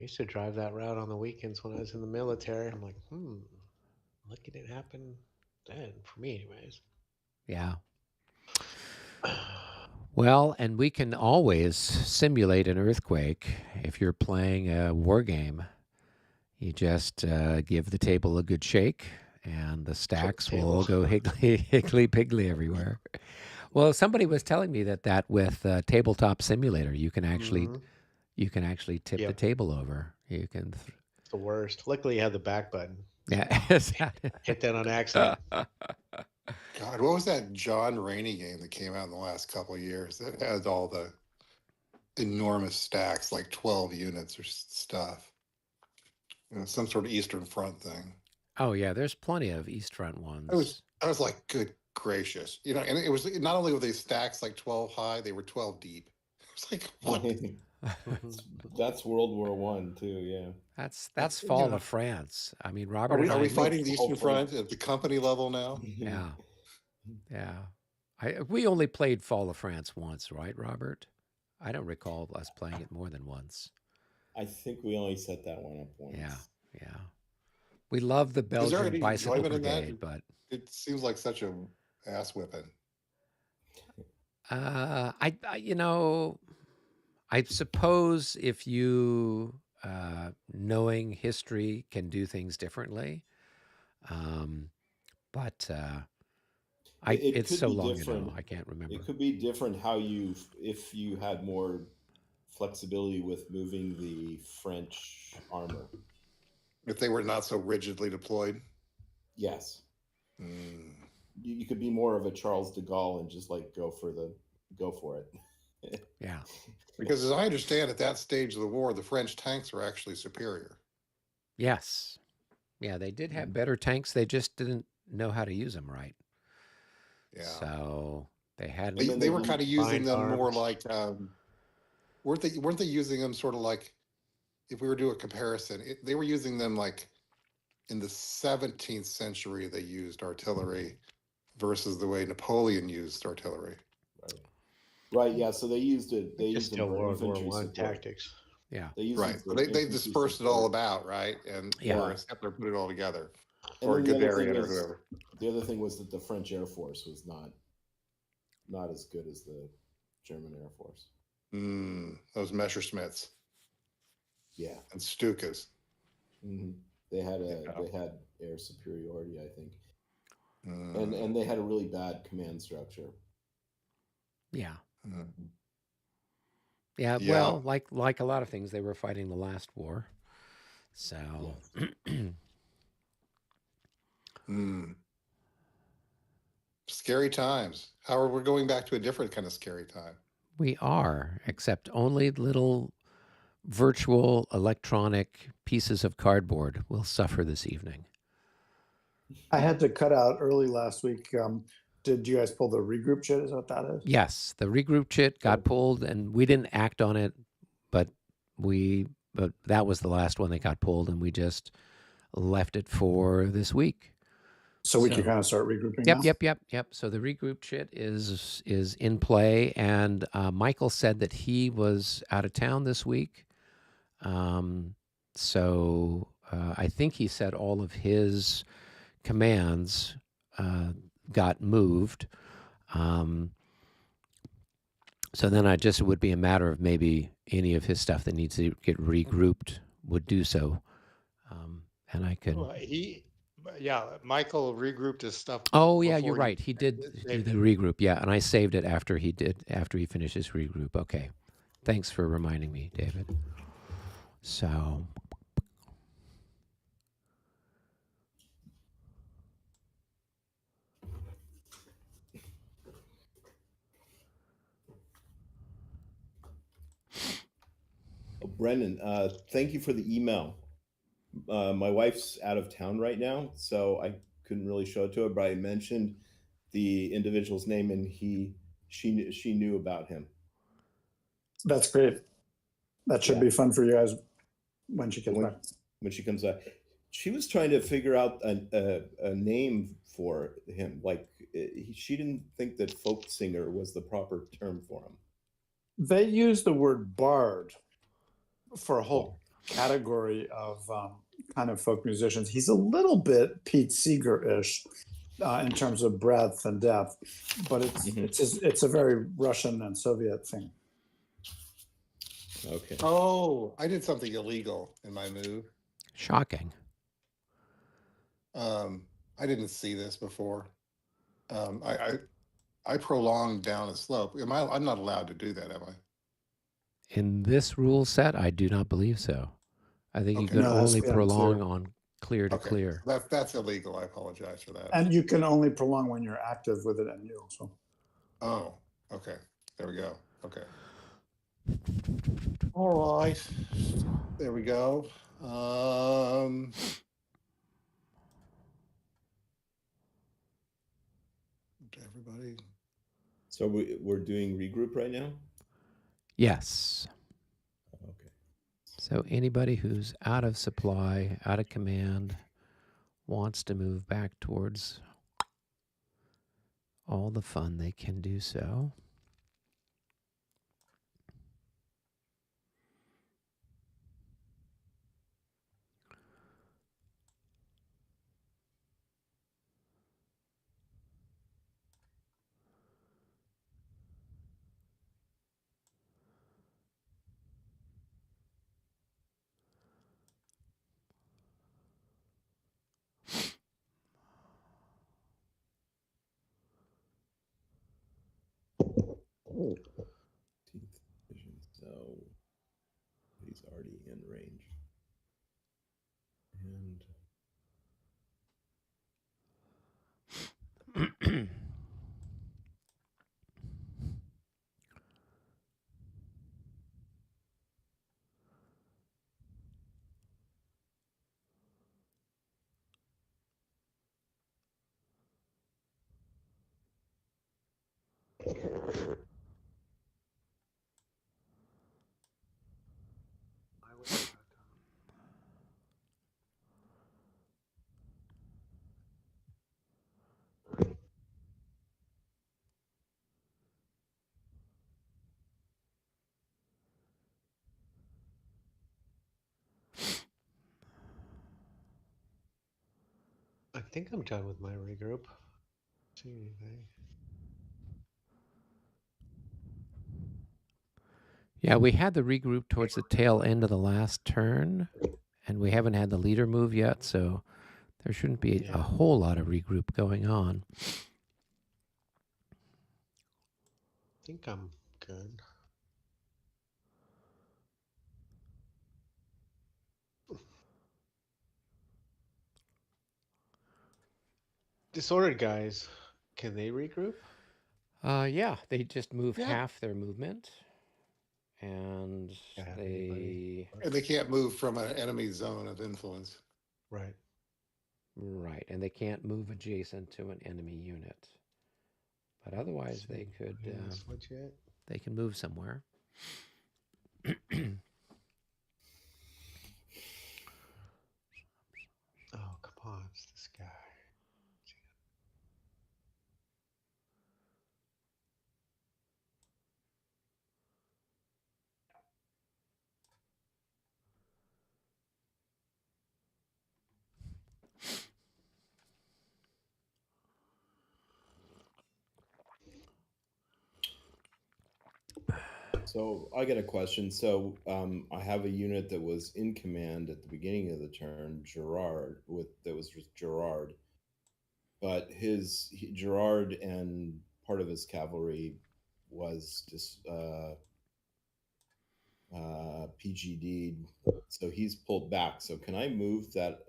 I used to drive that route on the weekends when I was in the military. I'm like, look at it happen then, for me, anyways. Yeah. Well, and we can always simulate an earthquake if you're playing a war game. You just give the table a good shake, and the Flip the stacks will all table. go higgly, higgly piggly everywhere. Well, somebody was telling me that with Tabletop Simulator, hmm you can actually tip the Yep, table over. You can, it's the worst. Luckily, you have the back button. yeah. Is that Hit that on accident. God, what was that John Rainey game that came out in the last couple of years that had all the enormous stacks, like 12 units or stuff? Some sort of Eastern Front thing. Oh yeah, there's plenty of East Front ones. I was like, good gracious, and it was not only were they stacks like 12 high, they were 12 deep. It was like, what? That's World War One too. Yeah. That's You Fall know, of France. I mean, are Robert we and are we I, No, fighting it's the the whole Eastern front. Front at the company level now? yeah, yeah. We only played Fall of France once, right, Robert? I don't recall us playing it more than once. I think we only set that one up Yeah, once. yeah. We love the Is there Belgian any Bicycle enjoyment in that? Brigade, but It seems like such a ass whipping. you know, I suppose if you knowing history can do things differently, um, but It it's could so be long ago different. I can't It remember. could be different how you if you had more flexibility with moving the French armor. If they were not so rigidly deployed. Yes, Mm. you could be more of a Charles de Gaulle and just like go for it. Yeah. Because as I understand, at that stage of the war, the French tanks were actually superior. Yes. Yeah, they did have Mhm. better tanks. They just didn't know how to use them right. Yeah, So they And hadn't. then they they were kind didn't. of using Bind them more arms. like weren't they using them sort of like, if we were to do a comparison, they were using them like in the 17th century they used artillery versus the way Napoleon used artillery. Right. Right. Yeah. So they used it. They It's used them still for World War infantry One support. tactics. Yeah. They used them Right. So for they infantry dispersed it all support. about, right? And Yeah. or Yeah. Hitler put it all together, And or then the other thing Guderian or was whoever. that the French Air Force was not as good as the German Air Force. Those Messerschmitts Yeah. and Stukas. hmm Yeah. they had air superiority, I think, and Mm, they had a really bad command structure. Yeah. mm. Yeah. Yeah. Well, like a lot of things, they were fighting the last war. So Yes. Mm. Scary times. Howard, we're going back to a different kind of scary time. we are, except only little virtual electronic pieces of cardboard will suffer this evening. I had to cut out early last week. Did you guys pull the regroup chit? Is what that is? Yes, the regroup chit got Oh, pulled, and we didn't act on it, but but that was the last one that got pulled, and we just left it for this week. So we can So, kind of start regrouping yep, now. yep. So the regroup chit is in play, and Michael said that he was out of town this week. Um, so I think he said all of his commands got moved. Um, so then I just would be a matter of maybe any of his stuff that needs to get regrouped would do so, and I could. Well, yeah, Michael regrouped his stuff Oh yeah, you're before you right. He did do saved the it. regroup. Yeah, and I saved it after he finished his regroup. Okay, thanks for reminding me, David. So Brendan, thank you for the email. My wife's out of town right now, so I couldn't really show it to her. But I mentioned the individual's name, and she knew about him. That's great. That should Yeah. be fun for you guys when she gets When, back. when she comes back, she was trying to figure out a name for him. Like she didn't think that folk singer was the proper term for him. They use the word bard for a whole category of kind of folk musicians. He's a little bit Pete Seeger-ish in terms of breadth and depth, but it's a very Russian and Soviet thing. Okay. Oh, I did something illegal in my move. Shocking. I didn't see this before. I prolonged down a slope. I'm not allowed to do that, am I? In this rule set, I do not believe so. I think you Okay. could No, that's only beyond prolong clear. on clear to Okay, clear. that's illegal. I apologize for that. And you can only prolong when you're active with it MU. So Oh, okay. There we go. Okay. All right. There we go. Everybody. So we're doing regroup right now? Yes. Okay. So anybody who's out of supply, out of command, wants to move back towards all the fun, they can do so. Vision, so he's already in range. And I think I'm done with my regroup. See anything? Yeah, we had the regroup towards the tail end of the last turn, and we haven't had the leader move yet, so there shouldn't be a whole lot of regroup going on. I think I'm good. Disordered guys, can they regroup? Yeah, they just move Yeah. half their movement, and Yeah, they And they can't move from an enemy zone of influence. Right. right, and they can't move adjacent to an enemy unit. But otherwise, they could switch it. they can move somewhere. Oh, come on, it's this guy. so I got a question. So I have a unit that was in command at the beginning of the turn, Gerard, that was with Gerard. But Gerard and part of his cavalry was just PGD'd, so he's pulled back. So can I move that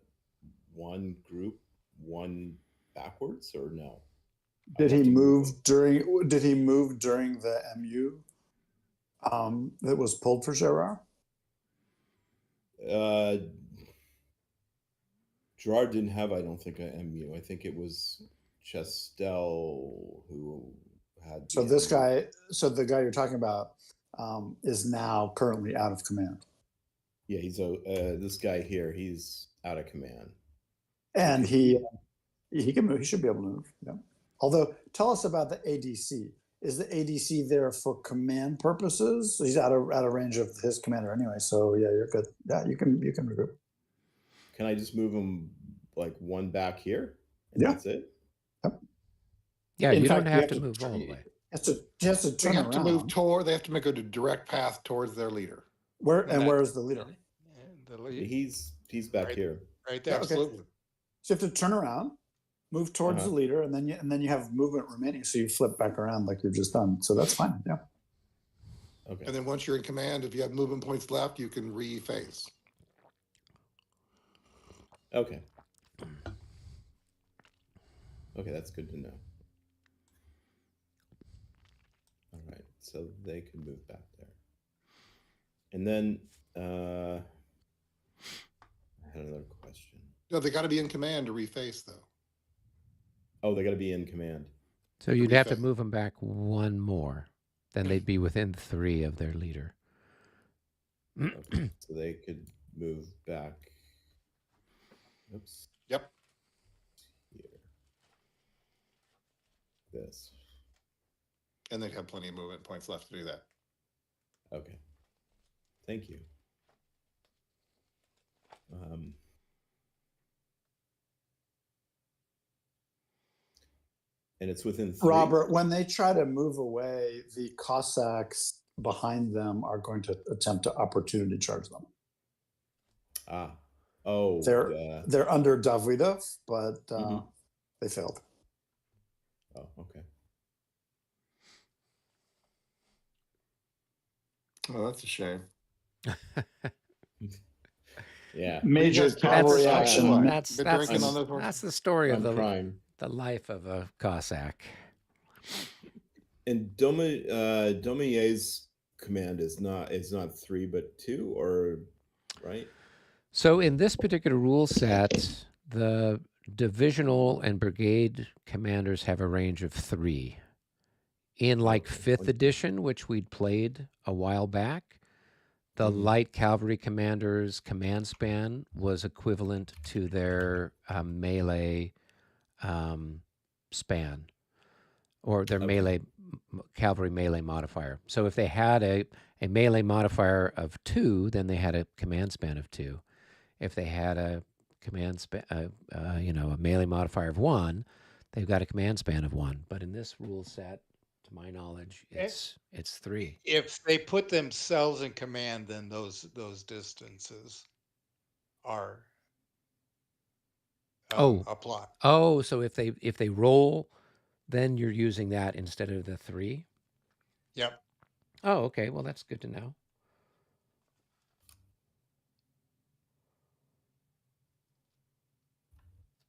one group one backwards or no? did he move during the MU that was pulled for Gerard? Gerard didn't have, I don't think, an MU. I think it was Chastel who had. So this guy, so the guy you're talking about, is now currently out of command. Yeah, he's this guy here. He's out of command, and he can move. He should be able to move. Yeah. Although, tell us about the ADC. is the ADC there for command purposes? He's out of range of his commander anyway. So yeah, you're good. Yeah, you can regroup. Can I just move him like one back here? And Yeah. that's it? Yeah, In you fact, don't you have to move all the way. He has to They turn have to move around. toward. They have to make a direct path towards their leader. Where And where that- is the leader? The lead, He's back Right. here. right there. Yeah, okay. Absolutely. So you have to turn around, move towards Uh-huh. the leader, and then you have movement remaining. So you flip back around like you've just done. So that's fine. Yeah. Okay. And then once you're in command, if you have movement points left, you can reface. Okay. Okay, that's good to know. All right, so they can move back there. And then I had another question. No, they got to be in command to reface, though. Oh, they got to be in command. So you'd have to reface. move them back one more. Then they'd be within 3 of their leader. Okay, so they could move back. Oops. Yep. Here. This. And they'd have plenty of movement points left to do that. Okay. Thank you. And it's within 3. Robert, when they try to move away, the Cossacks behind them are going to attempt to opportunity charge them. Ah. Oh. They're under Davidov, but Mhm. they failed. Oh, okay. Oh, that's a shame. Yeah. Major guys cavalry That's- action. That's Been that's drinking the, on those horses? that's the story of I'm crying. the life of a Cossack. And Domier's command is not 3 but 2, or right? So in this particular rule set, the divisional and brigade commanders have a range of 3. In like Okay. 5th edition, which we'd played a while back, the Mhm. light cavalry commanders' command span was equivalent to their melee span, or their Okay. cavalry melee modifier. So if they had a melee modifier of 2, then they had a command span of 2. If they had a command span, a melee modifier of 1, they've got a command span of 1. But in this rule set, to my knowledge, it's 3. If they put themselves in command, then those distances are apply. Oh, so if they roll, then you're using that instead of the 3? Yep. Oh, okay. Well, that's good to know.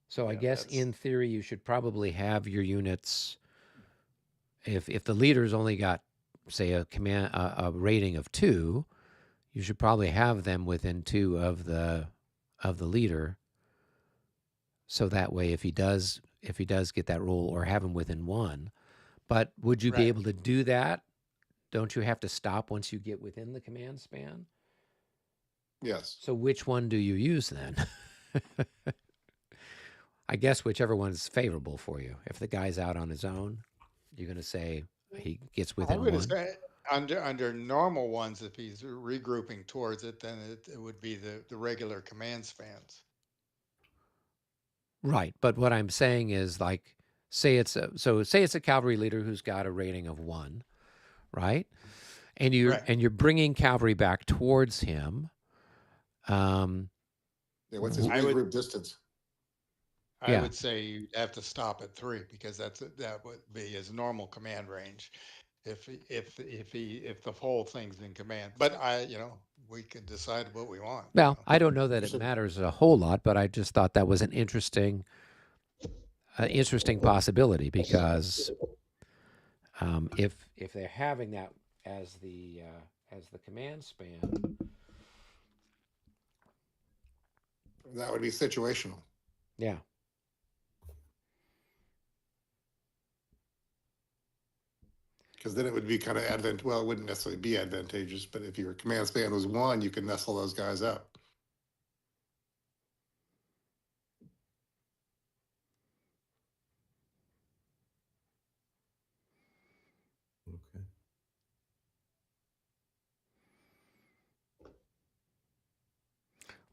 So I Yeah, guess that's- in theory you should probably have your units. If the leader's only got, say, a rating of 2, you should probably have them within 2 of the leader. So that way, if he does get that roll, or have him within 1, but would you be Right. able to do that? Don't you have to stop once you get within the command span? Yes. So which one do you use then? I guess whichever one's favorable for you. If the guy's out on his own, you're going to say he gets I within would 1. say under normal ones, if he's regrouping towards it, then it would be the regular command spans. Right, but what I'm saying is, like, say it's a cavalry leader who's got a rating of 1, right? And you're bringing cavalry back towards him. Yeah, what's his I would- regroup distance? I Yeah. would say you'd have to stop at 3, because that would be his normal command range. If the whole thing's in command, but we can decide what we want. Well, I don't know that it So- matters a whole lot, but I just thought that was an interesting possibility, because if they're having that as the command span, That would be situational. yeah. Because then it would be kind of well, it wouldn't necessarily be advantageous, but if your command span was 1, you could nestle those guys up.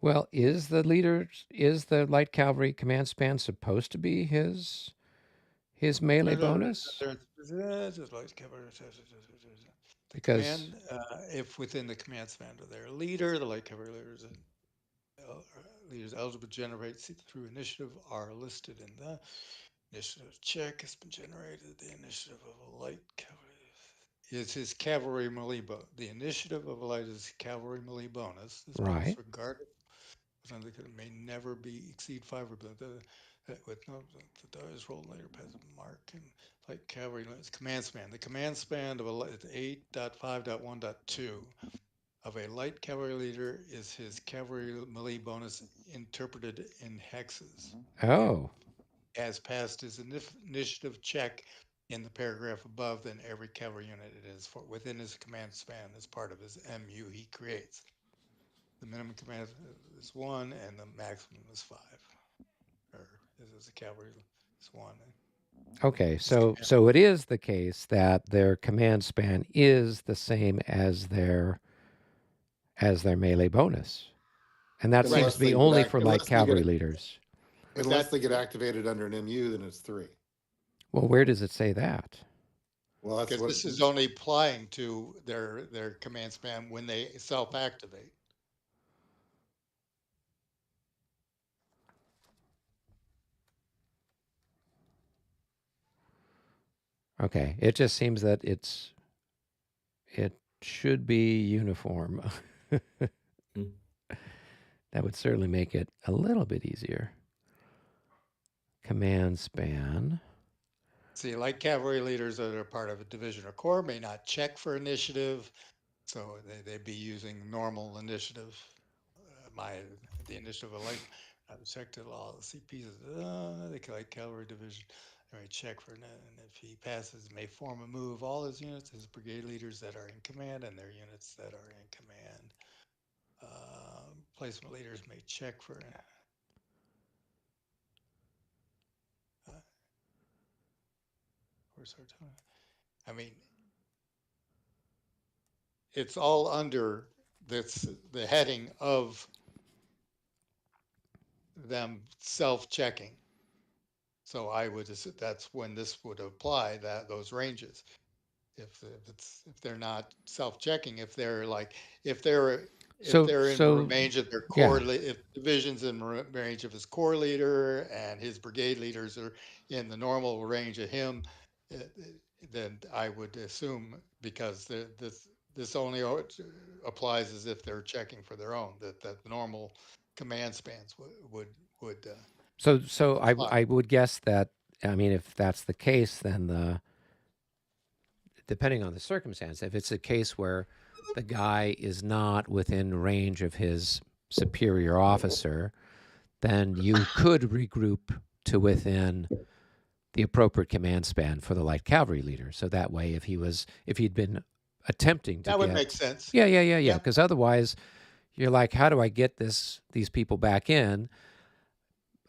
Well, is the light cavalry command span supposed to be his melee bonus? Just light cavalry. The Because command, if within the command span of their leader, the light cavalry leaders eligible to generate through initiative are listed in the initiative check has been generated. The initiative of a light cavalry is his cavalry melee bonus. The initiative of a light is cavalry melee bonus. This bonus, right. regardless of it may never be exceed 5 or with no the dice rolled later pass a mark and like cavalry command span. The command span of a 8.5.1.2 of a light cavalry leader is his cavalry melee bonus interpreted in hexes. Oh, Has passed his initiative check in the paragraph above, then every cavalry unit it is for within his command span as part of his MU he creates. The minimum command is 1 and the maximum is 5. Or is a cavalry is 1. okay. So it is the case that their command span is the same as their melee bonus, and that seems Unless to be they get only for light unless they cavalry get leaders. But unless they get activated under an MU, then it's 3. Well, where does it say that? Well, that's because what this is only applying to their command span when they self-activate. Okay, it just seems that it should be uniform. That would certainly make it a little bit easier. Command span. See, like cavalry leaders that are part of a division or corps may not check for initiative, so they'd be using normal initiative. The initiative of light, I've checked it all. The CPs, they like cavalry division. They may check for it, and if he passes, may form a move. All his units, his brigade leaders that are in command, and their units that are in command. Placement leaders may check for. Where's our time? I mean, it's all under the heading of them self-checking. So I would assume that's when this would apply those ranges. If they're not self-checking, if they're in range of their core, if division's in range of his core leader and his brigade leaders are in the normal range of him, then I would assume because this only applies as if they're checking for their own that the normal command spans would. So I would guess that, I mean, if that's the case, then depending on the circumstance, if it's a case where the guy is not within range of his superior officer, then you could regroup to within the appropriate command span for the light cavalry leader. So that way, if he'd been attempting to that would make sense. Yeah. Because otherwise, you're like, how do I get these people back in?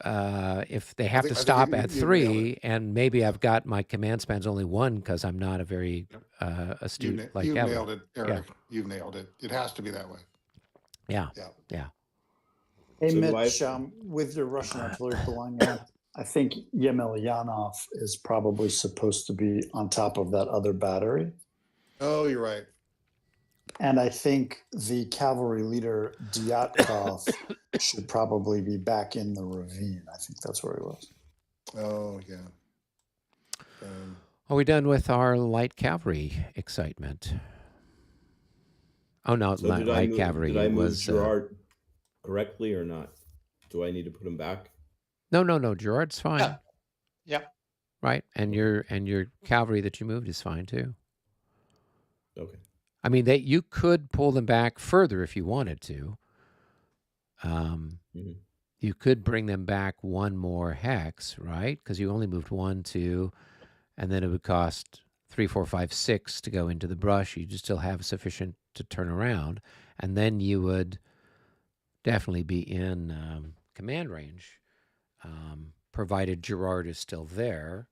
If they have to stop at 3, and maybe I've got my command spans only 1 because I'm not a very astute light cavalry. You nailed it, Eric. Yeah. You've nailed it. It has to be that way. Yeah. Hey, So Mitch, with your Russian artillery pulling out, I think Yemelyanov is probably supposed to be on top of that other battery. Oh, you're right. And I think the cavalry leader, Dyatkov, should probably be back in the ravine. I think that's where he was. Oh, yeah. Are we done with our light cavalry excitement? Oh, no, So light cavalry. Did I move Gerard correctly or not? Do I need to put him back? No. Gerard's fine. Yeah. Right, and your cavalry that you moved is fine too. Okay. I mean, you could pull them back further if you wanted to. You could bring them back 1 more hex, right? Because you only moved 1, 2, and then it would cost 3, 4, 5, 6 to go into the brush. You'd still have sufficient to turn around, and then you would definitely be in command range, provided Gerard is still there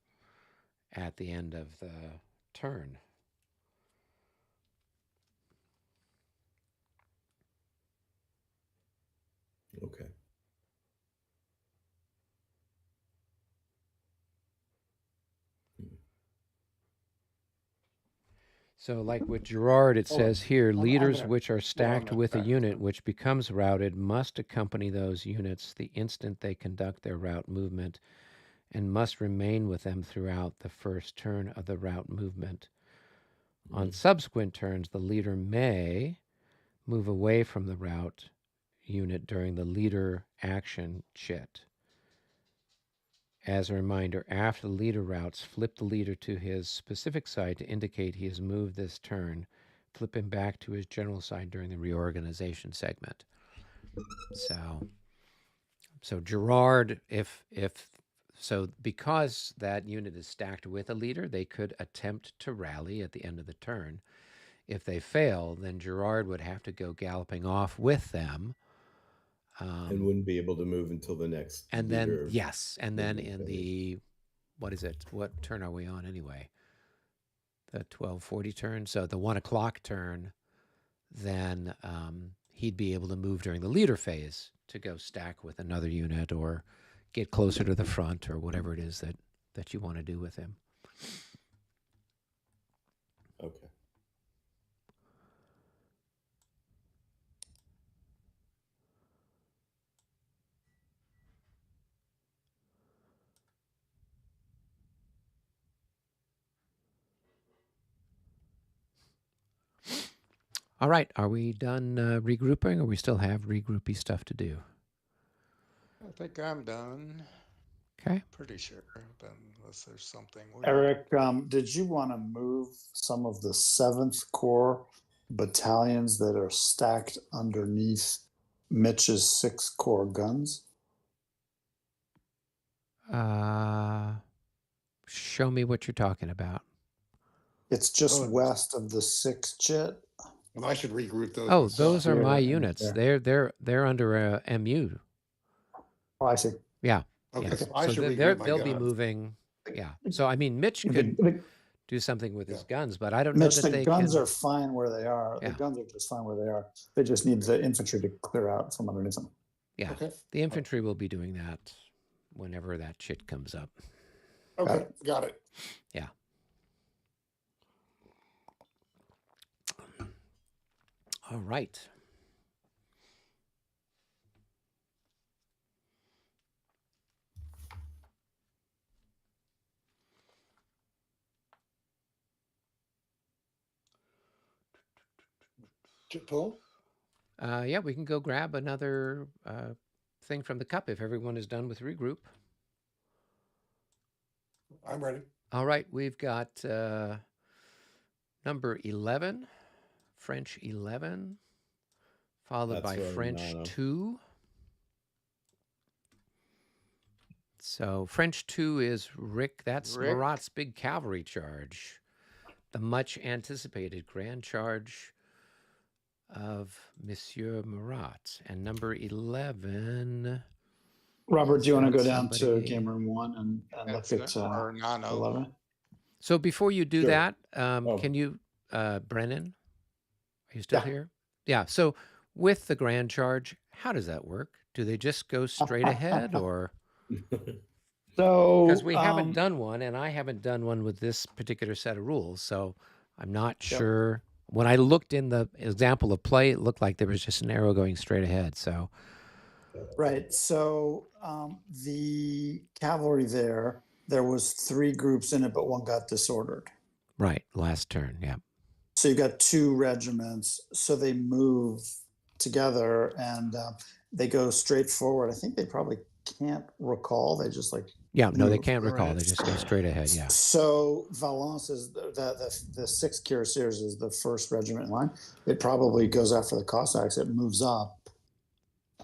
at the end of the turn. So like with Gerard, it Hold on. says here, I'm leaders gonna- which are on stacked that with a back. unit which becomes routed must accompany those units the instant they conduct their route movement and must remain with them throughout the first turn of the route movement. On subsequent turns, the leader may move away from the route unit during the leader action chit. As a reminder, after the leader routes, flip the leader to his specific side to indicate he has moved this turn. Flip him back to his general side during the reorganization segment. So Gerard, because that unit is stacked with a leader, they could attempt to rally at the end of the turn. If they fail, then Gerard would have to go galloping off with them. And wouldn't be able to move until the next. And then, leader yes, and then movement in phase. the, what is it? What turn are we on anyway? The 12:40 turn. So the 1 o'clock turn, then he'd be able to move during the leader phase to go stack with another unit or get closer to the front or whatever it is that you want to do with him. Okay. All right, are we done regrouping, or we still have regroupy stuff to do? I think I'm done. Okay. Pretty sure, but unless there's something weird. Eric, did you want to move some of the 7th Corps battalions that are stacked underneath Mitch's 6 Corps guns? Show me what you're talking about. It's just Oh. west of the 6 chit. Well, I should regroup those. Oh, myself. those are my Yeah, units. yeah. They're under MU. Oh, I see. Yeah. Okay, Yes. so I should they're- regroup my they'll be guns. moving. Yeah. So I mean, Mitch could do something with his guns, but I don't know Mitch, that the they guns can. are fine where they are. Yeah. The guns are just fine where they are. They just need the infantry to clear out from underneath them. Yeah. Okay. The infantry will be doing that whenever that shit comes up. Okay, got it. Yeah. All right. Pull? Yeah, we can go grab another thing from the cup if everyone is done with regroup. I'm ready. All right, we've got number 11, French 11, followed That's by French Romano. 2. So French 2 is Rick. That's Rick. Marat's big cavalry charge, the much anticipated grand charge of Monsieur Marat. And number 11. Robert, do you want to got go down to somebody- game room 1 and That's look at or Nano. 11? So before you do Sure. that, Oh. can you, Brennan, are you still Yeah. here? Yeah. So with the grand charge, how does that work? Do they just go straight ahead, or So, because we haven't done one, and I haven't done one with this particular set of rules, so I'm not Yep. sure. When I looked in the example of play, it looked like there was just an arrow going straight ahead. So right. So the cavalry there was 3 groups in it, but one got disordered. right, last turn, yeah. So you've got 2 regiments. So they move together and they go straight forward. I think they probably can't recall. They just like Yeah, no, they move. can't recall. Right. They just go straight ahead, yeah. So Valence is the 6th cuirassiers is the first regiment in line. It probably goes after the Cossacks. It moves up.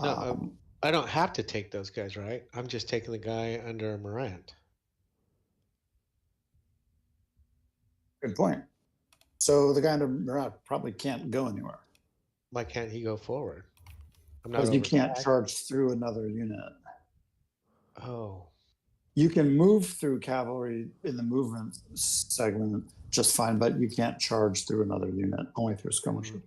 No, I don't have to take those guys, right? I'm just taking the guy under Morant. Good point. So the guy under Murat probably can't go anywhere Why can't he go forward? I'm not because you can't overstacked. charge through another unit. Oh, You can move through cavalry in the movement segment just fine, but you can't charge through another unit, only through skirmishers.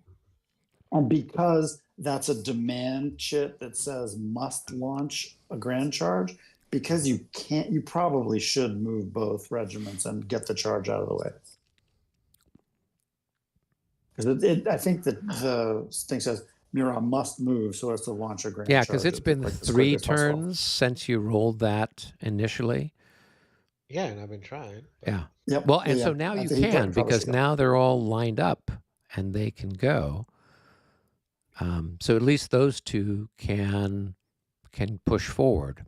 And because that's a demand chit that says must launch a grand charge, because you can't, you probably should move both regiments and get the charge out of the way. Yeah, no, I don't think you can. Good point. So Valence is that the 6th cuirassiers is the first regiment in line. It probably goes after the Cossacks. It moves up. So Because I think that the thing says Murat must move so as to launch a grand Yeah, charge. because it's been like as 3 quick as possible. turns since you rolled that initially. Yeah, and I've been trying. But Yeah. Yep. Well, and yeah, so yeah. now I you think he can, probably because should go. now they're all lined up and they can go. So at least those two can push forward.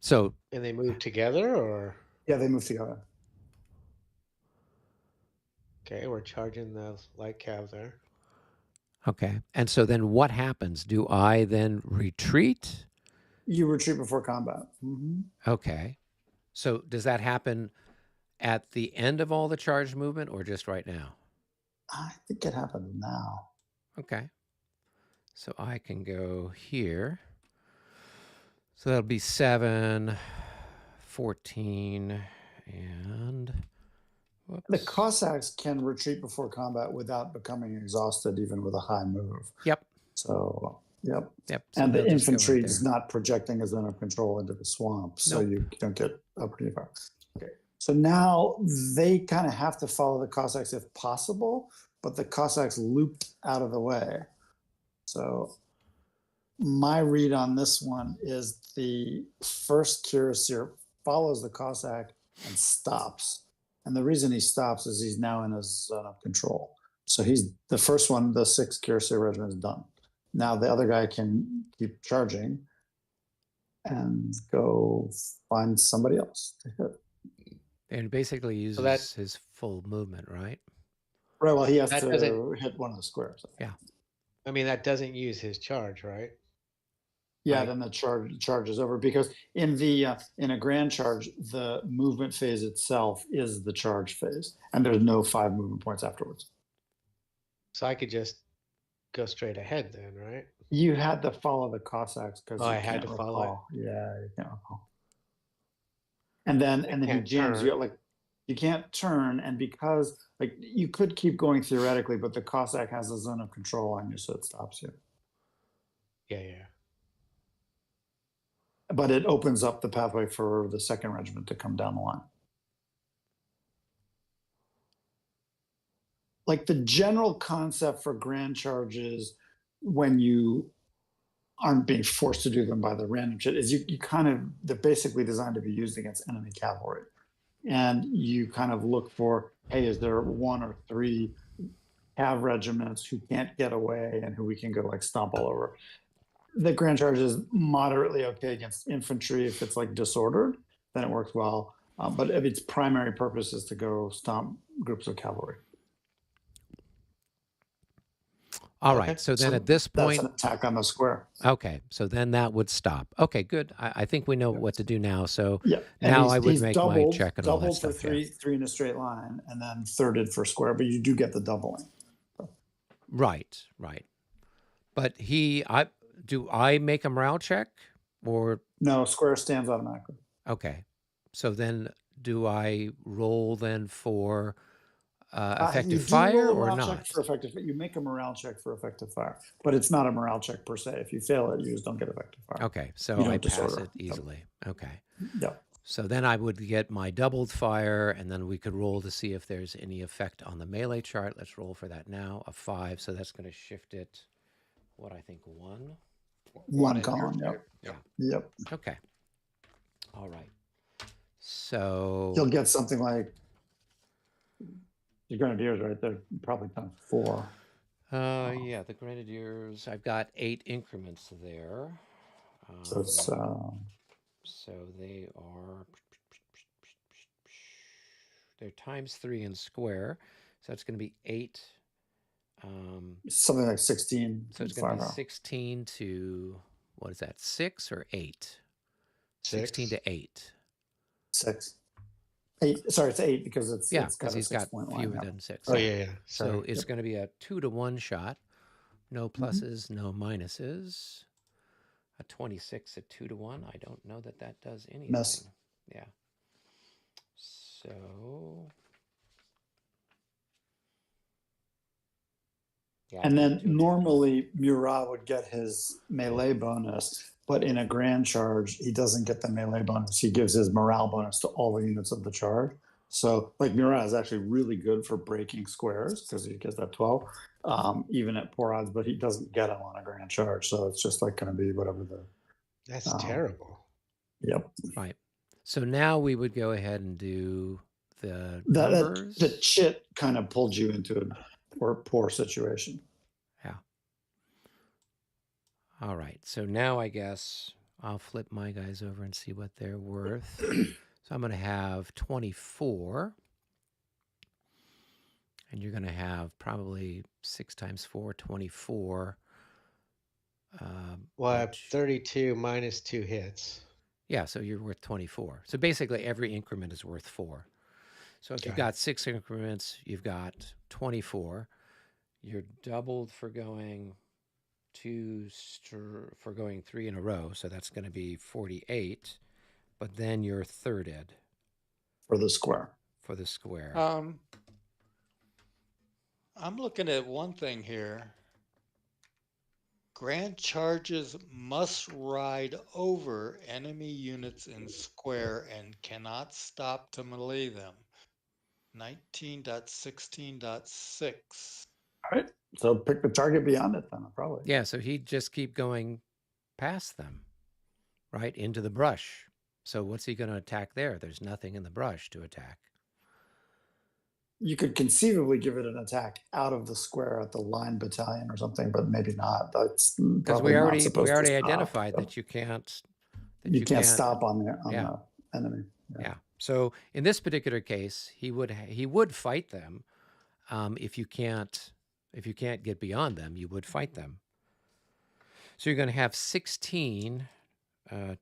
So And they move together, or Yeah, they move together. okay, we're charging the light cav there. okay, and so then what happens? Do I then retreat? You retreat before combat. Mm-hmm. Okay, so does that happen at the end of all the charge movement, or just right now? I think it happens now. Okay, so I can go here. So that'll be 7, 14, and whoops. The Cossacks can retreat before combat without becoming exhausted, even with a high move. Yep. So, yep. Yep. So And the they'll just go infantry right is there. not projecting a zone of control into the swamp, so Nope. you don't get up pretty far. Okay. So now they kind of have to follow the Cossacks if possible, but the Cossacks looped out of the way. So my read on this one is the first cuirassier follows the Cossack and stops. And the reason he stops is he's now in a zone of control. So he's the first one, the 6th cuirassier regiment is done. Now the other guy can keep charging and go find somebody else to hit. And basically uses that- his full movement, right? Right, well, he has That to doesn't- hit one of the squares. I mean, that doesn't use his charge, right? Yeah, Right. then the charge is over, because in a grand charge, the movement phase itself is the charge phase, and there's no 5 movement points afterwards. So I could just go straight ahead then, right? You had to follow the Cossacks because Oh, I had to follow it? recall. Yeah, you can't recall. And then he can't jams turn. you like you can't turn, and because like you could keep going theoretically, but the Cossack has a zone of control on you, so it stops you. Yeah. But it opens up the pathway for the 2nd regiment to come down the line. Like the general concept for grand charges, when you aren't being forced to do them by the random shit, is you kind of, they're basically designed to be used against enemy cavalry. And you kind of look for, hey, is there 1 or 3 cav regiments who can't get away and who we can go like stomp all over? The grand charge is moderately okay against infantry if it's like disordered, then it works well. But if its primary purpose is to go stomp groups of cavalry. All Okay. right. So then So at this That's point, an attack on the square. okay. So then that would stop. Okay, good. I think we know what to do now. So Yeah. And now he's- I would he's make my check and all that doubled for stuff. Yeah. three in a straight line, and then thirded for square, but you do get the doubling. Right. But do I make a morale check, or No, square stands automatically. okay? So then do I roll then for effective You do fire roll a or morale not? check for effective. You make a morale check for effective fire, but it's not a morale check per se. If you fail it, you just don't get effective fire. Okay, so You I don't pass disorder. it easily. Okay. Yeah. So then I would get my doubled fire, and then we could roll to see if there's any effect on the melee chart. Let's roll for that now. A 5, so that's going to shift it. What I think 1. One in your column. type. Yep. Okay. All right. So You'll get something like your grenadiers, right? They're probably times 4. yeah, the grenadiers. I've got 8 increments there. So it's So they are. They're times 3 in square, so it's going to be 8. something like 16. So it's going to be firepower. 16 to, what is that, 6 or 8? 16 6. to 8. 6. 8. Sorry, it's 8 because it's Yeah, it's because got a he's got 6-point fewer line. than 6. Oh yeah. So Sorry. it's going to be a 2-to-1 shot. No pluses, no minuses. A 26 at 2-to-1. I don't know that that does anything. Miss. Yeah. So. Yeah, And I then did 2 attacks. normally Murat would get his melee bonus, but in a grand charge, he doesn't get the melee bonus. He gives his morale bonus to all the units of the charge. So like Murat is actually really good for breaking squares because he gets that 12, even at poor odds, but he doesn't get them on a grand charge. So it's just like going to be whatever the. That's terrible. Yep. Right. So now we would go ahead and do the That numbers. the chit kind of pulled you into a poor situation. Yeah. All right. So now I guess I'll flip my guys over and see what they're worth. So I'm going to have 24. And you're going to have probably 6 times 4, 24. Well, I have 32 minus 2 hits. Yeah, so you're worth 24. So basically every increment is worth 4. So if you've got 6 increments, you've got 24. You're doubled for going 3 in a row, so that's going to be 48. But then you're thirded For the square. for the square. I'm looking at one thing here. Grand charges must ride over enemy units in square and cannot stop to melee them. 19.16.6. All right. So pick the target beyond it then, probably. Yeah, so he'd just keep going past them, right, into the brush. So what's he going to attack there? There's nothing in the brush to attack. You could conceivably give it an attack out of the square at the line battalion or something, but maybe not. That's because we already identified that you can't. You can't stop on the enemy. Yeah. So in this particular case, he would fight them. If you can't get beyond them, you would fight them. So you're going to have 16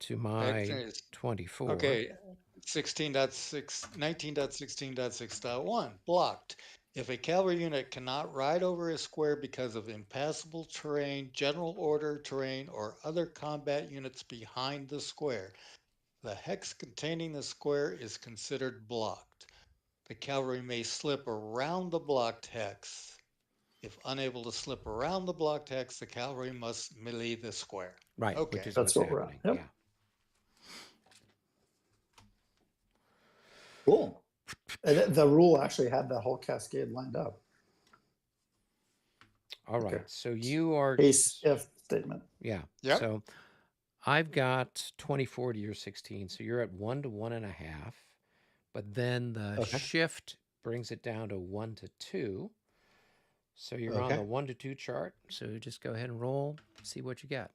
to my 24. Okay. 19.16.6.1 blocked. If a cavalry unit cannot ride over a square because of impassable terrain, general order terrain, or other combat units behind the square, the hex containing the square is considered blocked. The cavalry may slip around the blocked hex. If unable to slip around the blocked hex, the cavalry must melee the square. Right. Okay. Which is That's what's what we're happening. at. Yep. Yeah. Cool. The rule actually had the whole cascade lined up. All right. Okay. So you are Case if statement. Yeah. Yep. So I've got 24 to your 16. So you're at 1 to 1.5. But then the shift brings it down to 1 to 2. So you're on the 1 to 2 chart. So just go ahead and roll, see what you get.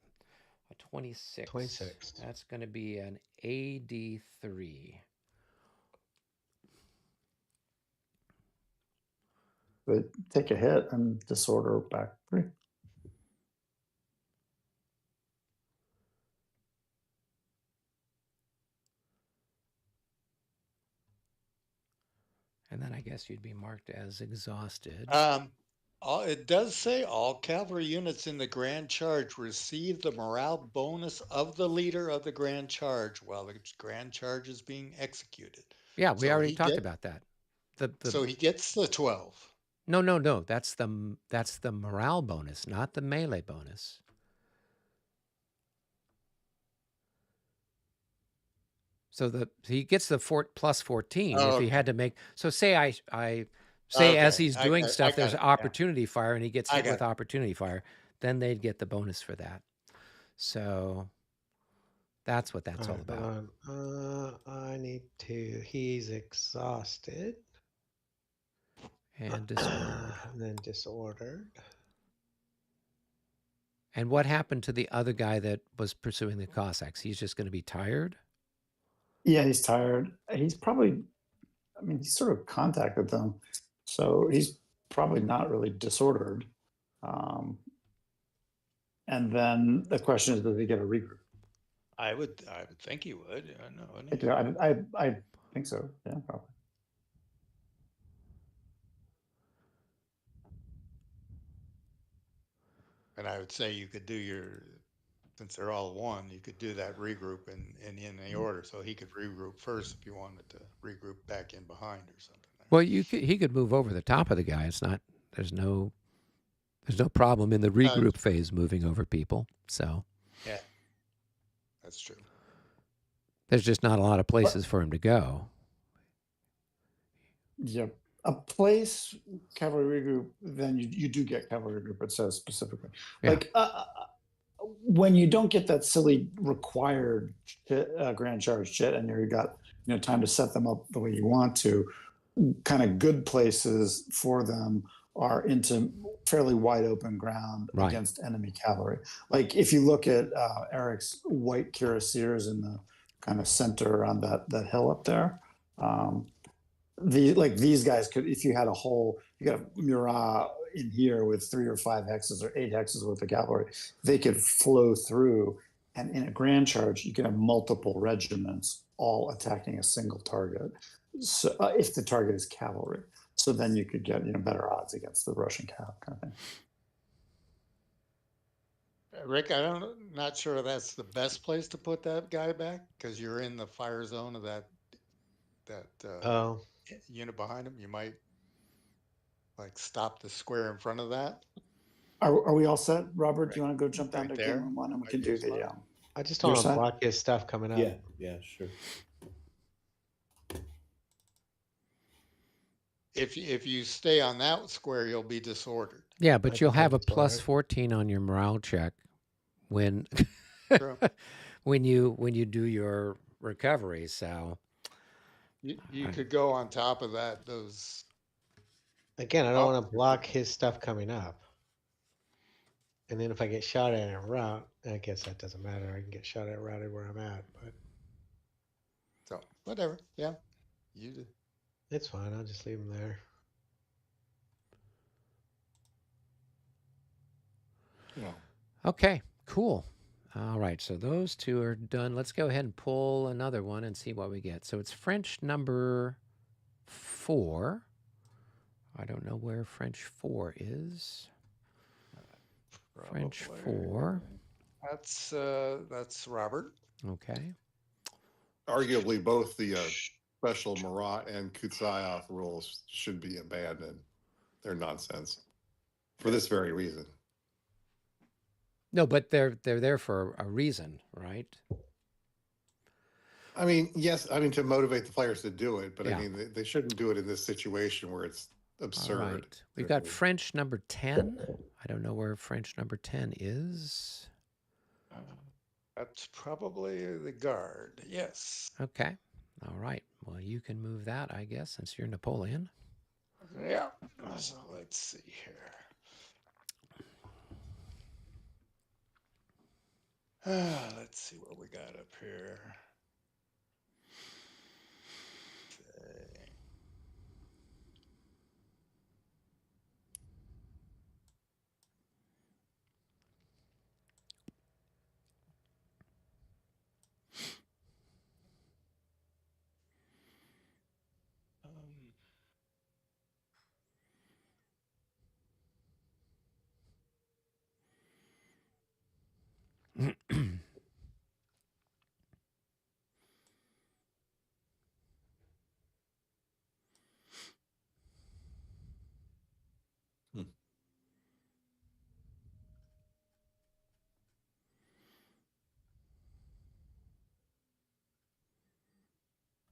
A 26. 26. That's going to be an AD3. But take a hit and disorder back 3. And then I guess you'd be marked as exhausted. It does say all cavalry units in the grand charge receive the morale bonus of the leader of the grand charge while the grand charge is being executed. Yeah, we already talked about that. So he gets the 12. No. That's the morale bonus, not the melee bonus. So he gets the plus 14 if he had to make. So say as he's doing stuff, there's opportunity fire, and he gets hit with opportunity fire. Then they'd get the bonus for that. So that's what that's all about. I need to. He's exhausted. And disordered. And then disordered. And what happened to the other guy that was pursuing the Cossacks? He's just going to be tired? Yeah, he's tired. He's probably, he sort of contacted them. So he's probably not really disordered. And then the question is, does he get a regroup? I would think he would. I think so. Yeah, probably. And I would say you could do since they're all one, you could do that regroup in the order. So he could regroup first if you wanted to regroup back in behind or something. Well, he could move over the top of the guy. It's not. There's no problem in the regroup phase moving over people. So yeah, that's true. There's just not a lot of places for him to go. Yep. A place cavalry regroup, then you do get cavalry regroup. It says specifically, Yeah. like when you don't get that silly required grand charge shit, and you got time to set them up the way you want to. Kind of good places for them are into fairly wide open ground Right. against enemy cavalry. Like if you look at Eric's white cuirassiers in the kind of center around that hill up there. These guys could, if you had you got a Murat in here with 3 or 5 hexes or 8 hexes with the cavalry, they could flow through, and in a grand charge, you can have multiple regiments all attacking a single target. So if the target is cavalry, so then you could get better odds against the Russian cav kind of thing. Rick, not sure that's the best place to put that guy back, because you're in the fire zone of that Oh, unit behind him. You might like stop the square in front of that. Are we all set, Robert? Do you Right. want to go jump down Right to there. game room 1 and we Might can be do a spot. the I just Your don't want to side? block his stuff coming up. Yeah, sure. If you stay on that square, you'll be disordered. Yeah, but I you'll think have a that's all plus right. 14 on your morale check when True. when you do your recovery. So You could go on top of that. Those Again, I don't want to Oh. block his stuff coming up. And then if I get shot at en route, I guess that doesn't matter. I can get shot at routed where I'm at, but so whatever. Yeah, you do. it's fine. I'll just leave him there. Yeah. okay, cool. All right, so those 2 are done. Let's go ahead and pull another one and see what we get. So it's French number 4. I don't know where French 4 is. French Probably. 4. That's Robert. Okay. Arguably, both the special Marat and Kutsayev rules should be abandoned. They're nonsense for this very reason. No, but they're there for a reason, right? I mean, yes, I mean to motivate the players to do it, but Yeah. I mean they shouldn't do it in this situation where it's absurd. All right. We've got French number 10. I don't know where French number 10 is. That's probably the guard. Yes. Okay. All right. Well, you can move that, I guess, since you're Napoleon. Yeah. So let's see here. Let's see what we got up here. Okay.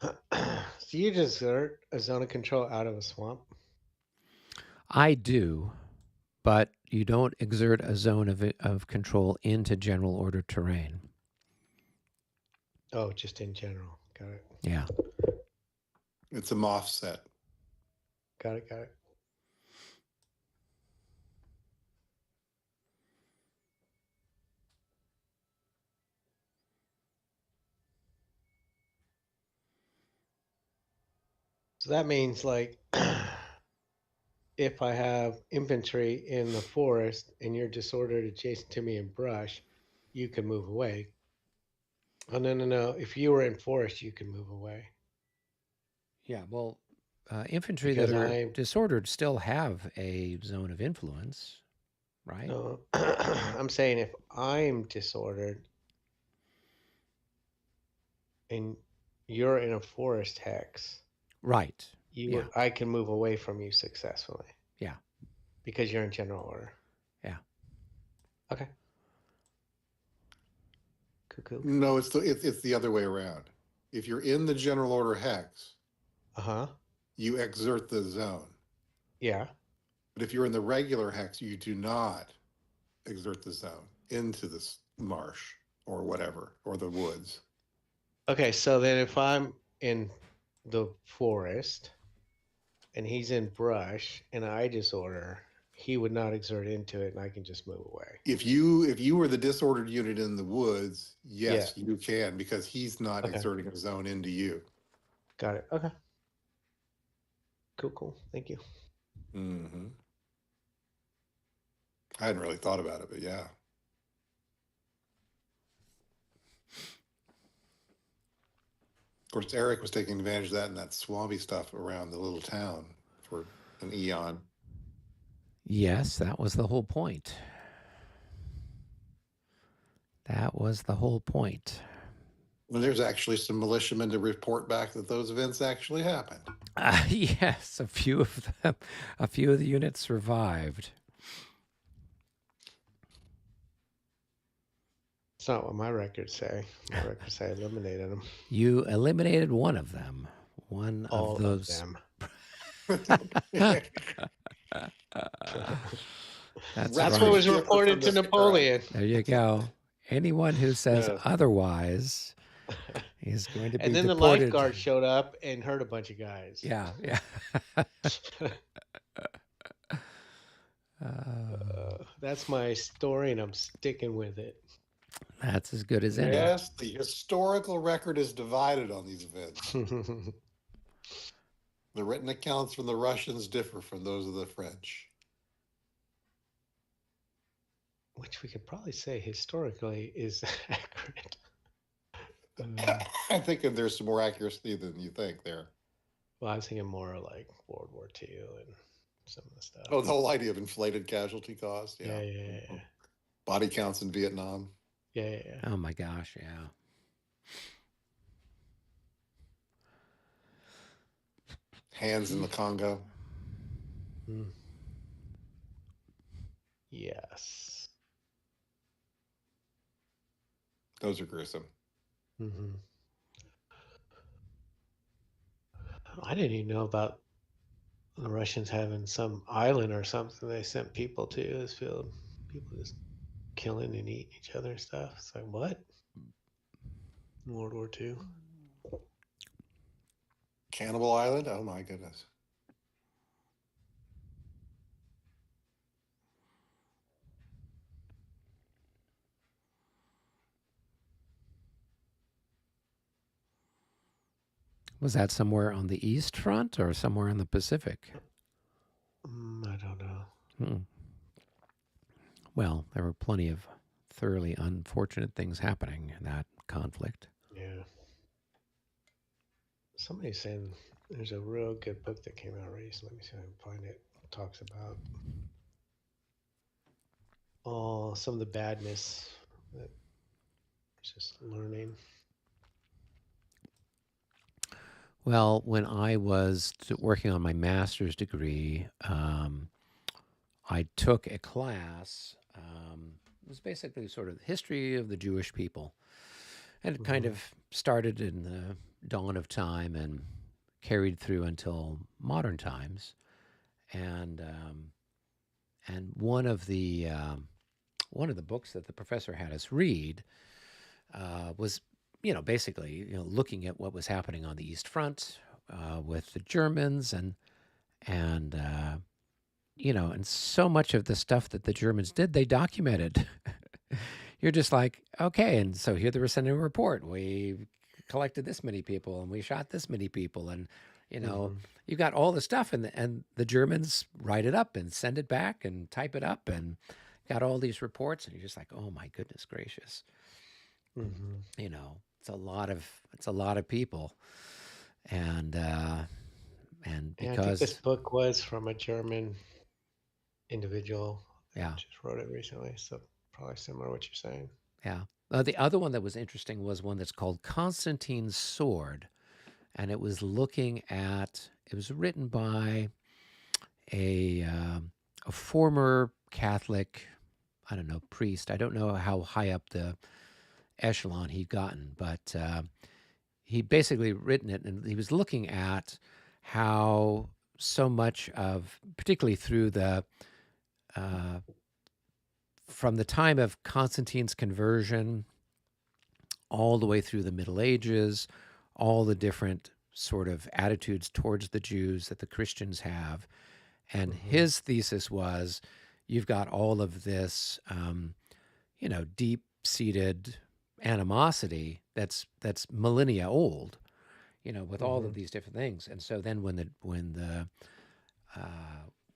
So you just exert a zone of control out of a swamp? I do, but you don't exert a zone of control into general order terrain. Oh, just in general. Got it. Yeah. It's a MOF set. Got it. Got it. So that means like if I have infantry in the forest and you're disordered adjacent to me in brush, you can move away. Oh, no. If you were in forest, you can move away. Yeah, well, infantry Because that are disordered still have a zone of influence, right? No, I'm saying if I'm disordered and you're in a forest hex, Right. I can move away from you successfully. Yeah. Because you're in general order. Yeah. Okay. Cuckoo. No, it's the other way around. If you're in the general order hex, Uh-huh. you exert the zone. Yeah. But if you're in the regular hex, you do not exert the zone into this marsh or whatever, or the woods. Okay, so then if I'm in the forest and he's in brush and I disorder, he would not exert into it and I can just move away. If you were the disordered unit in the woods, yes, you can, because he's not Okay. exerting a zone into you. Got it. Okay. Cool. Thank you. Mm-hmm. I hadn't really thought about it, but yeah. Of course, Eric was taking advantage of that and that swampy stuff around the little town for an eon. Yes, that was the whole point. That was the whole point. Well, there's actually some militiamen to report back that those events actually happened. Yes, a few of the units survived. It's not what my records say. My records say I eliminated them. You eliminated one of them. One All of those. them. That's what right. was reported to Napoleon. There you go. Anyone who says Yeah. otherwise is going to be And then deported. the lifeguard showed up and hurt a bunch of guys. Yeah. That's my story, and I'm sticking with it. That's as good as any. Yes, the historical record is divided on these events. The written accounts from the Russians differ from those of the French. Which we could probably say historically is accurate. I think there's some more accuracy than you think there. Well, I was thinking more like World War II and some of the stuff. Oh, the whole idea of inflated casualty cost. Yeah. Body counts in Vietnam. Yeah. Oh my gosh, yeah. Hands in the Congo. Yes. Those are gruesome. Mm-hmm. I didn't even know about the Russians having some island or something they sent people to this field. People just killing and eating each other and stuff. It's like, what? World War II? Cannibal Island? Oh my goodness. Was that somewhere on the East Front or somewhere in the Pacific? I don't know. Well, there were plenty of thoroughly unfortunate things happening in that conflict. Yeah. Somebody's saying there's a real good book that came out recently. Let me see if I can find it. It talks about some of the badness that just learning. Well, when I was working on my master's degree, I took a class. It was basically sort of the history of the Jewish people. And it kind of started in the dawn of time and carried through until modern times. And one of the books that the professor had us read was, basically, looking at what was happening on the East Front with the Germans and so much of the stuff that the Germans did, they documented. You're just like, okay, and so here they were sending a report. We collected this many people and we shot this many people, and you've got all the stuff, and the Germans write it up and send it back and type it up and got all these reports, and you're just like, oh my goodness gracious. It's a lot of people, and because I think this book was from a German individual. Yeah, just wrote it recently, so probably similar to what you're saying. Yeah. The other one that was interesting was one that's called Constantine's Sword, and it was looking at. It was written by a former Catholic, I don't know, priest. I don't know how high up the echelon he'd gotten, but he basically written it, and he was looking at how so much of, particularly through the from the time of Constantine's conversion all the way through the Middle Ages, all the different sort of attitudes towards the Jews that the Christians have. And his thesis was, you've got all of this, deep-seated animosity that's millennia old, with all of these different things. And so then when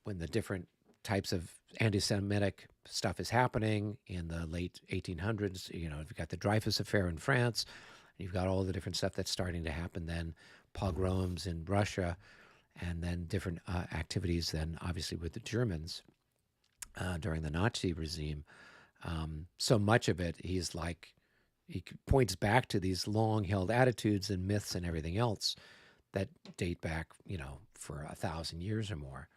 the different types of anti-Semitic stuff is happening in the late 1800s, you've got the Dreyfus Affair in France, you've got all the different stuff that's starting to happen then, pogroms in Russia, and then different activities then obviously with the Germans during the Nazi regime. So much of it, he points back to these long-held attitudes and myths and everything else that date back, for 1,000 years or more.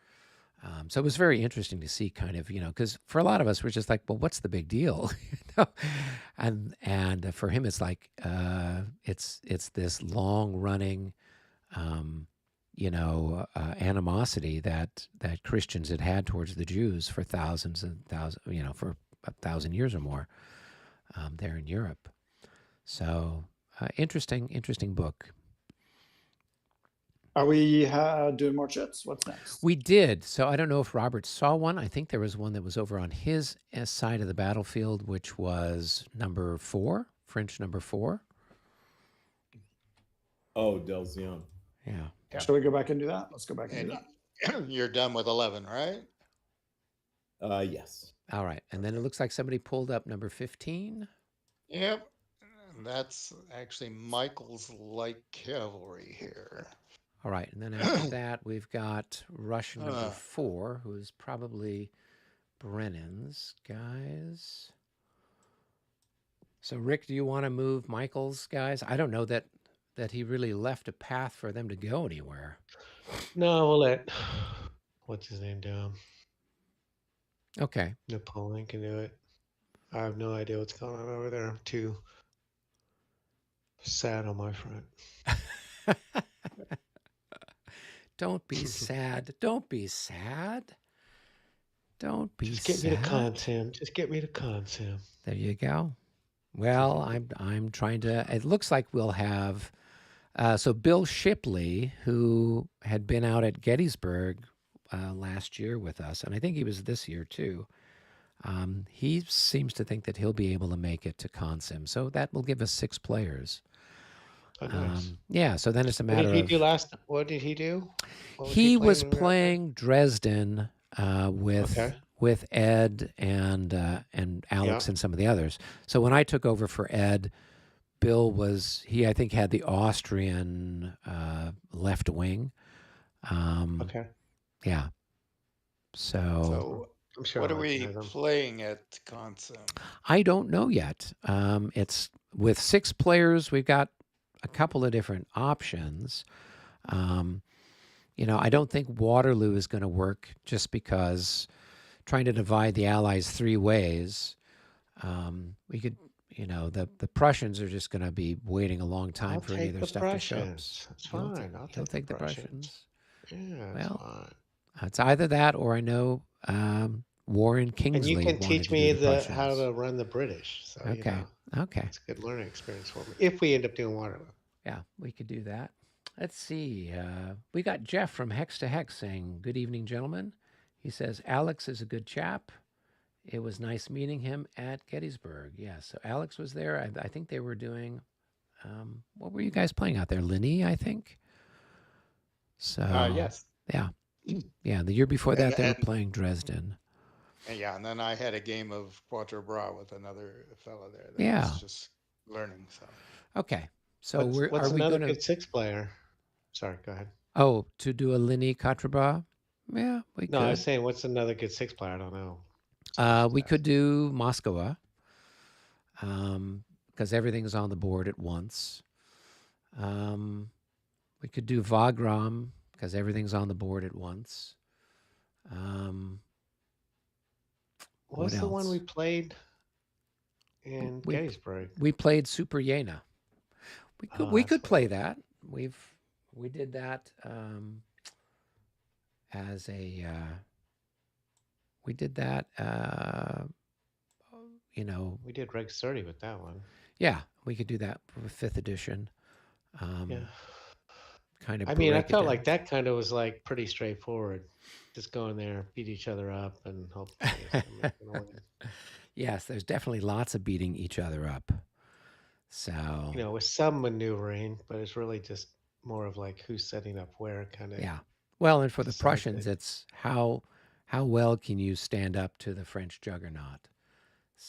So it was very interesting to see kind of, because for a lot of us, we're just like, well, what's the big deal? And for him, it's like, it's this long running, animosity that Christians had towards the Jews for thousands and thousands, for 1,000 years or more there in Europe. So interesting book. Are we doing more chits? What's next? We did. So I don't know if Robert saw one. I think there was one that was over on his side of the battlefield, which was number 4, French number 4. Oh, Delzion. Yeah. Shall we go back and do that? Let's go back and do that. You're done with 11, right? Yes. All right. And then it looks like somebody pulled up number 15. Yep. That's actually Michael's light cavalry here. All right. And then after that, we've got Russian number 4, who is probably Brennan's guys. So, Rick, do you want to move Michael's guys? I don't know that he really left a path for them to go anywhere. No, we'll let what's his name do him. Okay. Napoleon can do it. I have no idea what's going on over there. I'm too sad on my front. Don't be sad. Don't be sad. Don't be Just get sad. me to Consim. Just get me to Consim. There you go. Well, I'm trying to. It looks like we'll have. So Bill Shipley, who had been out at Gettysburg last year with us, and I think he was this year too. He seems to think that he'll be able to make it to Consim, so that will give us 6 players. Oh, nice. Yeah, so then it's a matter What did he of. do last? What did he do? He was playing Dresden with Ed and Alex and some of the others. So when I took over for Ed, Bill I think had the Austrian left wing. Okay. Yeah. So I'm sure. What are we playing at Consim? I don't know yet. It's with 6 players. We've got a couple of different options. I don't think Waterloo is going to work just because trying to divide the Allies 3 ways, we could, the Prussians are just going to be waiting a long time for any of their stuff to show up. That's fine. He'll take the Prussians. Yeah, that's fine. It's either that or I know Warren Kingsley. And you can teach me how to run the British. So, okay. It's a good learning experience for me if we end up doing Waterloo. Yeah, we could do that. Let's see. We got Jeff from Hex to Hex saying, "Good evening, gentlemen." He says, "Alex is a good chap. It was nice meeting him at Gettysburg." Yeah, so Alex was there. I think they were doing, what were you guys playing out there? Linny, I think. So Yes. Yeah. Yeah, the year before that, they were playing Dresden. Yeah, and then I had a game of Quatre Bras with another fellow there. Yeah. Was just learning. So. Okay. So what's another good 6 player? Sorry, go ahead. Oh, to do a Linny Quatre Bras? Yeah, we could. No, I was saying, what's another good 6 player? I don't know. We could do Moscowa, because everything's on the board at once. We could do Wagram, because everything's on the board at once. What's the one we played in Gettysburg? We played Super Jena. We could play that. We did that as a. We did that. You know, We did Regs 30 with that one. yeah, we could do that for 5th edition. Yeah. Kind of I mean, I break it felt down. like that kind of was like pretty straightforward. Just go in there, beat each other up, and hope somebody's gonna win. Yes, there's definitely lots of beating each other up. So, You know, with some maneuvering, but it's really just more of like who's setting up where kind of yeah. Well, and for the decides Prussians, it. it's how well can you stand up to the French juggernaut?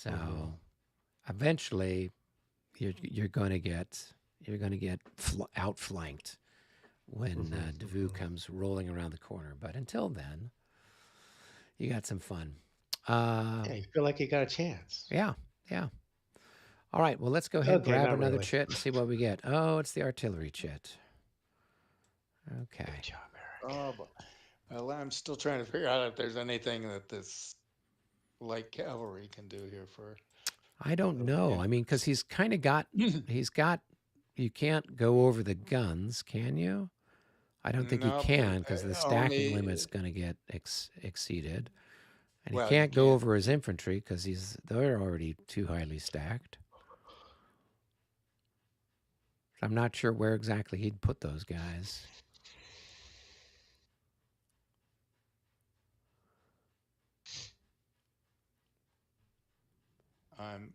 Hmm. So, eventually, you're going to get outflanked when Hmm. Davout comes rolling around the corner. But until then, you got some fun. Uh, Yeah, you feel like you got a chance. yeah, yeah. All right. Well, let's go ahead and Okay, grab not another really. chit and see what we get. Oh, it's the artillery chit. Okay. Good job, Eric. Oh, well, I'm still trying to figure out if there's anything that this light cavalry can do here for. I don't know. I mean, because he's kind of got, he's got, you can't go over the guns, can you? I don't think you Nope, can because the stacking only. limit's going to get exceeded. And he Well, you can't go can't. over his infantry because they're already too highly stacked. I'm not sure where exactly he'd put those guys. I'm.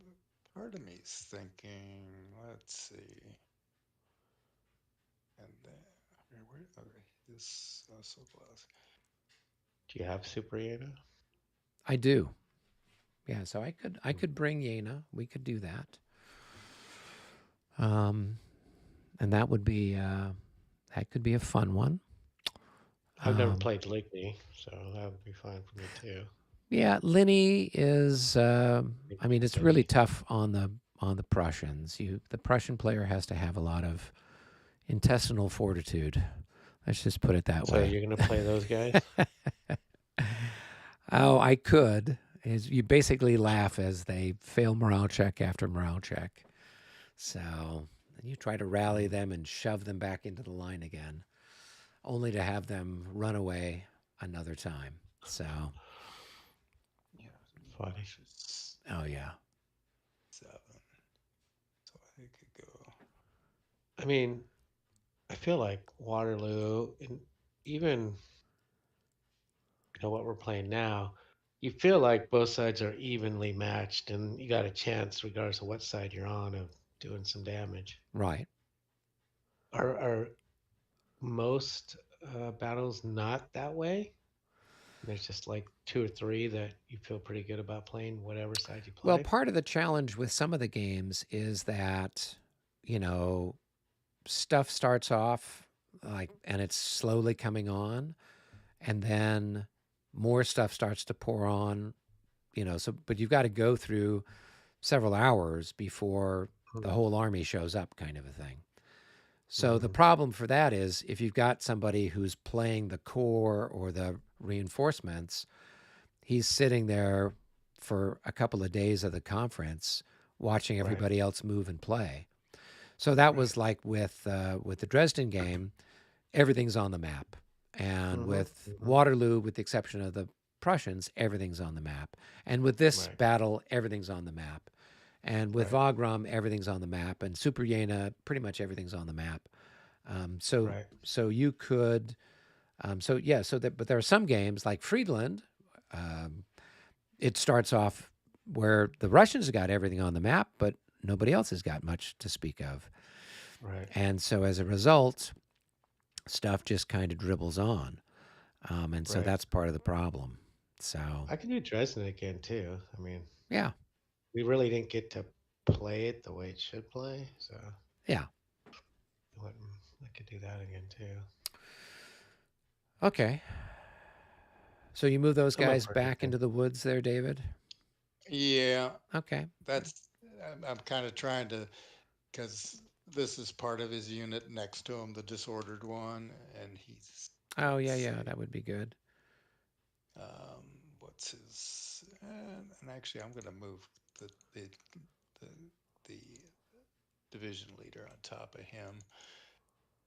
Part of me's thinking. Let's see. And where? Okay, this so close. Do you have Super Yeta? I do. Yeah, so I could bring Yena. We could do that. Um, and that could be a fun one. I've never Um, played Ligny, so that would be fine for me too. yeah, Linny is. I mean, it's really Lenny. tough on the Prussians. The Prussian player has to have a lot of intestinal fortitude. Let's just put it that So way. you're gonna play those guys? Oh, I could. Is you basically laugh as they fail morale check after morale check. So you try to rally them and shove them back into the line again, only to have them run away another time. So, Yeah, Funny. oh yeah, 7. So I could go. I mean, I feel like Waterloo, and even what we're playing now, you feel like both sides are evenly matched, and you got a chance, regardless of what side you're on, of doing some damage. right. Are most battles not that way? There's just like two or three that you feel pretty good about playing, whatever side you Well, play. part of the challenge with some of the games is that, you know, stuff starts off like, and it's slowly coming on, and then more stuff starts to pour on, so, but you've got to go through several hours before the whole army shows up, kind of a thing. So the Mm-hmm. problem for that is if you've got somebody who's playing the core or the reinforcements, he's sitting there for a couple of days of the conference watching Right, everybody else move and play. So that right. was like with the Dresden game, everything's on the map, and Mm-hmm. with Mm-hmm. Waterloo, with the exception of the Prussians, everything's on the map, and with this Right, battle, everything's on the map, and with right, Wagram, everything's on the map, and Super Jena, pretty much everything's on the map. So right. so you could so yeah so that but there are some games like Friedland. Um, it starts off where the Russians got everything on the map, but nobody else has got much to speak of. Right, And so as a result, stuff just kind of dribbles on. And so right. that's part of the problem. So, I can do Dresden again too. I mean, yeah, we really didn't get to play it the way it should play, so yeah. I could do that again too. Okay. So you move those I'm up guys for back anything. into the woods there, David? Yeah, Okay. that's. I'm kind of trying to, because this is part of his unit next to him, the disordered one, and he's. Oh, Let's yeah, see. yeah. That would be good. What's his? And actually, I'm going to move the the the the division leader on top of him.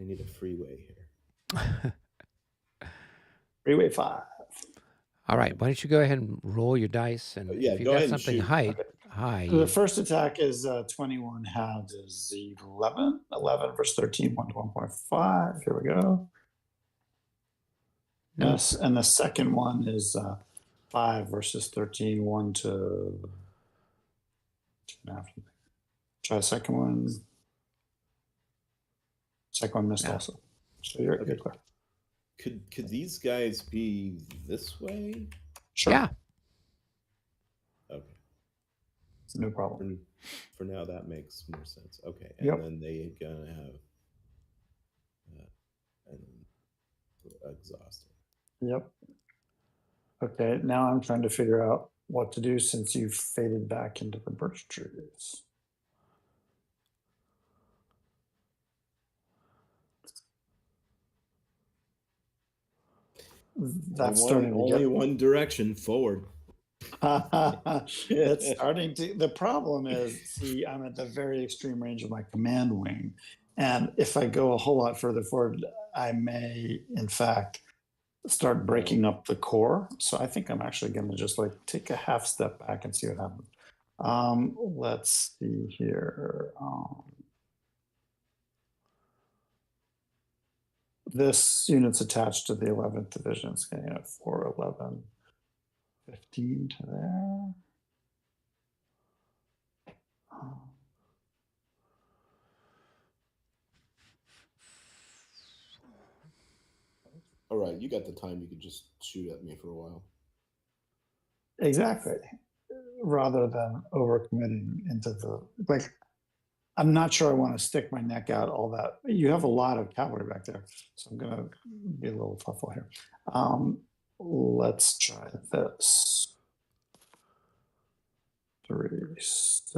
I need a freeway here. Freeway 5. All right. Why don't you go ahead and roll your dice, and Yeah, if you go got ahead and something shoot. high, The you, first attack is 21 halved is 11. 11 versus 13, 1 to 1.5. Here we go. no, Yes, and the second one is 5 versus 13, 1 to 2.5. Try the second one. Second one missed Yeah. also. So you're Okay. clear. Could these guys be this way? Sure. yeah. Okay. No problem. For now, that makes more sense. Okay, and Yep. then they gonna have and exhausted. Yep. Okay, now I'm trying to figure out what to do since you've faded back into the birch trees. That's starting to only get one direction forward. it's starting to. The problem is, see, I'm at the very extreme range of my command wing, and if I go a whole lot further forward, I may, in fact, start breaking up the core. So I think I'm actually going to just like take a half step back and see what happens. Let's see here. This unit's attached to the 11th Division. It's getting a 4, 11, 15 to there. All right, you got the time. You could just shoot at me for a while. Exactly. Rather than overcommitting into the, like, I'm not sure I want to stick my neck out all that. You have a lot of cavalry back there, so I'm going to be a little thoughtful here. Let's try this. 3, 6.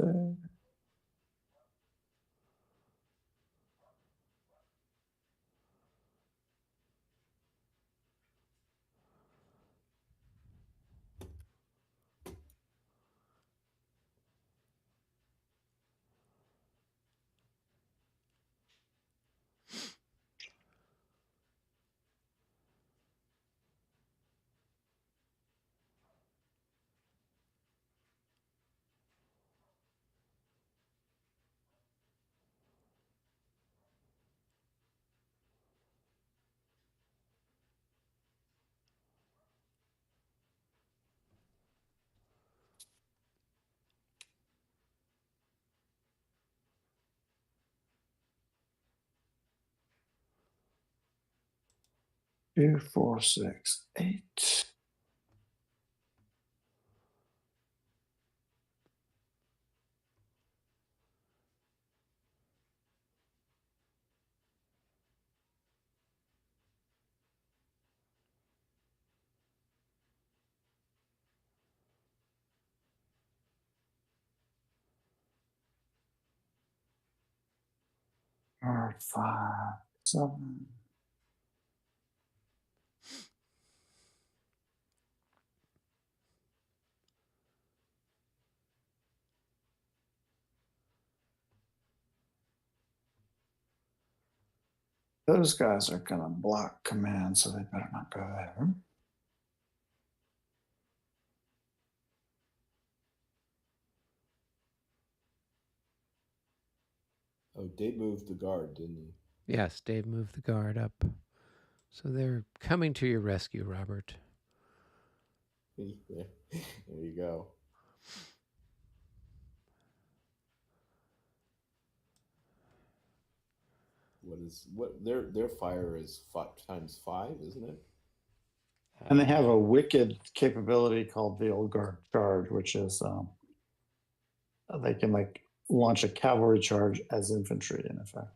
Two, 4, 6, 8. Or 5, 7. Those guys are going to block command, so they better not go there. Oh, Dave moved the guard, didn't he? Yes, Dave moved the guard up. So they're coming to your rescue, Robert. There you go. What their fire is times 5, isn't it? And they have a wicked capability called the Old Guard Charge, which is they can like launch a cavalry charge as infantry. In effect,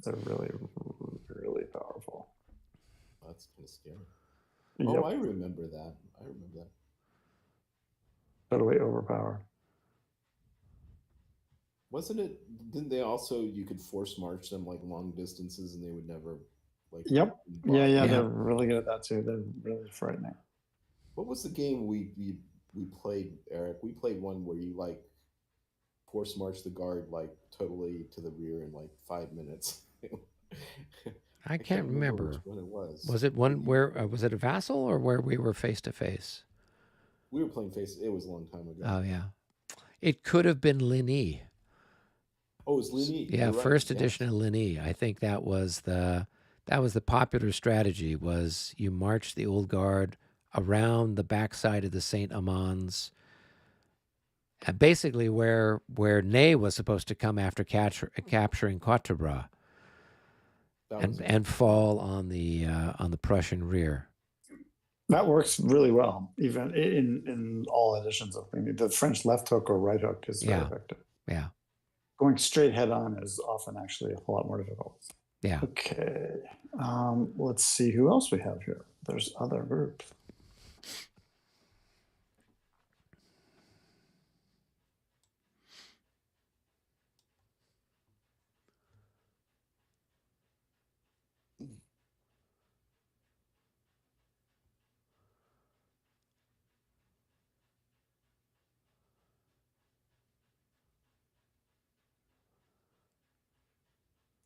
they're really, really powerful. That's kind of scary. Yep. Oh, I remember that. Totally overpowered. Wasn't it? Didn't they also? You could force march them like long distances, and they would never like. Yep. Yeah, Yeah. they're really good at that too. They're really frightening. What was the game we played, Eric? We played one where you like force march the guard like totally to the rear in like 5 minutes. I can't remember. which one it was. Was it one where was it a vassal or where we were face to face? We were playing face. It was a long time ago. Oh yeah, it could have been Linny. Oh, it was Lini. Yeah, You're right. first Yes. edition of Linny. I think that was the popular strategy. Was you march the old guard around the backside of the Saint Amans, and basically where Ney was supposed to come after capturing Coimbra, That was it. and fall on the Prussian rear. That works really well, even in all editions of Linny. The French left hook or right hook is very Yeah. effective. Yeah, Going straight head on is often actually a whole lot more difficult. yeah. Okay, let's see who else we have here. There's other groups.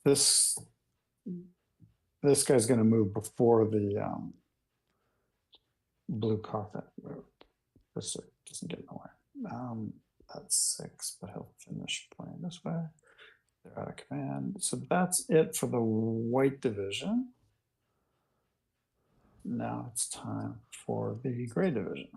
This guy's going to move before the blue carpet move. This doesn't get in the way. That's 6, but he'll finish playing this way. They're out of command. So that's it for the white division. Now it's time for the gray division.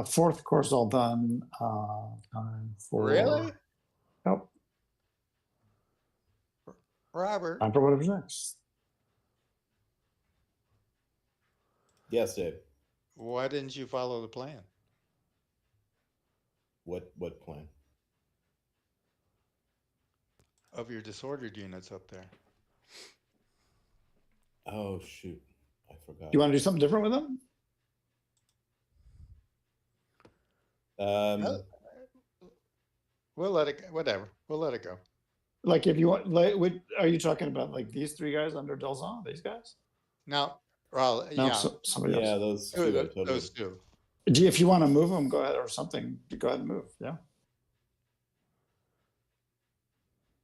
Fourth course all done. Time for Really? Nope. Robert, Time for whatever's next. Yes, Dave. why didn't you follow the plan? What plan? Of your disordered units up there? Oh shoot, I forgot. You want to do something different with them? We'll let it go. Whatever. We'll let it go. Like if you want, like, are you talking about like these three guys under Delzon? These guys? Now, well, No, yeah, somebody Yeah, else. those two, two. I totally. those two. Gee, if you want to move them, go ahead or something. Go ahead and move. Yeah.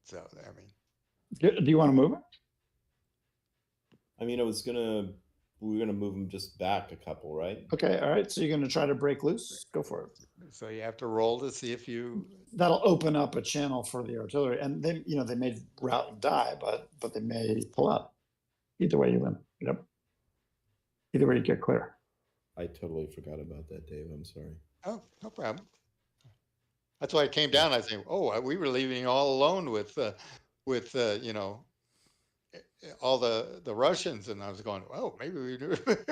So, I mean, Do you want to move it? I mean, we were gonna move them just back a couple, right? Okay. All right. So you're going to try to break loose? Go for it. so you have to roll to see if you. That'll open up a channel for the artillery, and then they may rout and die, but they may pull out. Either way, you win. Yep. Either way, you get clear. I totally forgot about that, Dave. I'm sorry. Oh, no problem. That's why I came down. I think, oh, we were leaving all alone with all the Russians, and I was going, oh, maybe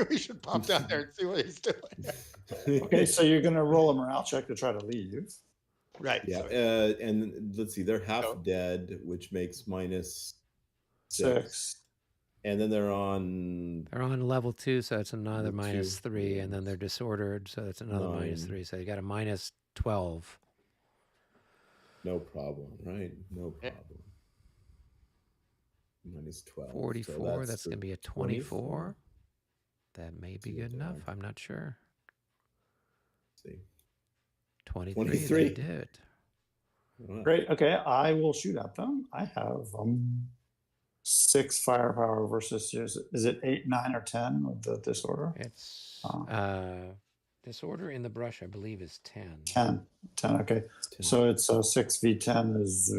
we should pop down there and see what he's doing. Okay, so you're going to roll a morale check to try to leave. Right. Yeah, So, and let's see, they're half Oh. dead, which makes -6. 6. And then they're on They're on level 2, so it's another Level -3, 2, and then they're disordered, so that's another 9. -3. So you got a -12. no problem, right? No Yeah. problem. -12. 44, that's the going to be a 24. That may be See what good they enough. are. I'm not sure. See. 23, 23. they did. Wow. Great. Okay, I will shoot at them. I have 6 firepower versus is it 8, 9, or 10 with the disorder? It's Oh. disorder in the brush, I believe, is 10. 10. Okay. 10. So it's 6v10 is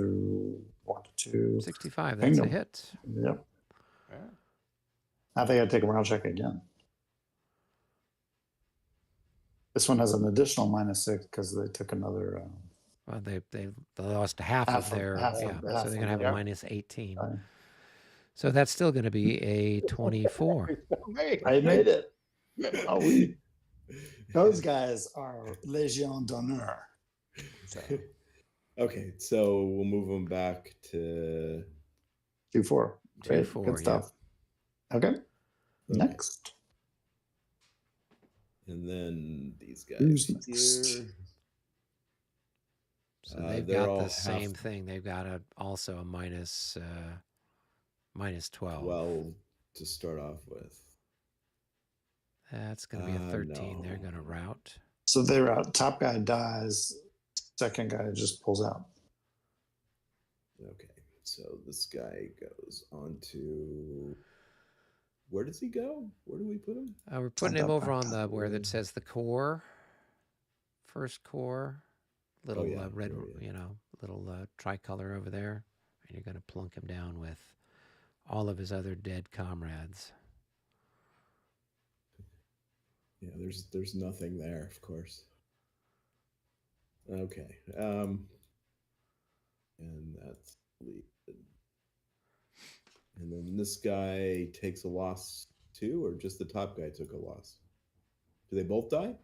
1 to 2. 65, that's a Bingo. hit. Yep. yeah. I think I'd take a morale check again. This one has an additional -6 because they took another. Well, they lost half of their, half so of they're going to have their- a -18. Right. So that's still going to be a 24. I made it. Oh, those guys are Légion d'honneur. So Okay, so we'll move them back to 2-4. Great. 2-4, Good yeah. stuff. Okay. Next. and then these guys Who's here. next? So they've they're got all the same half- thing. They've got also a -12. 12 to start off with. That's going to be a 13. They're no. going to rout. So they're out. Top guy dies. Second guy just pulls out. Okay, so this guy goes on to. Where does he go? Where do we put him? We're putting on him top, over on on the where that says the core. First core. Little yeah, red, yeah. little tricolor over there. And you're going to plunk him down with all of his other dead comrades. Yeah, there's nothing there, of course. Okay, and that's and then this guy takes a loss too, or just the top guy took a loss? Do they both die?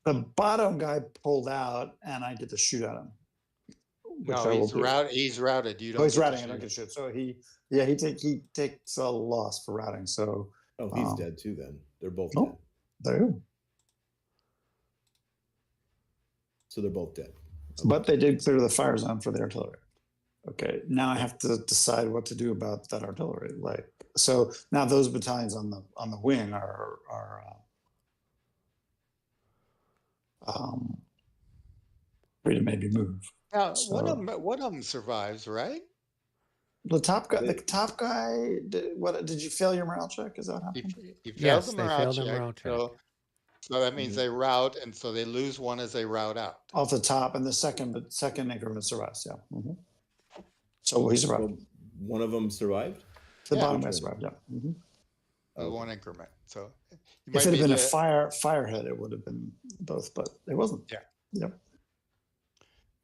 The bottom guy pulled out, and I get to shoot at him. which I No, will he's do. routed. He's routed. You don't. Oh, he's get to routing. I don't shoot. get shit. So he takes a loss for routing. So Oh, he's dead too. Then they're both Nope. dead. there you go. So they're both dead. But they did clear the fire zone for the artillery. Okay, now I have to decide what to do about that artillery. Like, so now those battalions on the wing are free to maybe move. Now, So- one of them survives, right? The top guy, They- did you fail your morale check? Is that what He, happened? he failed Yes, the they morale failed the check, morale check. So that means they route, and so they lose one as they route out. Off the top, and the second increment survives. Yeah. Mhm. So he survived. So one of them survived. The Yeah. bottom guy Which survived. Yeah. Mhm. with Okay. one increment. So you If might it had be been a the, firehead, it would have been both, but it wasn't. Yeah. Yep.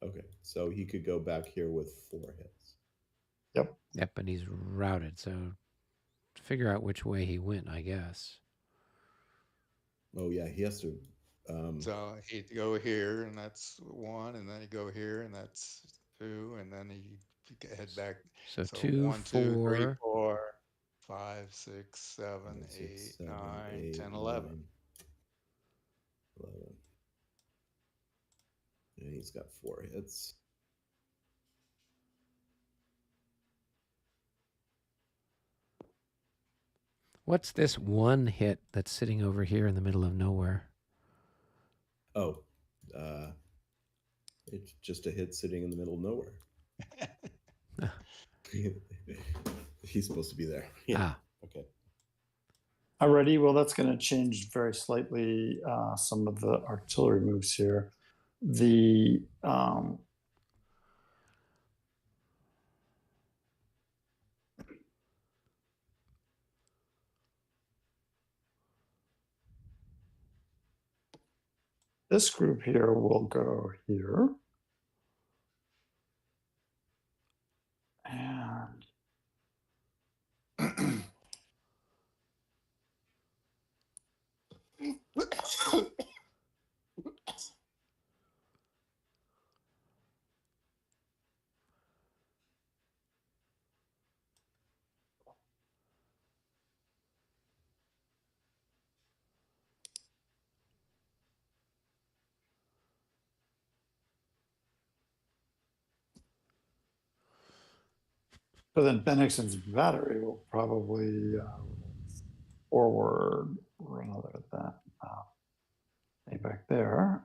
Okay. So he could go back here with 4 hits. Yep. Yep, and he's routed. So figure out which way he went, I guess. Oh yeah, he has to. so he'd go here and that's 1, and then he'd go here and that's 2, and then he'd head back. So, So 2, 1, 2, 3, 4. 4, 5, 6, 7, 5, 8, 6, 7, 9, 8, 10, 11. 9, 11. And he's got 4 hits. What's this one hit that's sitting over here in the middle of nowhere? Oh, it's just a hit sitting in the middle of nowhere. He's supposed to be there. Yeah. Ah, Okay. Alrighty, well, that's going to change very slightly some of the artillery moves here. The this group here will go here. And so then Bennigsen's battery will probably forward rather than stay back there.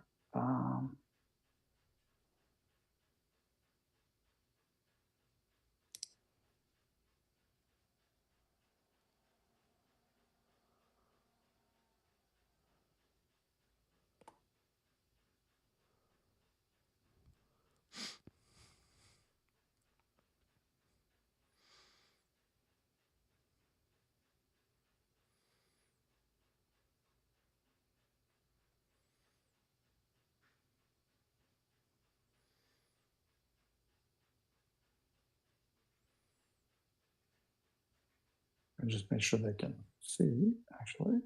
And just make sure they can see, actually.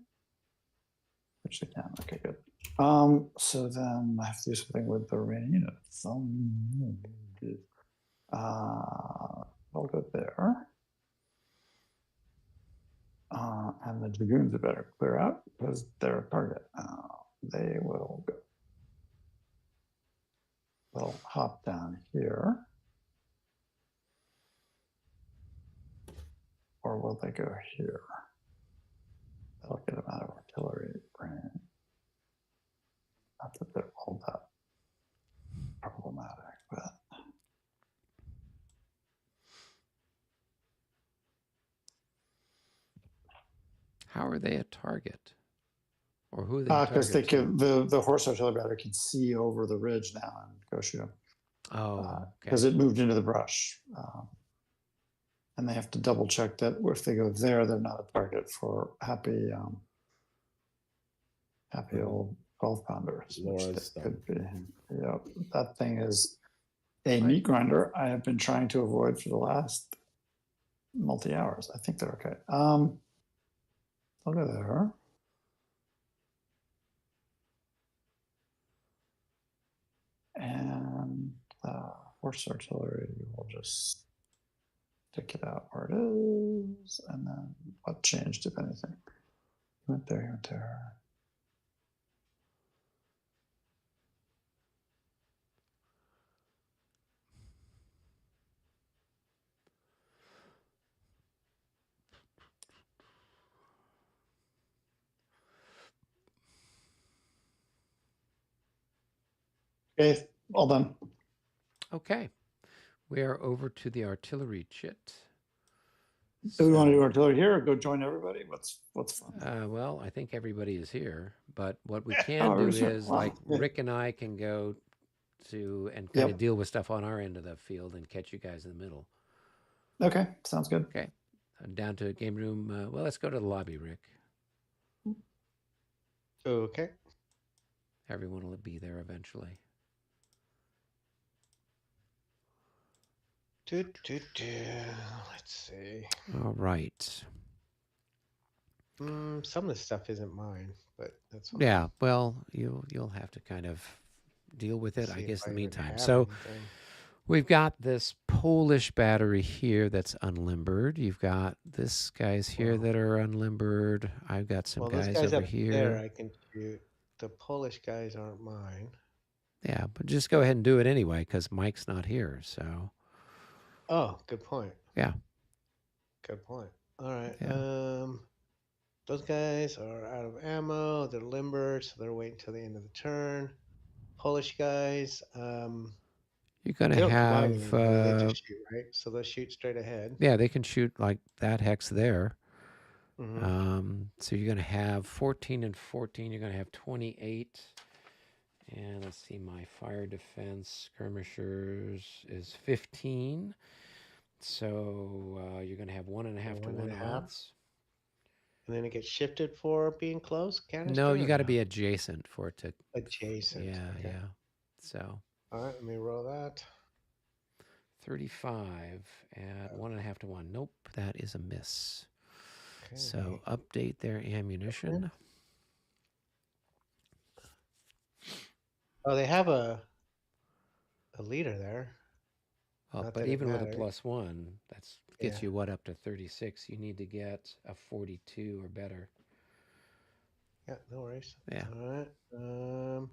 Which they can. Okay, good. So then I have to do something with the remaining units. I'll go there. And the dragoons are better clear out because they're a target. They will go. They'll hop down here. Or will they go here? That'll get them out of artillery range. Not that they're all that problematic, but how are they a target? Or who are they a because they target to? can the horse artillery battery can see over the ridge now and go shoot them. Oh, Because okay. it moved into the brush. And they have to double check that if they go there, they're not a target for happy old 12-pounders. Laura's stuff. Could be. Yeah, that thing is a meat grinder I have been trying to avoid for the last multi-hours. I think they're okay. I'll go there. And horse artillery, we'll just stick it out where it is. And then what changed, if anything? He went there, he went there. Okay, all done. Okay. We are over to the artillery chit. Do we want to do So, artillery here or go join everybody? What's fun? well, I think everybody is here, but what we Oh, can do everybody's here. is Wow. like Yeah. Rick and I can go to and kind of Yep. deal with stuff on our end of the field and catch you guys in the middle. Okay, sounds good. Okay. down to game room. Well, let's go to the lobby, Rick. Okay. Everyone will be there eventually. Let's see. All right. Some of the stuff isn't mine, but that's fine. Yeah. Well, you'll have to kind of deal with it, I See if guess, in the even meantime. have So anything. we've got this Polish battery here that's unlimbered. You've got this guys here Well- that are unlimbered. I've got some Well, those guys guys over up here. there I can shoot. The Polish guys aren't mine. Yeah, but just go ahead and do it anyway because Mike's not here. So Oh, good point. yeah, Good point. All right. Yeah. Those guys are out of ammo. They're limbered, so they're waiting till the end of the turn. Polish guys, you're gonna they don't combine have. anything, do they just shoot, right? So they'll shoot straight ahead. Yeah, they can shoot like that hex there. Mhm. So you're going to have 14 and 14. You're going to have 28. And let's see, my fire defense skirmishers is 15. So you're going to have 1.5 to 1 1.5. odds. And then it gets shifted for being close, canister? No, you or got to no? be adjacent for it to. Adjacent. Yeah, Okay. yeah. So All right, let me roll that. 35 at 1.5 to 1. Nope, that is a miss. Okay. So update their ammunition. Oh, they have a leader there. Well, Not but that it even with a matters. +1, that gets Yeah. you what, up to 36. You need to get a 42 or better. Yeah, no worries. Yeah. All right.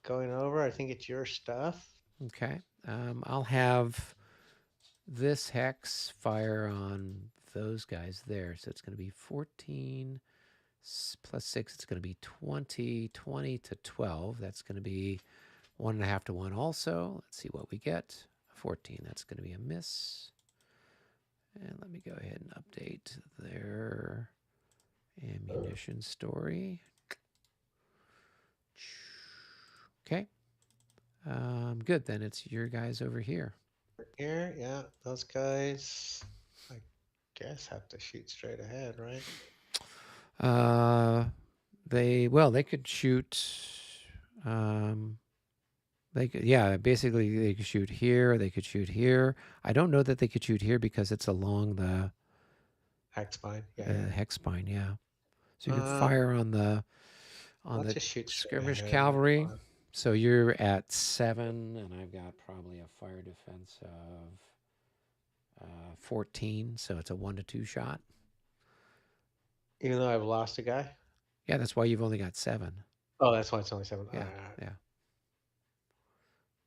Going over, I think it's your stuff. Okay. I'll have this hex fire on those guys there. So it's going to be 14 plus 6. It's going to be 20. 20 to 12. That's going to be 1.5 to 1 also. Let's see what we get. 14. That's going to be a miss. And let me go ahead and update their ammunition story. Okay. Good. Then it's your guys over here. Here, yeah, those guys, I guess, have to shoot straight ahead, right? They could shoot. They could, yeah, basically they could shoot here. They could shoot here. I don't know that they could shoot here because it's along the Hex spine. Yeah. hex spine. Yeah, so you could Um, fire on the let's just shoot straight skirmish ahead, cavalry. fine. So you're at 7, and I've got probably a fire defense of 14. So it's a 1 to 2 shot. Even though I've lost a guy. Yeah, that's why you've only got 7. Oh, that's why it's only 7. Yeah, All right. yeah.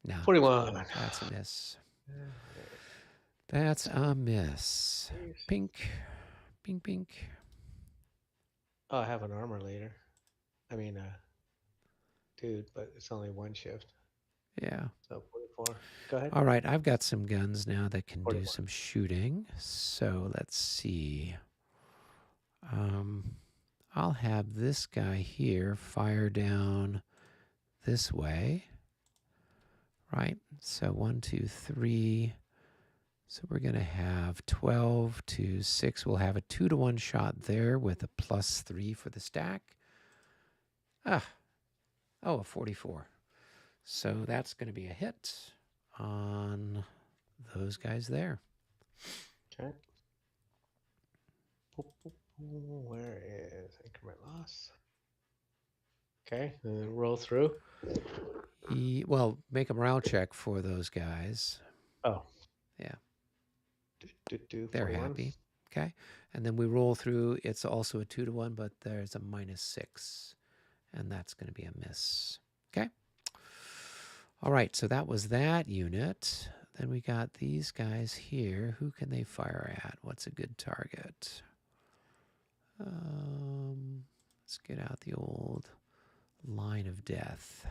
No, 41. that's a miss. That's a miss. Pink, pink, pink. Oh, I have an armor leader. I mean, dude, but it's only one shift. Yeah. So 44. Go ahead. All right, I've got some guns now that can do 44. some shooting. So let's see. I'll have this guy here fire down this way. Right? So 1, 2, 3. So we're going to have 12 to 6. We'll have a 2 to 1 shot there with a +3 for the stack. A 44. So that's going to be a hit on those guys there. Okay. Where is increment loss? Okay, and then roll through. Well, make a morale check for those guys. Oh. Yeah. They're 41. Happy. Okay. And then we roll through. It's also a 2 to 1, but there's a -6. And that's going to be a miss. Okay. All right. So that was that unit. Then we got these guys here. Who can they fire at? What's a good target? Let's get out the old line of death.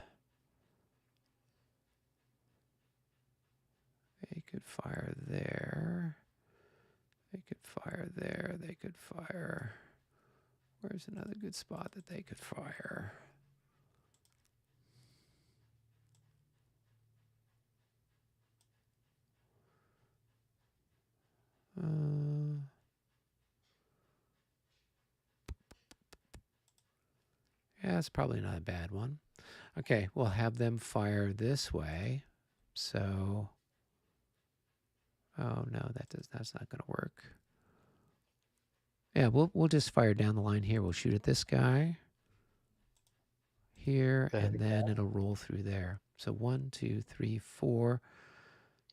They could fire there. They could fire there. They could fire. Where's another good spot that they could fire? That's probably not a bad one. Okay, we'll have them fire this way. So, oh no, that's not going to work. Yeah, we'll just fire down the line here. We'll shoot at this guy here, The and heavy then it'll roll through there. So 1, 2, 3, 4.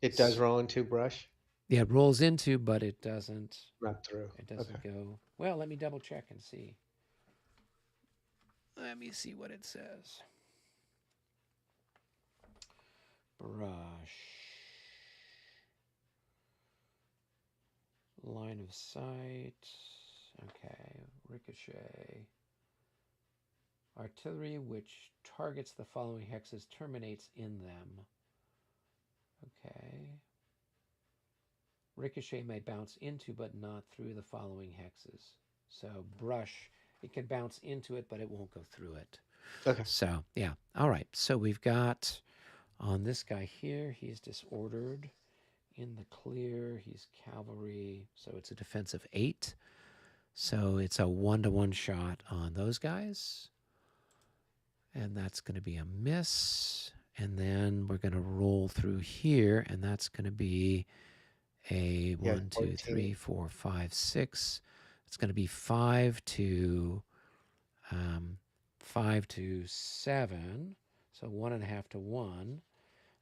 It does roll into brush, Yeah, it rolls into, but it doesn't. not through. It doesn't Okay. go. Well, let me double check and see. Let me see what it says. Brush. Line of sight. Okay. Ricochet. Artillery which targets the following hexes terminates in them. Okay. Ricochet may bounce into but not through the following hexes. So brush, it can bounce into it, but it won't go through it. Okay. So, yeah. All right. So we've got on this guy here, he's disordered. In the clear, he's cavalry. So it's a defensive 8. So it's a 1-to-1 shot on those guys. And that's going to be a miss. And then we're going to roll through here, and that's going to be a Yeah, 1, 2, 3, 14. 4, 5, 6. It's going to be 5 to 7. So 1.5 to 1.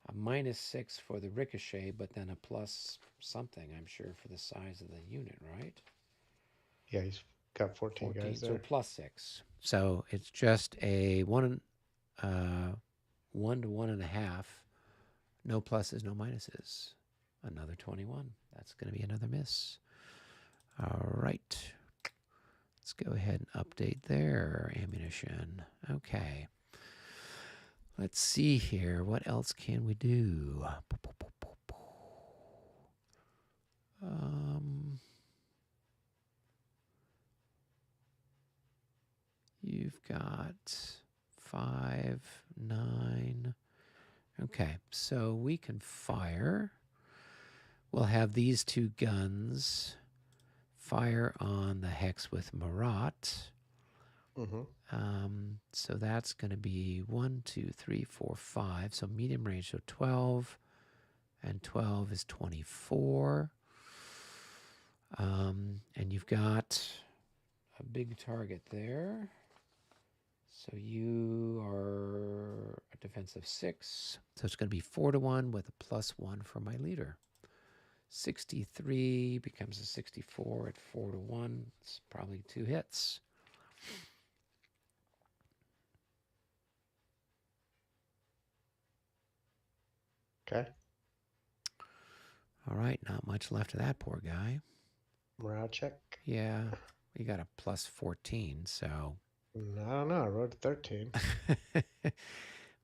A -6 for the ricochet, but then a plus something, I'm sure, for the size of the unit, right? Yeah, he's got 14 guys So there. +6. So it's just a 1 to 1.5. No pluses, no minuses. Another 21. That's going to be another miss. All right. Let's go ahead and update their ammunition. Okay. Let's see here. What else can we do? You've got 5, 9. Okay, so we can fire. We'll have these 2 guns fire on the hex with Marat. Mm-hmm. So that's going to be 1, 2, 3, 4, 5. So medium range, so 12. And 12 is 24. And you've got a big target there. So you are a defensive 6. So it's going to be 4-to-1 with a +1 for my leader. 63 becomes a 64 at 4-to-1. It's probably 2 hits. Okay. All right, not much left of that poor guy. Morale check. Yeah, you got a +14, so. I don't know. I wrote a 13.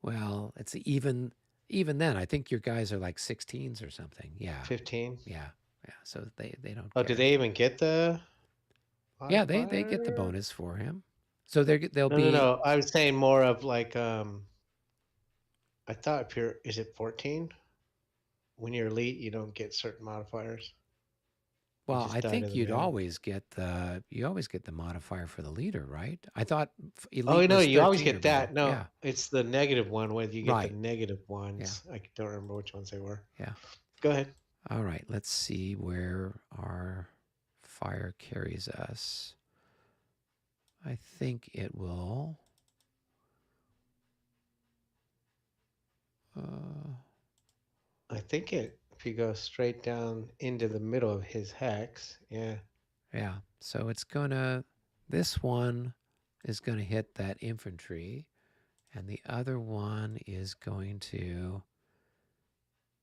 Well, it's even then. I think your guys are like 16s or something. Yeah. 15. Yeah. So they don't. Oh, care. do they even get the? Yeah, they get the modifier? bonus for him. So they'll No, be. no. I was saying more of like I thought if you're, is it 14? When you're elite, you don't get certain modifiers. Well, just I die to think the you'd man. always get the modifier for the leader, right? I thought elite. Oh, no, was you always 13 or get that. below. No, Yeah. it's the negative one, whether you get Right. the negative ones. I don't remember which ones they were. Yeah. Go ahead. All right. Let's see where our fire carries us. I think it will. I think if you go straight down into the middle of his hex, yeah. Yeah. So it's gonna. This one is gonna hit that infantry, and the other one is going to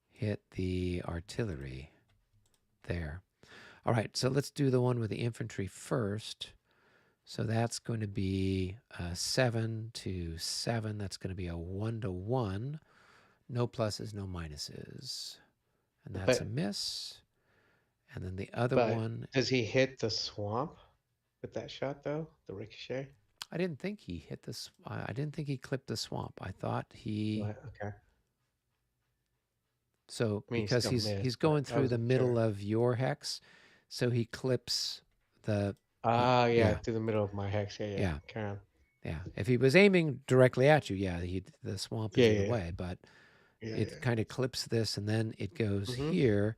hit the artillery. There. All right. So let's do the one with the infantry first. So that's going to be 7 to 7. That's going to be a 1-to-1. No pluses, no minuses. And that's a miss. And then the other one. Does he hit the swamp with that shot, though? The ricochet? I didn't think he hit this. I didn't think he clipped the swamp. I thought he. Okay. So I mean, because he's going through the middle of your hex, so he clips the. Yeah, through the middle of my hex. Yeah. Carry on. Yeah. If he was aiming directly at you, yeah, the swamp is Yeah, in the yeah. way, but Yeah, it yeah. kind of clips this and then it goes Mhm. here.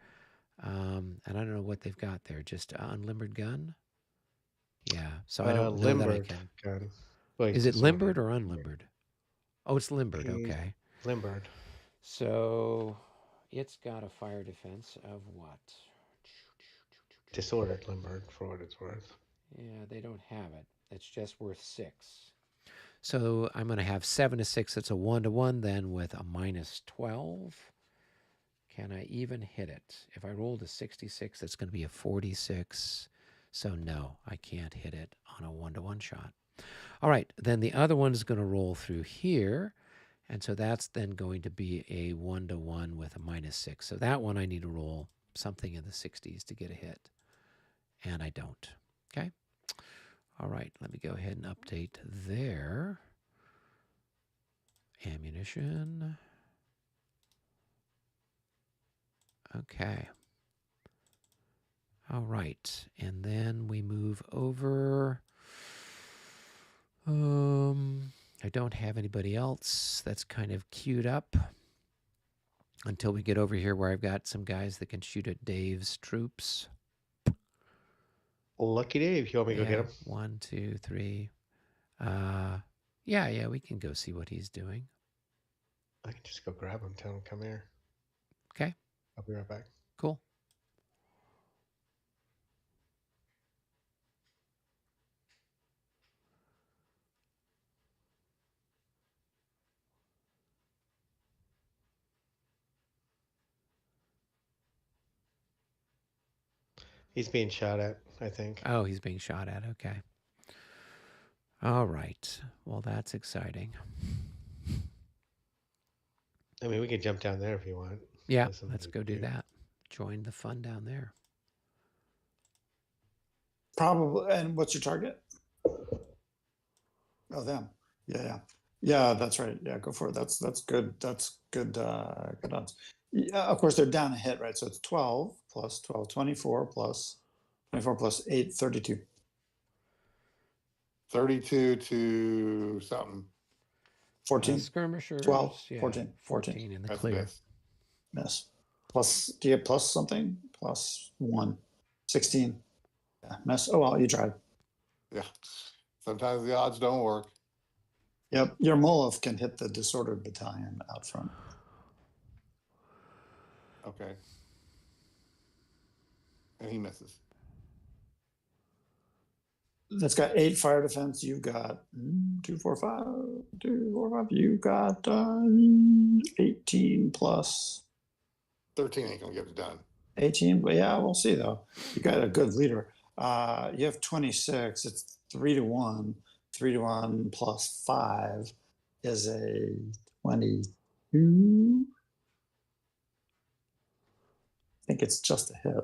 And I don't know what they've got there. Just unlimbered gun. Yeah. So I don't know that I Limbered can. gun. Well, Is it limbered or unlimbered? Oh, it's limbered. He's Okay. limbered. So it's got a fire defense of what? Disordered limbered, for what it's worth. Yeah, they don't have it. It's just worth 6. So I'm going to have 7 to 6. It's a 1-to-1 then with a minus 12. Can I even hit it? If I rolled a 66, that's going to be a 46. So no, I can't hit it on a 1-to-1 shot. All right, then the other one is going to roll through here. And so that's then going to be a 1-to-1 with a minus 6. So that one I need to roll something in the 60s to get a hit. And I don't. Okay. All right, let me go ahead and update there. Ammunition. Okay. All right, and then we move over. I don't have anybody else that's kind of queued up until we get over here where I've got some guys that can shoot at Dave's troops. Lucky Dave. You want me to go get him? 1, 2, 3. Yeah, we can go see what he's doing. I can just go grab him, tell him come here. Okay. I'll be right back. Cool. He's being shot at, I think. Oh, he's being shot at. Okay. All right. Well, that's exciting. I mean, we can jump down there if you want. Yeah, That's something let's we go can do that. Join the fun down there. Probably. And what's your target? Oh, them. Yeah. That's right. Yeah, go for it. That's good. That's good. Good odds. Yeah, of course, they're down a hit, right? So it's 12 plus 12, 24 plus 24 plus 8, 32. 32 to something. 14, Skirmishers. 12, Yeah, 14, 14 in the That's clear. best. miss. Plus, do you have plus something? Plus 1, 16. Yeah, miss. Oh, well, you tried. Yeah. Sometimes the odds don't work. Yep, your Molov can hit the disordered battalion out front. Okay. And he misses. That's got 8 fire defense. You've got 2, 4, 5, 2, 4, 5. You've got 18 plus 13 ain't gonna get it done. 18. But yeah, we'll see though. You got a good leader. You have 26. It's 3-to-1. 3-to-1 plus 5 is a 22. I think it's just a hit.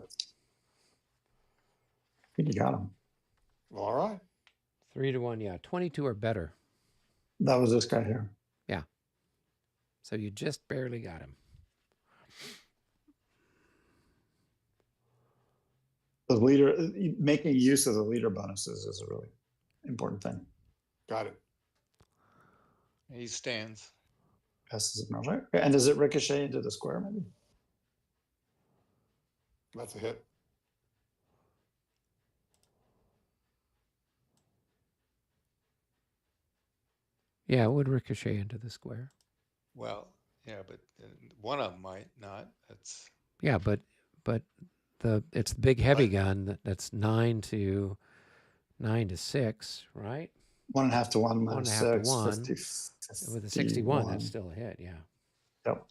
I think you got him. All right. 3-to-1, yeah. 22 or better. That was this guy here. Yeah. So you just barely got him. The leader, making use of the leader bonuses is a really important thing. Got it. He stands. Passes it right. And does it ricochet into the square maybe? That's a hit. Yeah, it would ricochet into the square. Well, yeah, but one of them might not. That's Yeah, but it's the big heavy gun that's 9 to 6, right? 1.5 to 1 minus 1.5 to 6. 1. 50, With a 61, that's still a hit, yeah. Yep.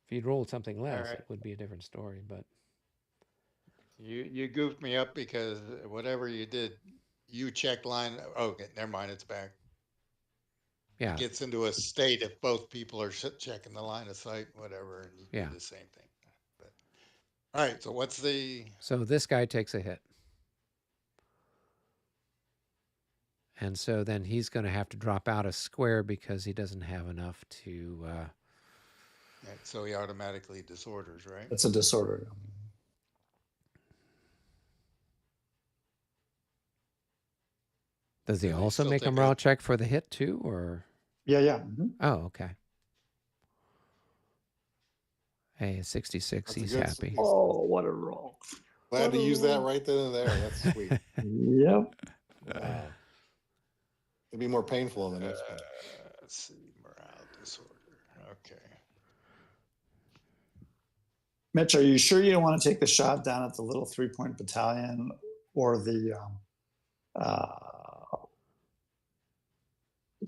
If you'd rolled something less, right. it would be a different story, but you goofed me up because whatever you did, you checked line. Okay, never mind. It's back. yeah. It gets into a state if both people are checking the line of sight, whatever, and you Yeah. do the same thing. But, all right. So what's the? So this guy takes a hit. And so then he's going to have to drop out a square because he doesn't have enough to. So he automatically disorders, right? It's a disorder. Does he Do they also still make a take morale check for the hit too, or? Yeah. Oh, okay. Hey, 66. That's a He's good. happy. Oh, what a roll. Glad to use that right then and there. That's sweet. Yep. Wow. It'd be more painful in the next one. Let's see, morale disorder. Okay. Mitch, are you sure you don't want to take the shot down at the little 3-point battalion or the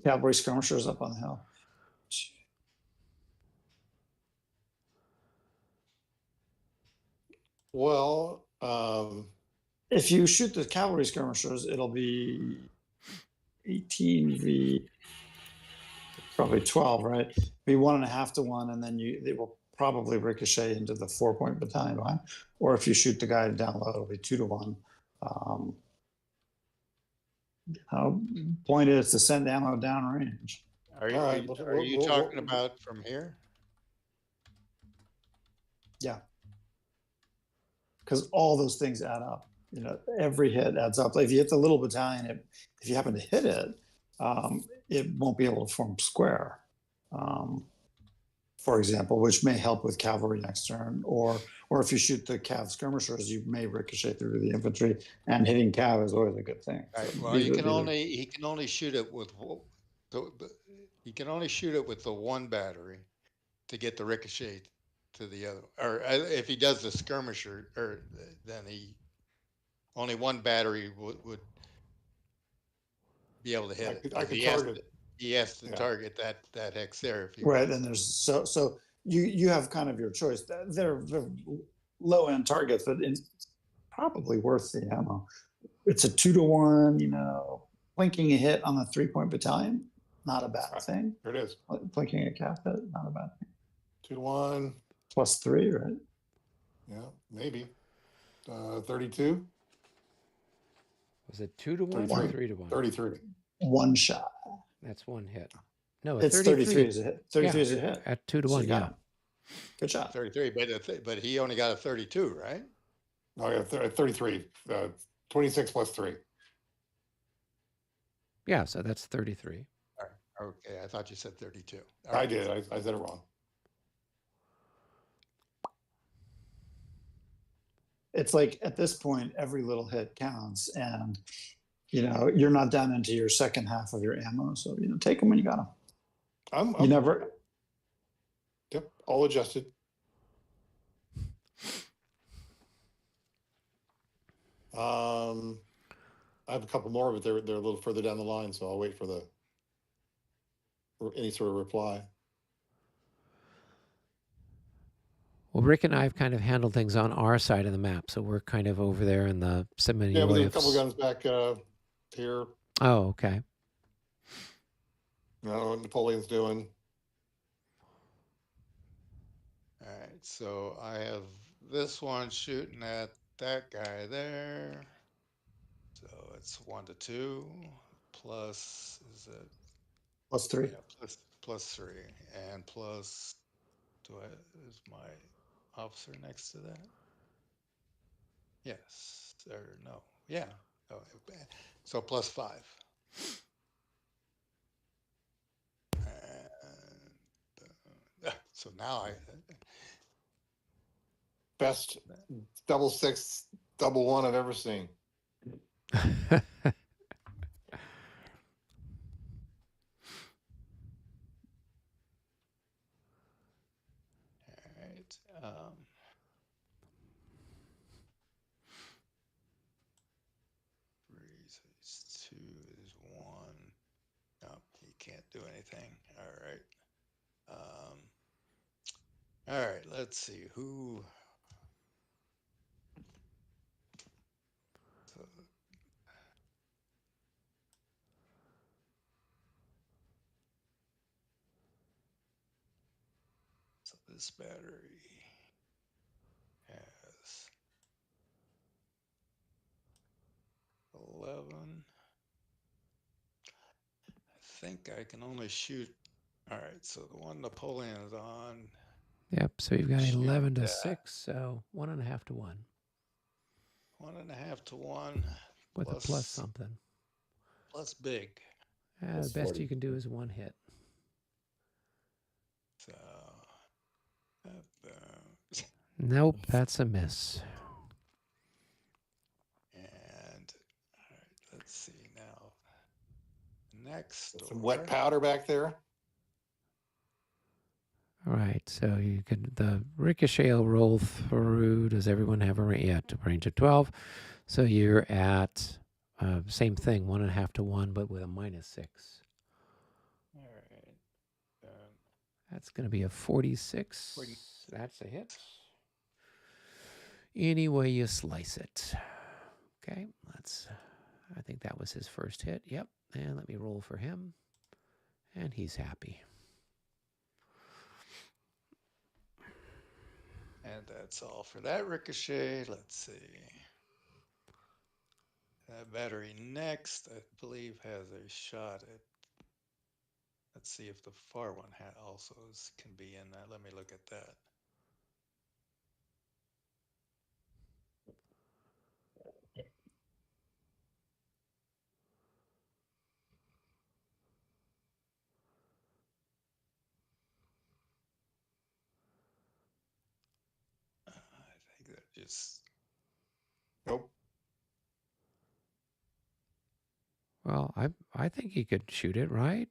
cavalry skirmishers up on the hill? Well, If you shoot the cavalry skirmishers, it'll be 18v probably 12, right? Be 1.5 to 1, and then they will probably ricochet into the 4-point battalion behind. Or if you shoot the guy down low, it'll be 2 to 1. Point is to send ammo downrange. Are you, All right, are you talking about from here? Yeah. Because all those things add up. You know, every hit adds up. If you hit the little battalion, if you happen to hit it, it won't be able to form square, for example, which may help with cavalry next turn. Or if you shoot the cav skirmishers, you may ricochet through the infantry, and hitting cav is always a good thing. Right. So Well, he can only shoot it with he can only shoot it with the one battery to get the ricochet to the other. Or if he does the skirmisher, then only one battery would be able to hit it. I could target. He has to target that hex there. If he right, and there's so you have kind of your choice. They're low end targets, but it's probably worth the ammo. It's a 2 to 1. You know, plinking a hit on the 3-point battalion, not a bad thing. Here it is. Plinking a cap hit, not a bad thing. 2 to 1. +3, right? Yeah, maybe. 32. Was it 2 to 1 or 33. 3 to 1? 33. One shot. That's one hit. No, It's 33 is a hit. 33 is a hit. At 2 to So 1, you got yeah. him. Good shot. 33, but he only got a 32, right? No, I got 33. 26 plus 3. Yeah, so that's 33. All right. Okay, I thought you said 32. I did. I said it wrong. It's like at this point, every little hit counts, and you know you're not down into your second half of your ammo. So you know, take them when you got them. You never. Yep, all adjusted. I have a couple more, but they're a little further down the line, so I'll wait for any sort of reply. Well, Rick and I have kind of handled things on our side of the map, so we're kind of over there in the Seminoles. Yeah, but there's a couple guns back here. Oh, okay. I don't know what Napoleon's doing. All right, so I have this one shooting at that guy there. So it's 1 to 2 plus, is it? +3. Yeah, plus 3 and plus. Is my officer next to that? Yes or no? Yeah. Oh, so plus 5. And, so now Best 6 1 I've ever seen. Is 2 is 1. No, he can't do anything. All right. All right. Let's see who. So this battery has 11. I think I can only shoot. All right, so the one Napoleon is on. Yep, so you've got 11 to 6, so 1.5 to 1. 1.5 to 1. With a plus something. plus big. The Plus best 40. you can do is one hit. So, Nope, that's a miss. and all right, let's see now. Next Some door. wet powder back there. All right, so you could the ricochet will roll through. Does everyone have a range? Yeah, to range of 12. So you're at same thing, 1.5 to 1, but with a -6. All right. That's going to be a 46. 40. That's a hit. Any way you slice it. Okay, I think that was his first hit. Yep, and let me roll for him. And he's happy. And that's all for that ricochet. Let's see. That battery next, I believe, has a shot at. Let's see if the far one also can be in that. Let me look at that. I think that just. Nope. Well, I think he could shoot it, right?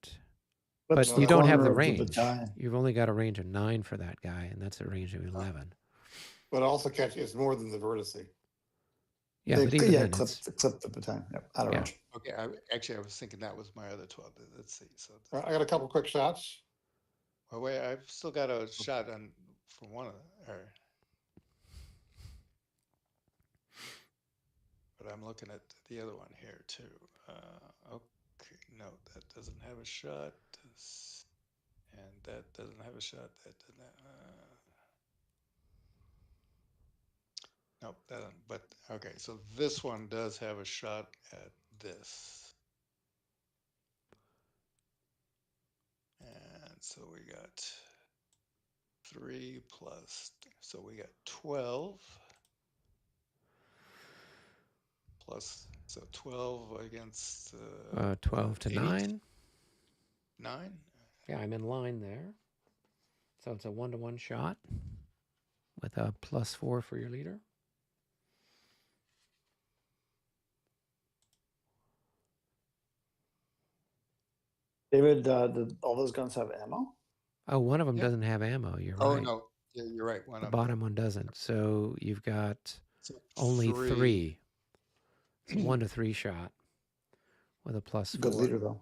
That's But No, you the don't have corner the of range. battalion. You've only got a range of 9 for that guy, and that's a range of 11. But also catch it's more than the vertice. Yeah, but even then, clip it's the battalion. Yep, out of Yeah. range. Okay, I was thinking that was my other 12. Let's see. So, All right, I got a couple quick shots. well, wait, I've still got a shot on for one of them. But I'm looking at the other one here too. Okay, no, that doesn't have a shot. And that doesn't have a shot. That doesn't. Nope, that doesn't. But okay, so this one does have a shot at this. And so we got 3 plus. So we got 12. Plus, so 12 against 12 to 8. 9. 9. Yeah, I'm in line there. So it's a 1-to-1 shot with a +4 for your leader. David, did all those guns have ammo? Oh, one of them Yep. doesn't have ammo. You're Oh right. no, yeah, you're right. One The of bottom one doesn't. So you've got so only 3. It's a 1 to 3 shot with a +4. Good leader though.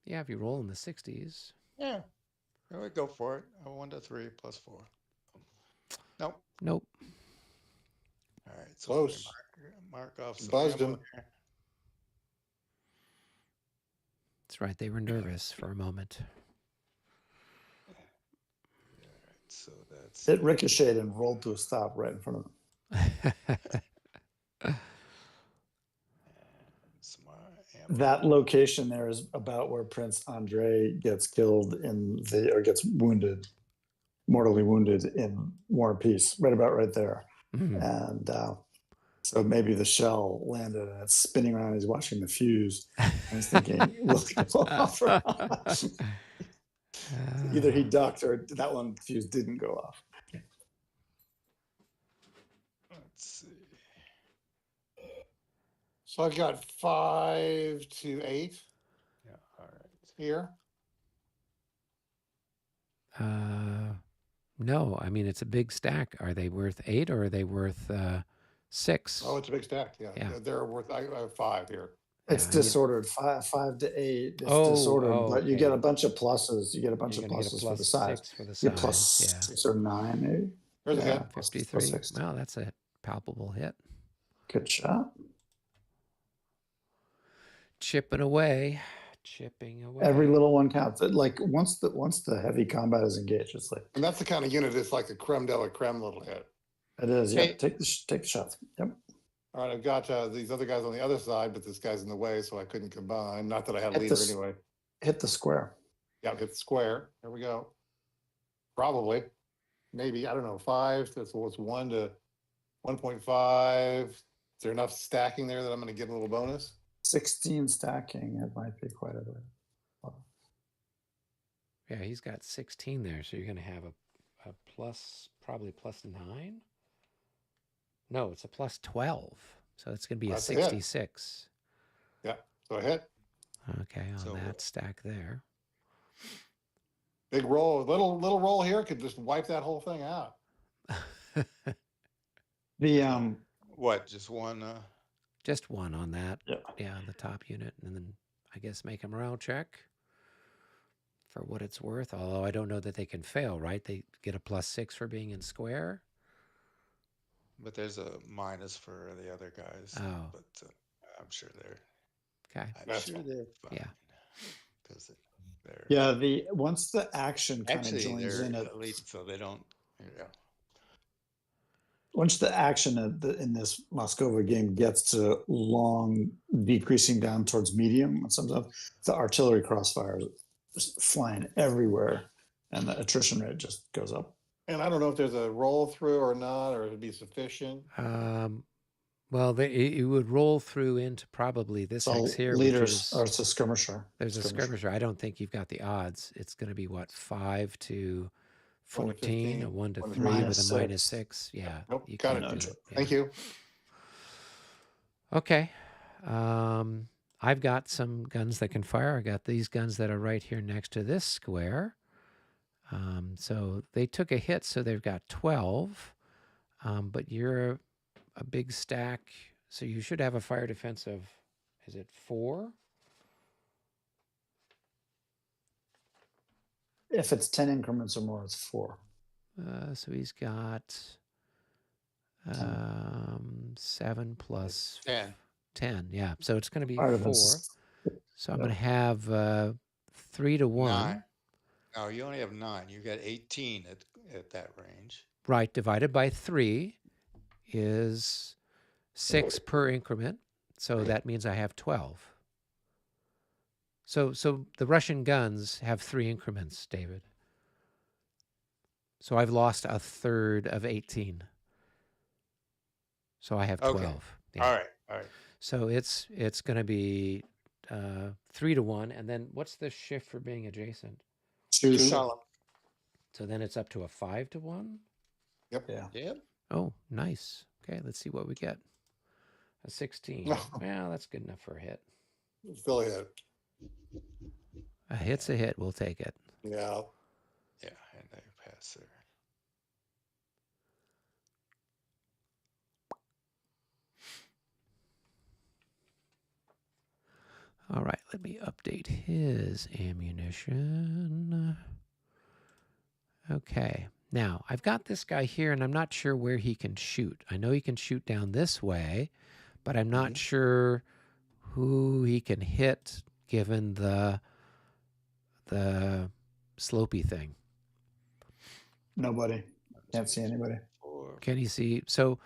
Yeah, if you roll in the 60s. Yeah, I would go for it. A 1 to 3 plus 4. Nope. Nope. All right, so Close. mark off some Buzzed ammo him. here. That's right. They were nervous for a moment. All right, so that's It ricocheted and rolled to a stop right in front of them. some ammo. That location there is about where Prince Andrei gets killed or gets wounded, mortally wounded in War and Peace, right about right there. And so maybe the shell landed and it's spinning around. He's watching the fuse and he's thinking, will it go off or not? Either he ducked or that one fuse didn't go off. Let's see. So I've got 5 to 8 Yeah, all right. here. No, I mean, it's a big stack. Are they worth 8 or are they worth 6? Oh, it's a big stack. Yeah, Yeah. they're worth. I have 5 here. It's Yeah, disordered, 5 to 8. It's Oh, disordered, but you get okay. a bunch of pluses. You get a bunch You're of going to get pluses a for the size. +6 for the You get size. Yeah. +6 or 9, maybe. There's a Yeah, hit. plus 53. 6. Well, that's a palpable hit. Good shot. Chipping away. Every little one counts. Like once the heavy combat is engaged, it's like And that's the kind of unit that's like a creme de la creme little hit. it is. Yeah, Hey. take the shots. Yep. All right, I've got these other guys on the other side, but this guy's in the way, so I couldn't combine. Not that I had a Hit leader this- anyway. Hit the square. Yeah, hit the square. There we go. Probably, maybe, I don't know, 5. So it's 1 to 1.5. Is there enough stacking there that I'm going to get a little bonus? 16 stacking, it might be quite a bit. Yeah, he's got 16 there, so you're going to have a plus, probably plus 9. No, it's a plus 12, so it's going to be That's a a hit. 66. Yeah, so a hit. Okay, on So- that stack there. Big roll, little roll here could just wipe that whole thing out. The What? Just one? Just one on that. Yeah. Yeah, on the top unit, and then I guess make a morale check for what it's worth. Although I don't know that they can fail, right? They get a +6 for being in square. But there's a minus for the other guys. Oh. But I'm sure they're. Okay. I'm That's sure fine. they're fine. Yeah. Because they're. yeah, once the action kind of Actually, joins they're in it, elite, so they don't. Yeah. once the action in this Moscova game gets to long decreasing down towards medium, sometimes the artillery crossfire is just flying everywhere, and the attrition rate just goes up. And I don't know if there's a roll through or not, or it'd be sufficient. Well, it would roll through into probably this So X here, leaders, which or is it's a skirmisher. there's a skirmisher. I don't think you've got the odds. It's going to be what, 5 to 14, a 1 to 3 with minus a -6. 6. Yeah, Nope, you got can't it. do it. Thank Yeah. you. Okay. I've got some guns that can fire. I got these guns that are right here next to this square. So they took a hit, so they've got 12. But you're a big stack, so you should have a fire defense of, is it 4? If it's 10 increments or more, it's 4. So he's got 7 plus 10. 10. Yeah, so it's going to be Fire 4. defense. So I'm going to have 3 to 1. 9. No, you only have 9. You got 18 at that range. Right, divided by 3 is 6 per increment. So that means I have 12. So the Russian guns have 3 increments, David. So I've lost a third of 18. So I have 12. Okay. Yeah. All right. So it's going to be 3 to 1. And then what's the shift for being adjacent? 2 Solemn. So then it's up to a 5 to 1? Yep. Yeah. Yep. Oh, nice. Okay, let's see what we get. A 16. Well, that's good enough for a hit. Still a hit. A hit's a hit. We'll take it. Yeah. Yeah, and they pass there. All right, let me update his ammunition. Okay, now I've got this guy here, and I'm not sure where he can shoot. I know he can shoot down this way, but I'm not sure who he can hit given the slopey thing. Nobody. Can't see anybody. Can you see? So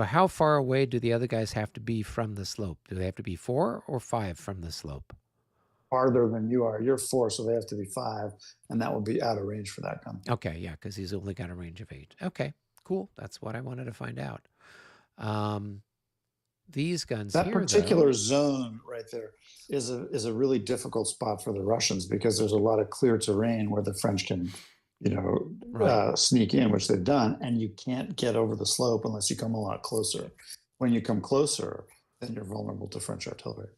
how far away do the other guys have to be from the slope? Do they have to be 4 or 5 from the slope? Farther than you are. You're 4, so they have to be 5, and that would be out of range for that gun. Okay, yeah, because he's only got a range of 8. Okay, cool. That's what I wanted to find out. These guns That here, particular though, zone right there is a really difficult spot for the Russians because there's a lot of clear terrain where the French can, Right. sneak in, which they've done, and you can't get over the slope unless you come a lot closer. When you come closer, then you're vulnerable to French artillery.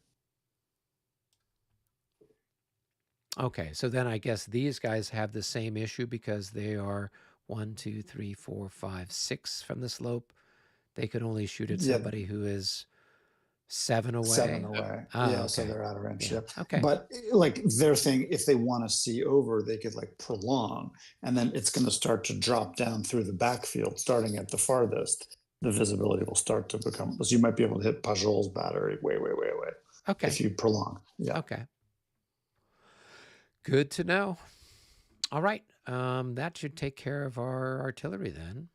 Okay, so then I guess these guys have the same issue because they are 1, 2, 3, 4, 5, 6 from the slope. They could only shoot at Yeah. somebody who is 7 away. 7 away. Oh, yeah, so okay. they're out of range. Yeah. Yeah. Okay. But like their thing, if they want to see over, they could like prolong, and then it's going to start to drop down through the backfield, starting at the farthest. The visibility will start to become, because you might be able to hit Pajol's battery way Okay. if you prolong. Yeah. Okay. Good to know. All right. That should take care of our artillery then.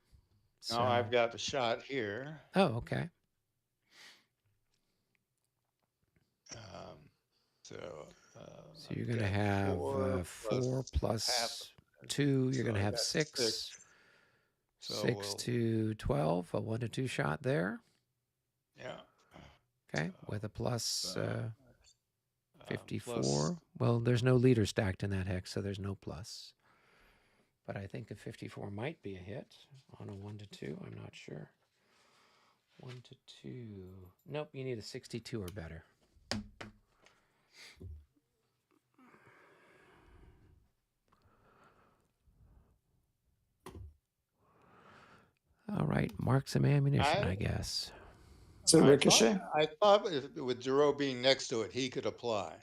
No, I've got the shot here. Oh, okay. So you're going to have 4 plus 2. You're going to have 6. So 6 to 12. A 1 to 2 shot there. Yeah. Okay, with a plus plus 54. Well, there's no leader stacked in that hex, so there's no plus. But I think a 54 might be a hit on a 1 to 2. I'm not sure. 1 to 2. Nope, you need a 62 or better. All right, mark some ammunition, I guess. Is it ricochet? I thought with Giroux being next to it, he could apply.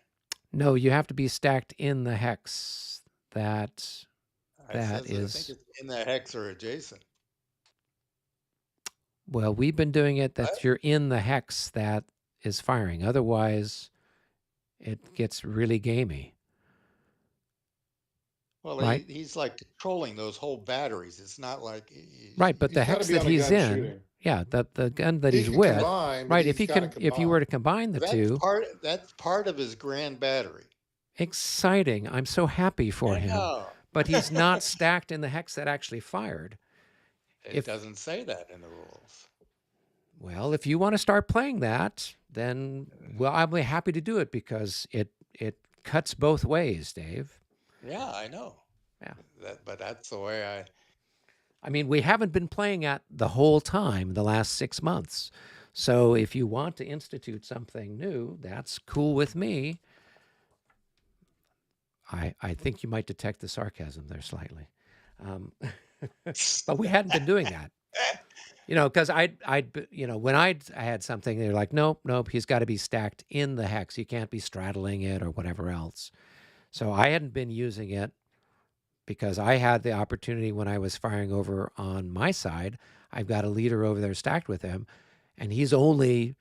No, you have to be stacked in the hex. That I think is. it's in the hex or adjacent. Well, we've been doing it that What? you're in the hex that is firing. Otherwise, it gets really gamey. Well, Right. he's like controlling those whole batteries. It's not like Right, but the He's gotta hex be that on a he's gun in, shooting. yeah, the gun that He he's can with, combine, but right? If he's he gotta can, if you were to combine. combine the that's two, that's part of his grand battery. exciting. I'm so happy for I him. know. But he's not stacked in the hex that actually fired. It doesn't say that in the rules. Well, if you want to start playing that, then well, I'll be happy to do it because it cuts both ways, Dave. Yeah, I know. Yeah. But that's the way I mean, we haven't been playing at the whole time the last 6 months. So if you want to institute something new, that's cool with me. I think you might detect the sarcasm there slightly. But we hadn't been doing that. Because when I had something, they're like, nope, he's got to be stacked in the hex. You can't be straddling it or whatever else. So I hadn't been using it because I had the opportunity when I was firing over on my side. I've got a leader over there stacked with him, and he's only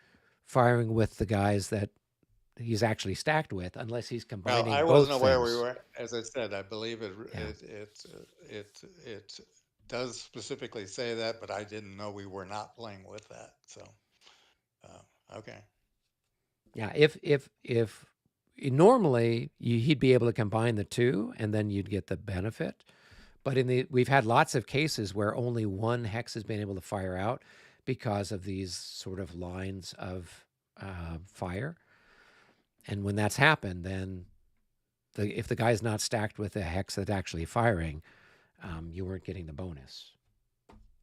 firing with the guys that he's actually stacked with, unless he's combining I both wasn't aware things. we were. As I said, I believe it does specifically say that, but I didn't know we were not playing with that. So, okay. Yeah, if normally he'd be able to combine the two, and then you'd get the benefit. But we've had lots of cases where only one hex has been able to fire out because of these sort of lines of fire. And when that's happened, then if the guy's not stacked with a hex that's actually firing, you weren't getting the bonus.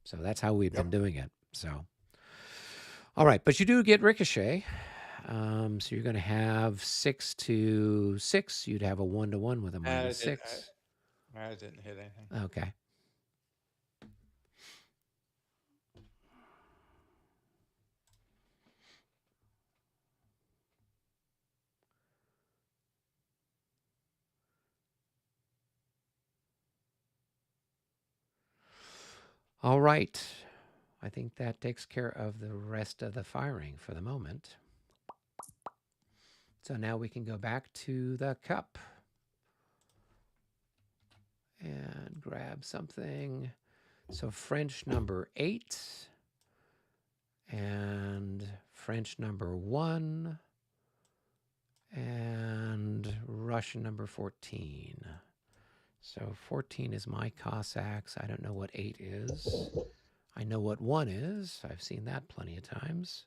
So that's how we've been doing it. So, all right, but you do get ricochet. So you're going to have 6 to 6. You'd have a 1 to 1 with a minus 6. I didn't hit anything. Okay. All right. I think that takes care of the rest of the firing for the moment. So now we can go back to the cup and grab something. So French number 8 and French number 1 and Russian number 14. So 14 is my Cossacks. I don't know what 8 is. I know what 1 is. I've seen that plenty of times.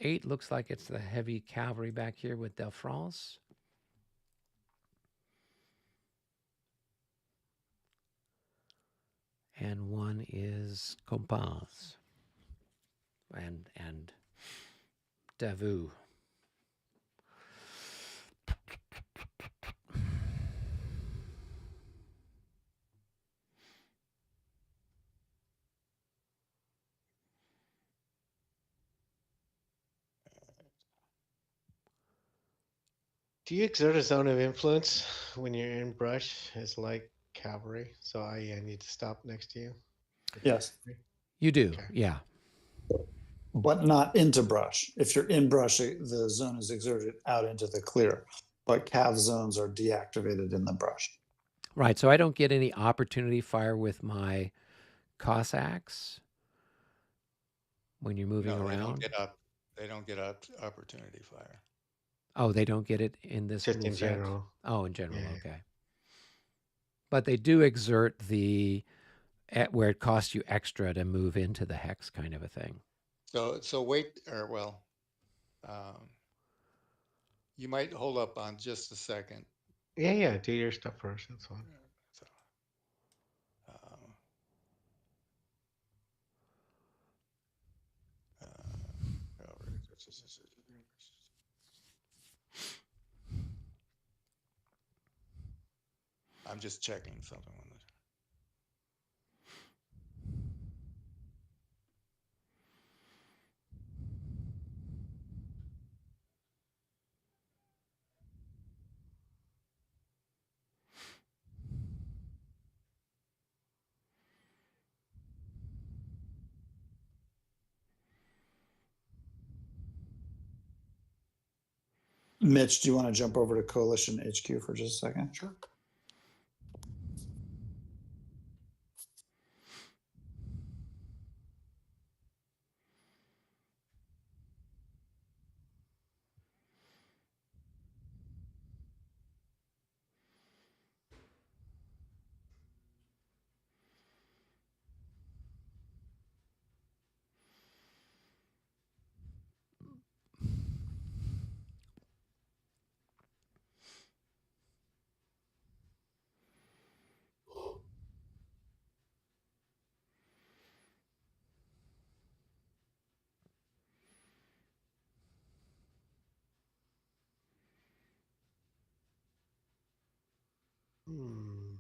8 looks like it's the heavy cavalry back here with Del France. And 1 is Compans and Davout. Do you exert a zone of influence when you're in brush as light cavalry? So I need to stop next to you? Yes, You do, Okay. yeah. but not into brush. If you're in brush, the zone is exerted out into the clear, but cav zones are deactivated in the brush. Right, so I don't get any opportunity fire with my Cossacks when you're moving No, around. they don't get opportunity fire. Oh, they don't get it in this Just rule in set? general. Oh, in general, Yeah. okay. But they do exert the where it costs you extra to move into the hex, kind of a thing. So wait, or well, um, you might hold up on just a second. Yeah. Do your stuff first. That's fine. So, um, I'm just checking something on this. Mitch, do you want to jump over to Coalition HQ for just a second? Sure. Hmm.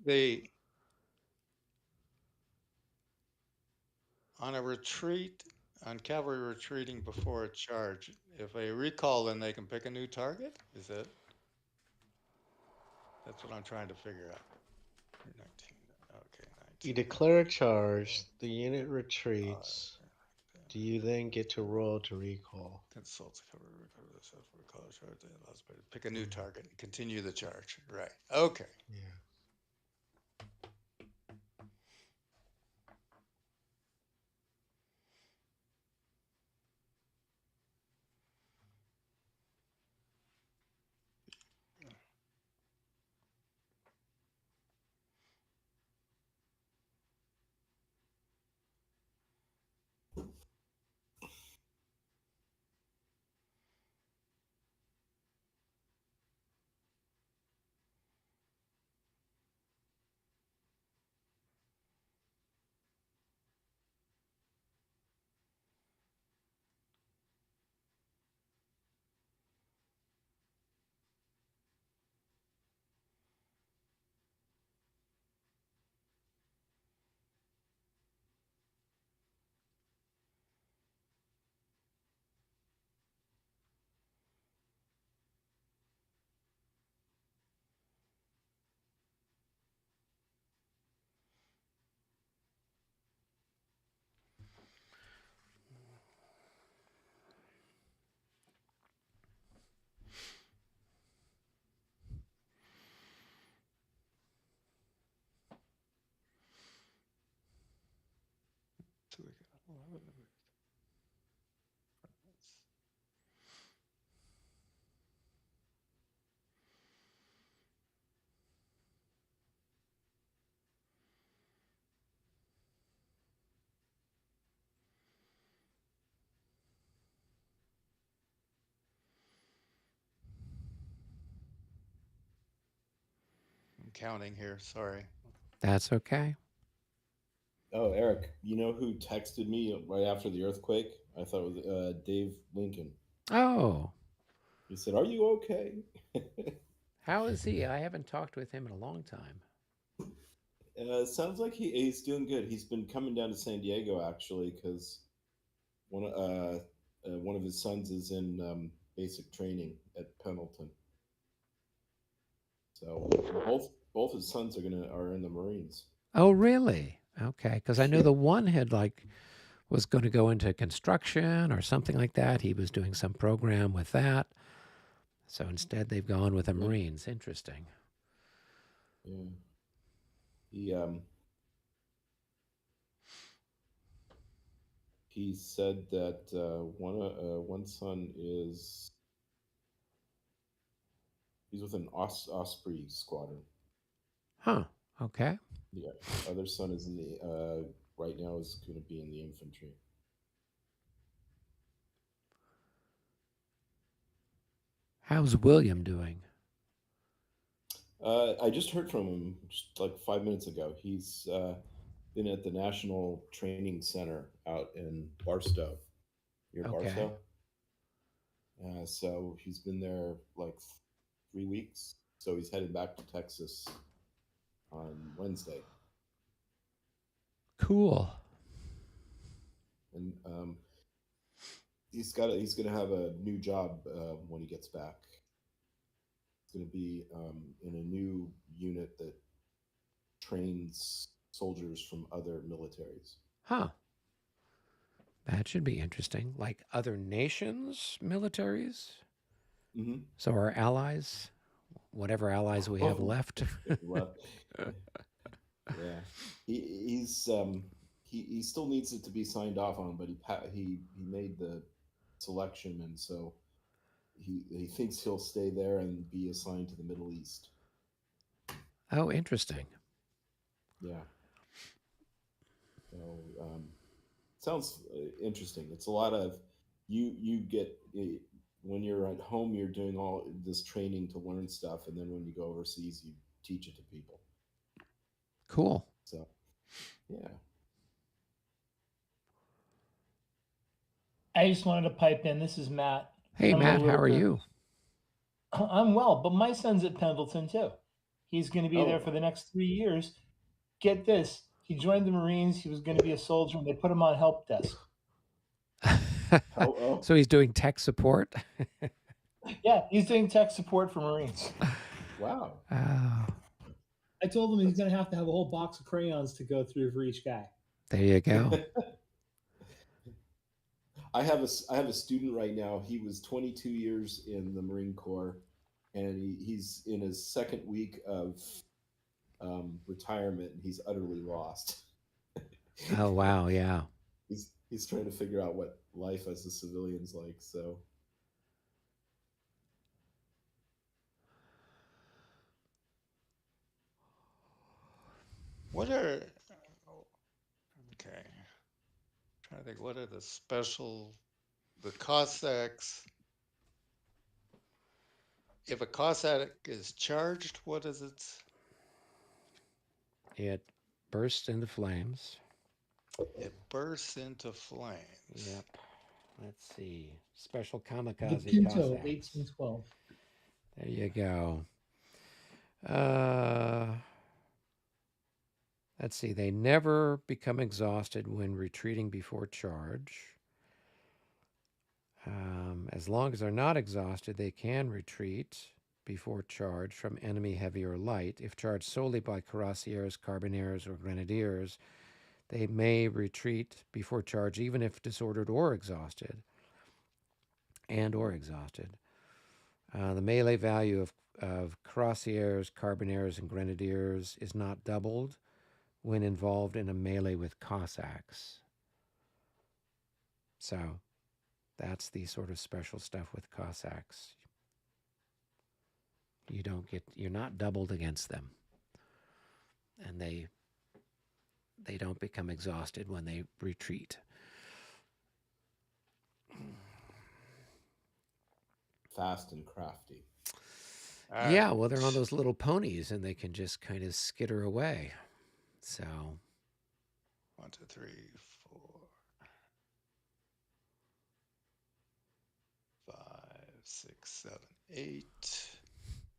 They on a retreat, on cavalry retreating before a charge, if they recall, then they can pick a new target. Is that? That's what I'm trying to figure out. 19. Okay, 19. You declare a charge. The unit retreats. Do you then get to roll to recall? Consults cover this recall charge. They allows me to pick a new target and continue the charge. Right. Okay. Yeah. I'm counting here. Sorry. That's okay. Oh, Eric, you know who texted me right after the earthquake? I thought it was Dave Lincoln. Oh, He said, "Are you okay?" how is he? I haven't talked with him in a long time. Sounds like he's doing good. He's been coming down to San Diego actually because one of his sons is in basic training at Pendleton. So both his sons are in the Marines. Oh, really? Okay, because I know the one had was going to go into construction or something like that. He was doing some program with that. So instead, they've gone with the Yeah. Marines. Interesting. Yeah. He said that one son he's with an Osprey squadron. Huh. Okay. The other son is in the right now is going to be in the infantry. How's William doing? I just heard from him just like 5 minutes ago. He's been at the National Training Center out in Barstow, near Okay. Barstow. So he's been there like 3 weeks. So he's headed back to Texas on Wednesday. Cool. And he's going to have a new job when he gets back. He's going to be in a new unit that trains soldiers from other militaries. Huh. That should be interesting. Like other nations' militaries? Mm-hmm. So our allies, whatever allies we have left. Left. Yeah, he still needs it to be signed off on, but he made the selection, and so he thinks he'll stay there and be assigned to the Middle East. Oh, interesting. Yeah. So sounds interesting. It's a lot of you get when you're at home, you're doing all this training to learn stuff, and then when you go overseas, you teach it to people. Cool. So, yeah. I just wanted to pipe in. This is Matt. Hey, I'm a Matt, how little are bit- you? I'm well, but my son's at Pendleton too. He's going to be there Oh. for the next 3 years. Get this. He joined the Marines. He was going to be a soldier, and they put him on help desk. So he's doing tech support? Yeah, he's doing tech support for Marines. Wow. Oh, I told him he's going to have a whole box of crayons to go through for each guy. there you go. I have a student right now. He was 22 years in the Marine Corps, and he's in his second week of retirement, and he's utterly lost. Oh, wow. Yeah. He's trying to figure out what life as a civilian's like. So What are okay? Trying to think. What are the Cossacks? If a Cossack is charged, what is it? It bursts into flames. It bursts into flames. Yep. Let's see. Special The kamikaze Pinto, Cossacks. 1812. There you go. Let's see. They never become exhausted when retreating before charge. As long as they're not exhausted, they can retreat before charge from enemy heavy or light. If charged solely by cuirassiers, carbineers, or grenadiers, they may retreat before charge even if disordered or exhausted. The melee value of cuirassiers, carbineers, and grenadiers is not doubled when involved in a melee with Cossacks. So that's the sort of special stuff with Cossacks. You're not doubled against them. And they don't become exhausted when they retreat. fast and crafty. Yeah, well, they're on those little ponies and they can just kind of skitter away. So 1, 2, 3, 4, 5, 6, 7, 8,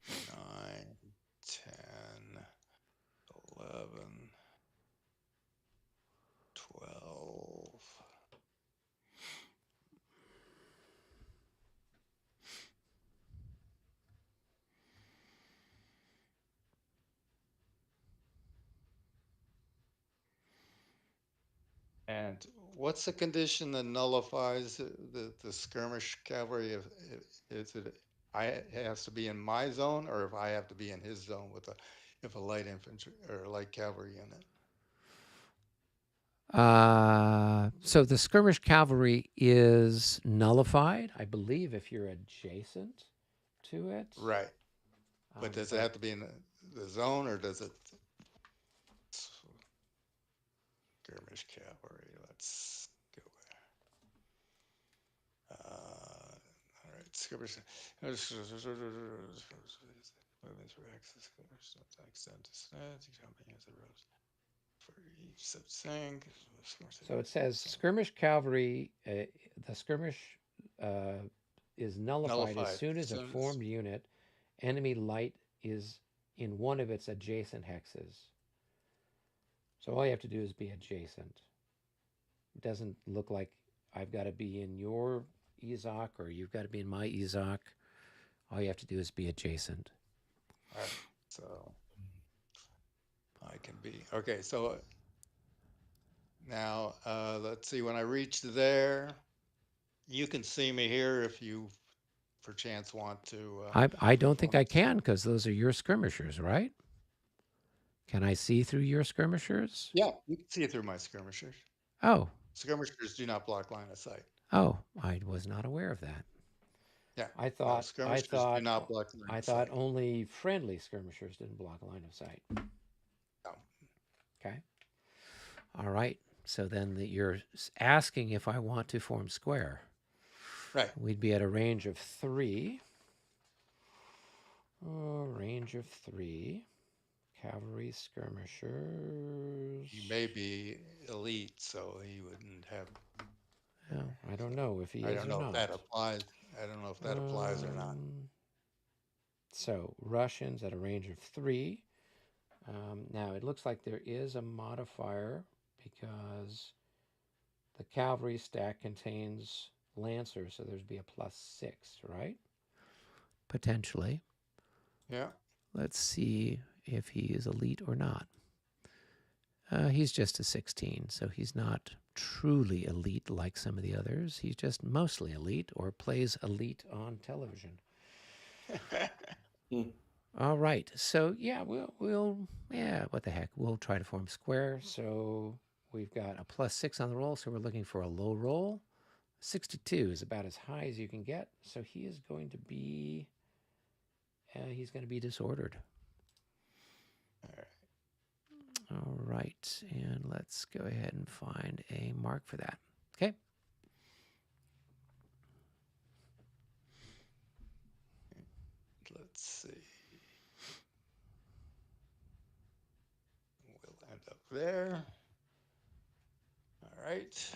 9, 10, 11, 12. And what's the condition that nullifies the skirmish cavalry? Is it it has to be in my zone, or if I have to be in his zone with if a light infantry or a light cavalry unit? So the skirmish cavalry is nullified, I believe, if you're adjacent to it. Right. But does it have to be in the zone, or does it skirmish cavalry? Let's go. All right, skirmish. So it says skirmish cavalry. The skirmish is nullified as soon as a formed unit, enemy light is in one of its adjacent hexes. So all you have to do is be adjacent. It doesn't look like I've got to be in your EZOC or you've got to be in my EZOC. All you have to do is be adjacent. All right, so I can be okay. So now let's see. When I reach there, you can see me here if you, perchance, want to. I don't think I can because those are your skirmishers, right? Can I see through your skirmishers? Yeah, you can see through my skirmishers. Oh. Skirmishers do not block line of sight. Oh, I was not aware of that. Yeah, I thought skirmishers do not block line of sight. only friendly skirmishers didn't block line of sight. No. Okay. All right. So then you're asking if I want to form square. Right. We'd be at a range of 3. Range of 3. Cavalry skirmishers. He may be elite, so he wouldn't have. Well, I don't know if he is or not. I don't know if that applies. I don't know if that applies or not. So Russians at a range of 3. Now it looks like there is a modifier because the cavalry stack contains lancers, so there'd be a +6, right? Potentially. Yeah. Let's see if he is elite or not. He's just a 16, so he's not truly elite like some of the others. He's just mostly elite or plays elite on television. All right. So yeah, we'll what the heck? We'll try to form square. So we've got a +6 on the roll, so we're looking for a low roll. 62 is about as high as you can get. So he is going to be disordered. All right, and let's go ahead and find a mark for that. Okay. Let's see. We'll end up there. All right.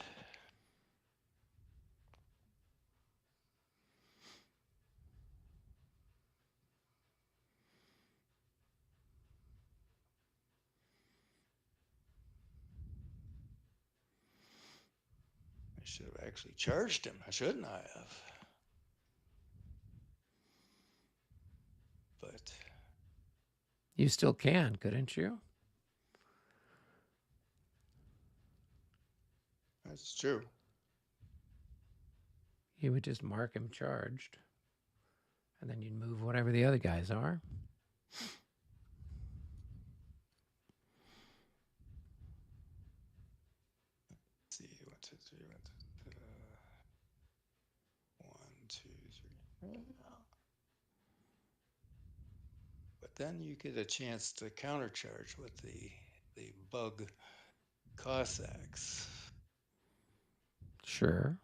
I should have actually charged him, shouldn't I have? But you still can, couldn't you? That's true. You would just mark him charged, and then you'd move whatever the other guys are. Let's see, 1, 2, 3, 1, 2, 3. But then you get a chance to countercharge with the bug Cossacks. Sure.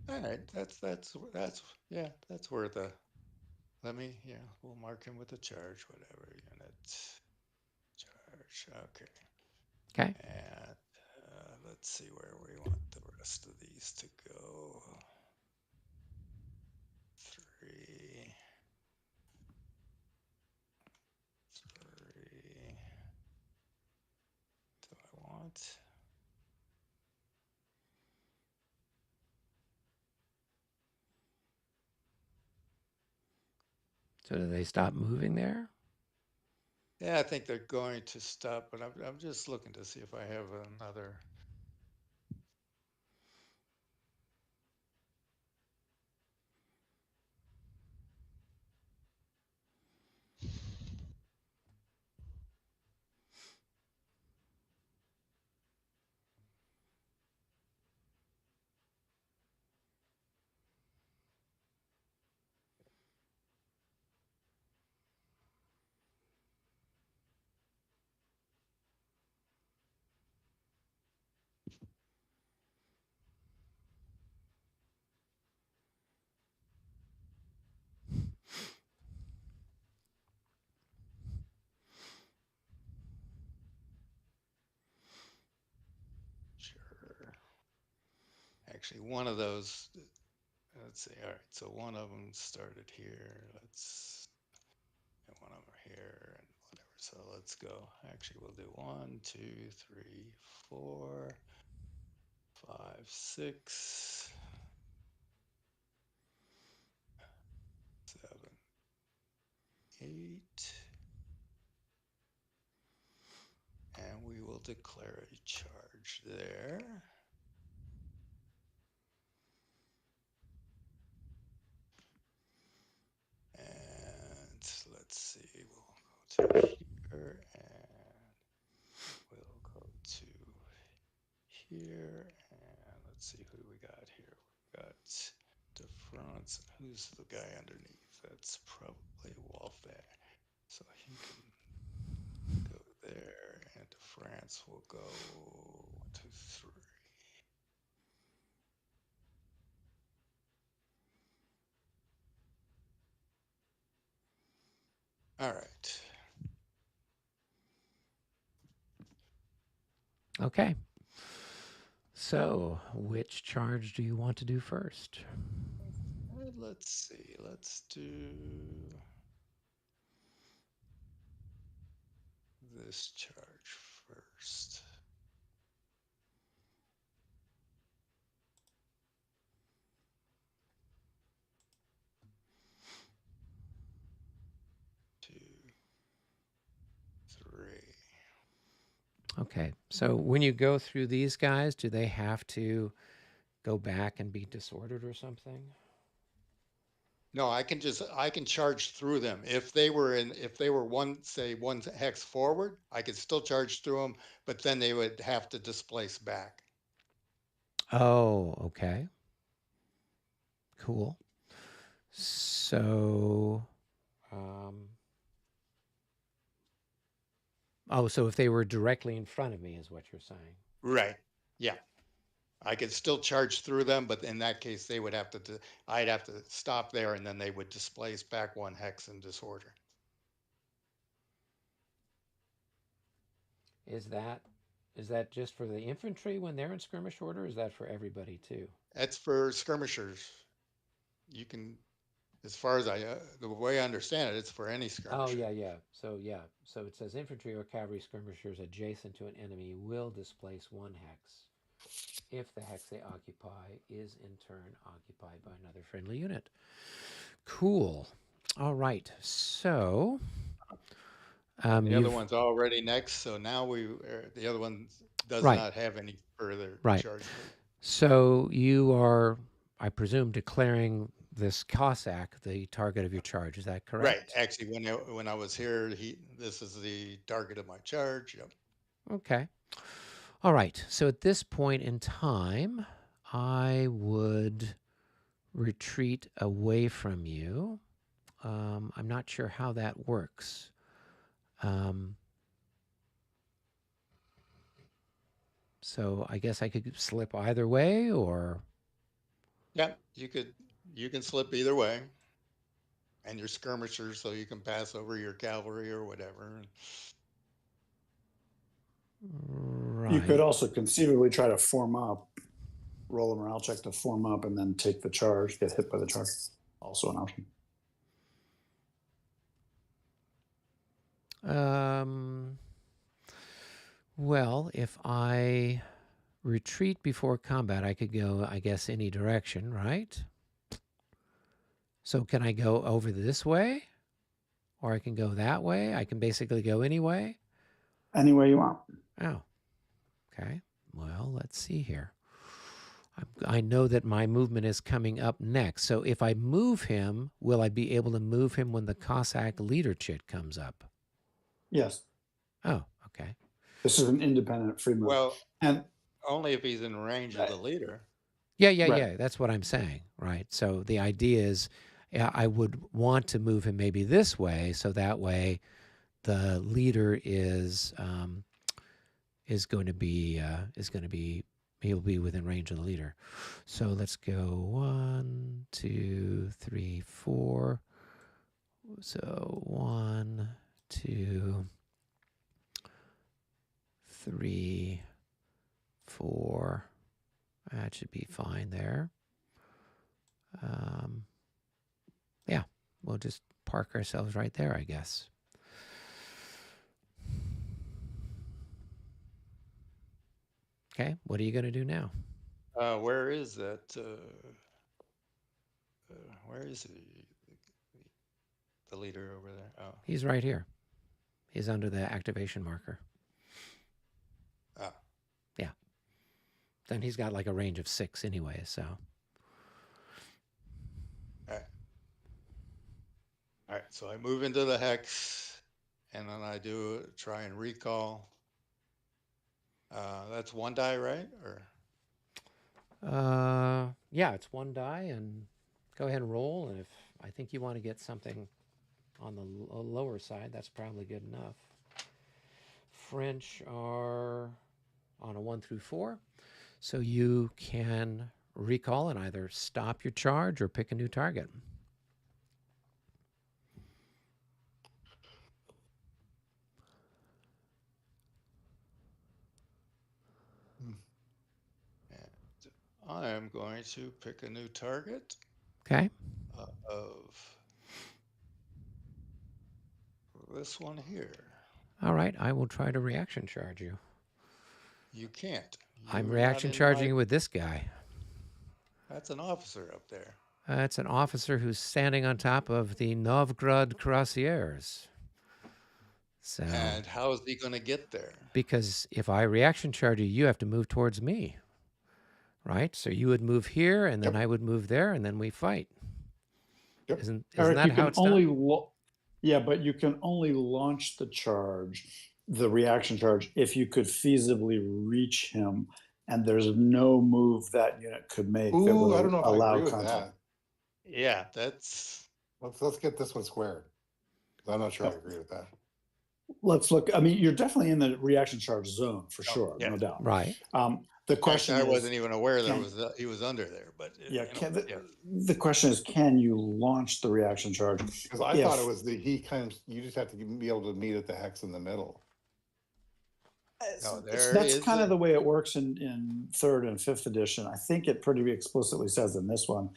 All right, that's worth a. We'll mark him with a charge, whatever unit. Charge, okay. Okay. And let's see where we want the rest of these to go. 3. 3. Do I want? So do they stop moving there? Yeah, I think they're going to stop, but I'm just looking to see if I have another. Sure. Actually, one of those, let's see. All right, so one of them started here. And one of them here, and whatever. So let's go. Actually, we'll do 1, 2, 3, 4, 5, 6, 7, 8. And we will declare a charge there. And let's see, we'll go to here and we'll go to here. And let's see who we got here. We got DeFrance. Who's the guy underneath? That's probably Wolfgang. So he can go there, and DeFrance will go 1, 2, 3. All right. Okay. So, which charge do you want to do first? Let's see. Let's do this charge first. Two, three. Okay. So, when you go through these guys, do they have to go back and be disordered or something? No, I can charge through them. If they were one hex forward, I could still charge through them, but then they would have to displace back. Oh, okay. Cool. So, so if they were directly in front of me is what you're saying. Right. Yeah. I could still charge through them, but in that case, they would have to, I'd have to stop there and then they would displace back 1 hex in disorder. Is that just for the infantry when they're in skirmish order? Or is that for everybody too? That's for skirmishers. You can, as far as the way I understand it, it's for any skirmisher. Oh, yeah. So it says infantry or cavalry skirmishers adjacent to an enemy will displace 1 hex if the hex they occupy is in turn occupied by another friendly unit. Cool. All right. So the other one's already next, so now the other one does Right. not have any further Right. charge. So you are, I presume, declaring this Cossack the target of your charge. Is that correct? Right. Actually, when I was here, this is the target of my charge. Yep. Okay. All right. So at this point in time, I would retreat away from you. I'm not sure how that works. So I guess I could slip either way, or Yeah, you can slip either way, and your skirmishers, so you can pass over your cavalry or whatever. right. You could also conceivably try to form up, roll a morale check to form up, and then take the charge, get hit by the charge. Also an option. Well, if I retreat before combat, I could go, I guess, any direction, right? So can I go over this way? or I can go that way. I can basically go any way. Any way you want. Oh, okay. Well, let's see here. I know that my movement is coming up next. So if I move him, will I be able to move him when the Cossack leader chit comes up? Yes. Oh, okay. This is an independent free move. Well, And only if he's in range of the leader. Yeah. That's what I'm saying, right? So the idea is, I would want to move him maybe this way, so that way the leader is going to be he'll be within range of the leader. So let's go 1, 2, 3, 4. So 1, 2, 3, 4. That should be fine there. Yeah, we'll just park ourselves right there, I guess. Okay, what are you going to do now? Where is that? Where is the leader over there? Oh, He's right here. He's under the activation marker. oh. Yeah. Then he's got like a range of 6 anyway, so. All right, so I move into the hex, and then I do try and recall. That's 1 die, right? Or Yeah, it's 1 die, and go ahead and roll. And if I think you want to get something on the lower side, that's probably good enough. French are on a 1 through 4, so you can recall and either stop your charge or pick a new target. I am going to pick a new target. Okay. Of this one here. All right, I will try to reaction charge you. You can't. I'm You're reaction not in charging you my- with this guy. That's an officer up there. It's an officer who's standing on top of the Novgorod Cuirassiers. So, And how is he going to get there? because if I reaction charge you, you have to move towards me, right? So you would move here, and then I would move there, and then we fight. Yep. Isn't Eric, that you how can it's only done? yeah, but you can only launch the charge, the reaction charge, if you could feasibly reach him, and there's no move that unit could make that Ooh, would I don't know if I allow agree with contact. that. Yeah, that's. Let's get this one squared. I'm not sure I agree with that. Let's look. I mean, you're definitely in the reaction charge zone for Oh, sure, yeah. no doubt. Right. The question I is, wasn't even aware can- he was under there, but yeah, you know, the question is, can you launch the reaction charge? Because I thought it was you just have to be able to meet at the hex in the middle. No, That's kind of the way it works in 3rd and 5th edition. I think it pretty explicitly says in this one,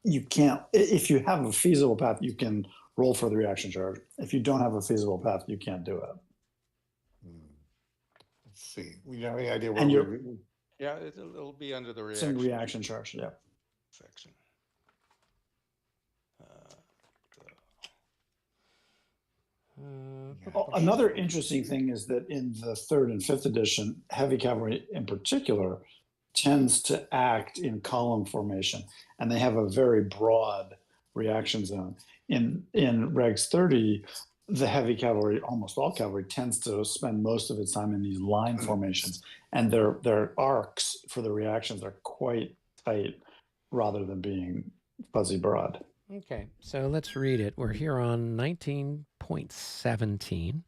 you can't, if you have a feasible path, you can roll for the reaction charge. If you don't have a feasible path, you can't do it. Let's see. You have any idea where And you're yeah, it'll be under the it's in reaction reaction charge, yeah. section. Another interesting thing is that in the 3rd and 5th edition, heavy cavalry in particular tends to act in column formation, and they have a very broad reaction zone. In Regs 30, the heavy cavalry, almost all cavalry, tends to spend most of its time in these line formations, and their arcs for the reactions are quite tight rather than being fuzzy broad. Okay, so let's read it. We're here on 19.17.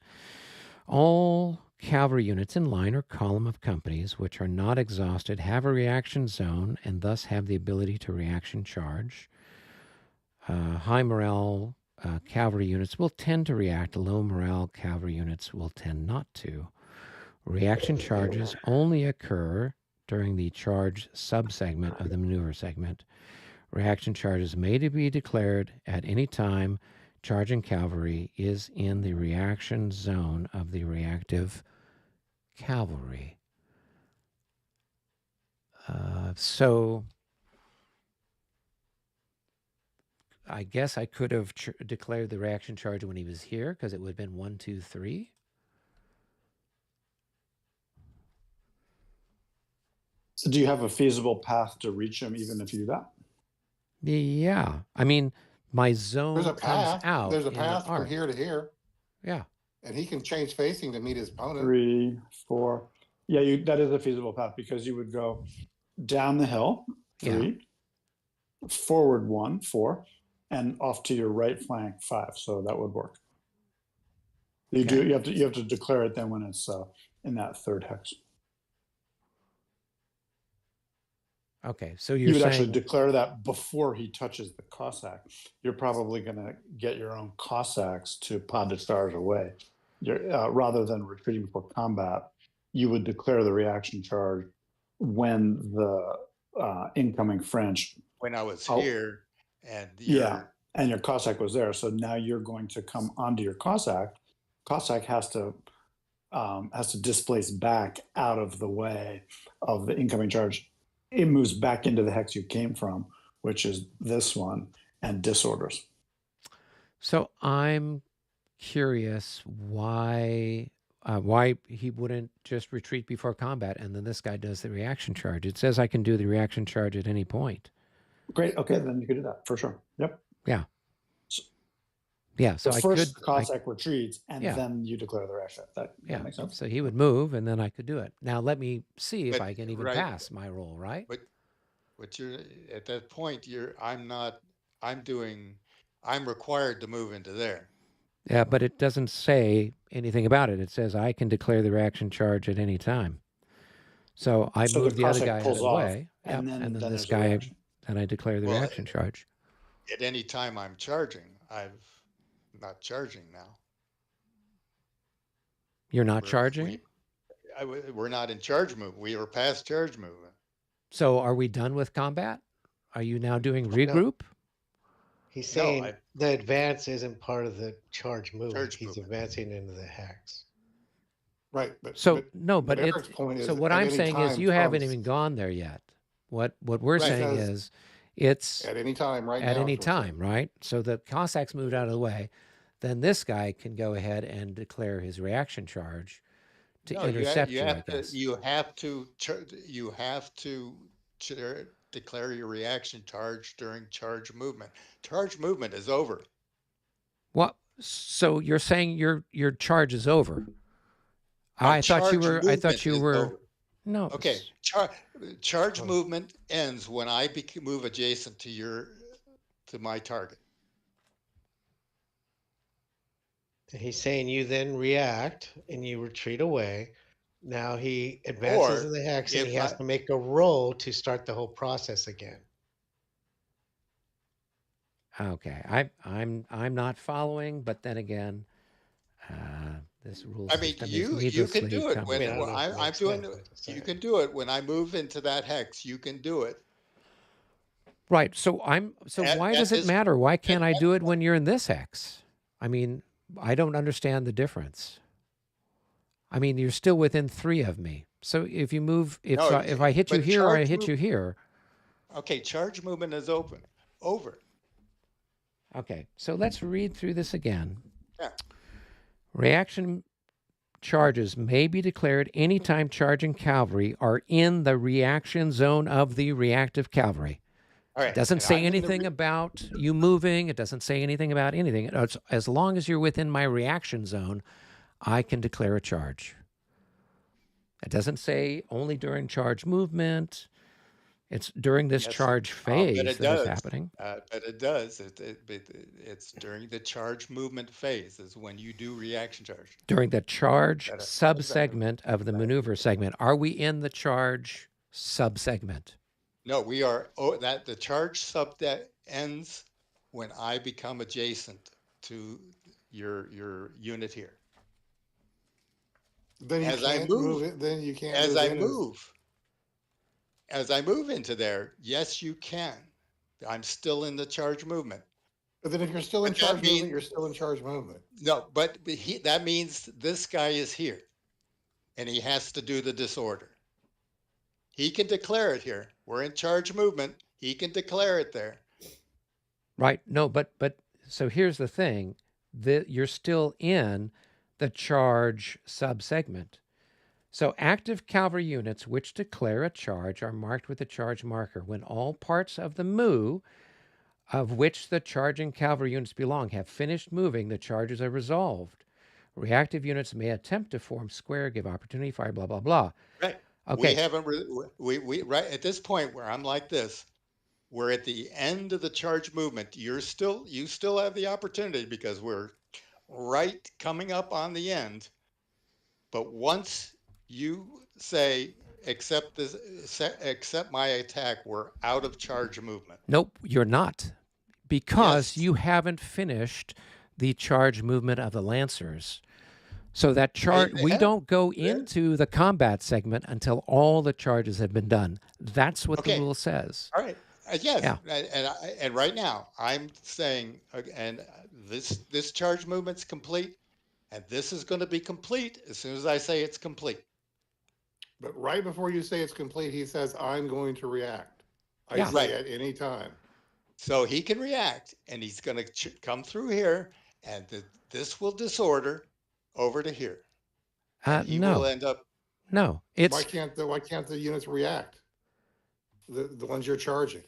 All cavalry units in line or column of companies which are not exhausted have a reaction zone and thus have the ability to reaction charge. High morale cavalry units will tend to react. Low morale cavalry units will tend not to. Reaction charges only occur during the charge subsegment of the maneuver segment. Reaction charges may be declared at any time charging cavalry is in the reaction zone of the reactive cavalry. So I guess I could have declared the reaction charge when he was here because it would have been 1, 2, 3. So do you have a feasible path to reach him even if you do that? Yeah. I mean, my zone There's a comes path. out There's a in the path from arc. here to here, Yeah. and he can change facing to meet his opponent. 3, 4. Yeah, that is a feasible path because you would go down the hill, 3, forward 1, 4, and off to your right flank, 5. So that would work. You Okay. have to declare it then when it's in that third hex. Okay. So You you're would saying actually declare that before he touches the Cossack. You're probably going to get your own Cossacks to pas de charge away. Rather than retreating before combat, you would declare the reaction charge when the incoming French. When I was Oh. here, and and your Cossack was there. So now you're going to come onto your Cossack. Cossack has to displace back out of the way of the incoming charge. It moves back into the hex you came from, which is this one, and disorders. So I'm curious why he wouldn't just retreat before combat and then this guy does the reaction charge. It says I can do the reaction charge at any point. Great. Okay, then you could do that for sure. Yep. Yeah. Yeah. So So first Cossack retreats, and then you declare the reaction. That makes sense. So he would move, and then I could do it. Now let me see if I can even right. pass my roll. Right. But you're at that point. I'm required to move into there. Yeah, but it doesn't say anything about it. It says I can declare the reaction charge at any time. So I move the other guy out of the way, and then this guy, and I declare the reaction charge. At any time I'm charging, I'm not charging now. You're not charging? We're not in charge move. We are past charge movement. So are we done with combat? Are you now doing regroup? No. He's saying the advance isn't part of the charge movement. He's advancing into the hex. Right. But Eric's point is, what I'm saying is you haven't even gone there yet. What we're saying is it's at any time right now. At any time, right? So the Cossacks moved out of the way. Then this guy can go ahead and declare his reaction charge to intercept you, I guess. You have to declare your reaction charge during charge movement. Charge movement is over. What? So you're saying your charge is over? I thought you were. Over. No. Okay. Charge movement ends when I move adjacent to my target. He's saying you then react and you retreat away. Now he advances in the hex and he has to make a roll to start the whole process again. Okay, I'm not following, but then again, this rule system you can do it when I'm doing. You can do it when I move into that hex. You can do it. Right. So why does it matter? Why can't I do it when you're in this hex? I mean, I don't understand the difference. I mean, you're still within 3 of me. So if you move, if I hit you here or I hit you here. Okay, charge movement is over. Okay, so let's read through this again. Yeah. Reaction charges may be declared anytime charging cavalry are in the reaction zone of the reactive cavalry. All right. It doesn't say anything about you moving. It doesn't say anything about anything. As long as you're within my reaction zone, I can declare a charge. It doesn't say only during charge movement. It's during this charge phase that is happening. But it does. It's during the charge movement phase is when you do reaction charge. During the charge subsegment of the maneuver segment. Are we in the charge subsegment? No, we are. The charge sub that ends when I become adjacent to your unit here. Then you can't move it. Then you can't. As I move into there, yes, you can. I'm still in the charge movement. But then if you're still in charge movement, you're still in charge movement. No, but that means this guy is here, and he has to do the disorder. He can declare it here. We're in charge movement. He can declare it there. Right. No, but so here's the thing. You're still in the charge subsegment. So active cavalry units which declare a charge are marked with a charge marker. When all parts of the move of which the charging cavalry units belong have finished moving, the charges are resolved. Reactive units may attempt to form square, give opportunity fire, blah, blah, blah. Right. We Okay. haven't we right at this point where I'm like this, we're at the end of the charge movement. You still have the opportunity because we're right coming up on the end. But once you say accept my attack, we're out of charge movement. Nope, you're not. Because Yes. you haven't finished the charge movement of the Lancers. So that charge, They we have. don't go into the combat segment until all the charges have been done. That's what the Okay. rule says. All right. Yes. Yeah. And right now I'm saying, and this charge movement's complete, and this is going to be complete as soon as I say it's complete. But right before you say it's complete, he says, I'm going to react. I Yeah. say Right. at any time. So he can react, and he's going to come through here, and this will disorder over to here. And he will end up. No, Why can't the units react? The ones you're charging.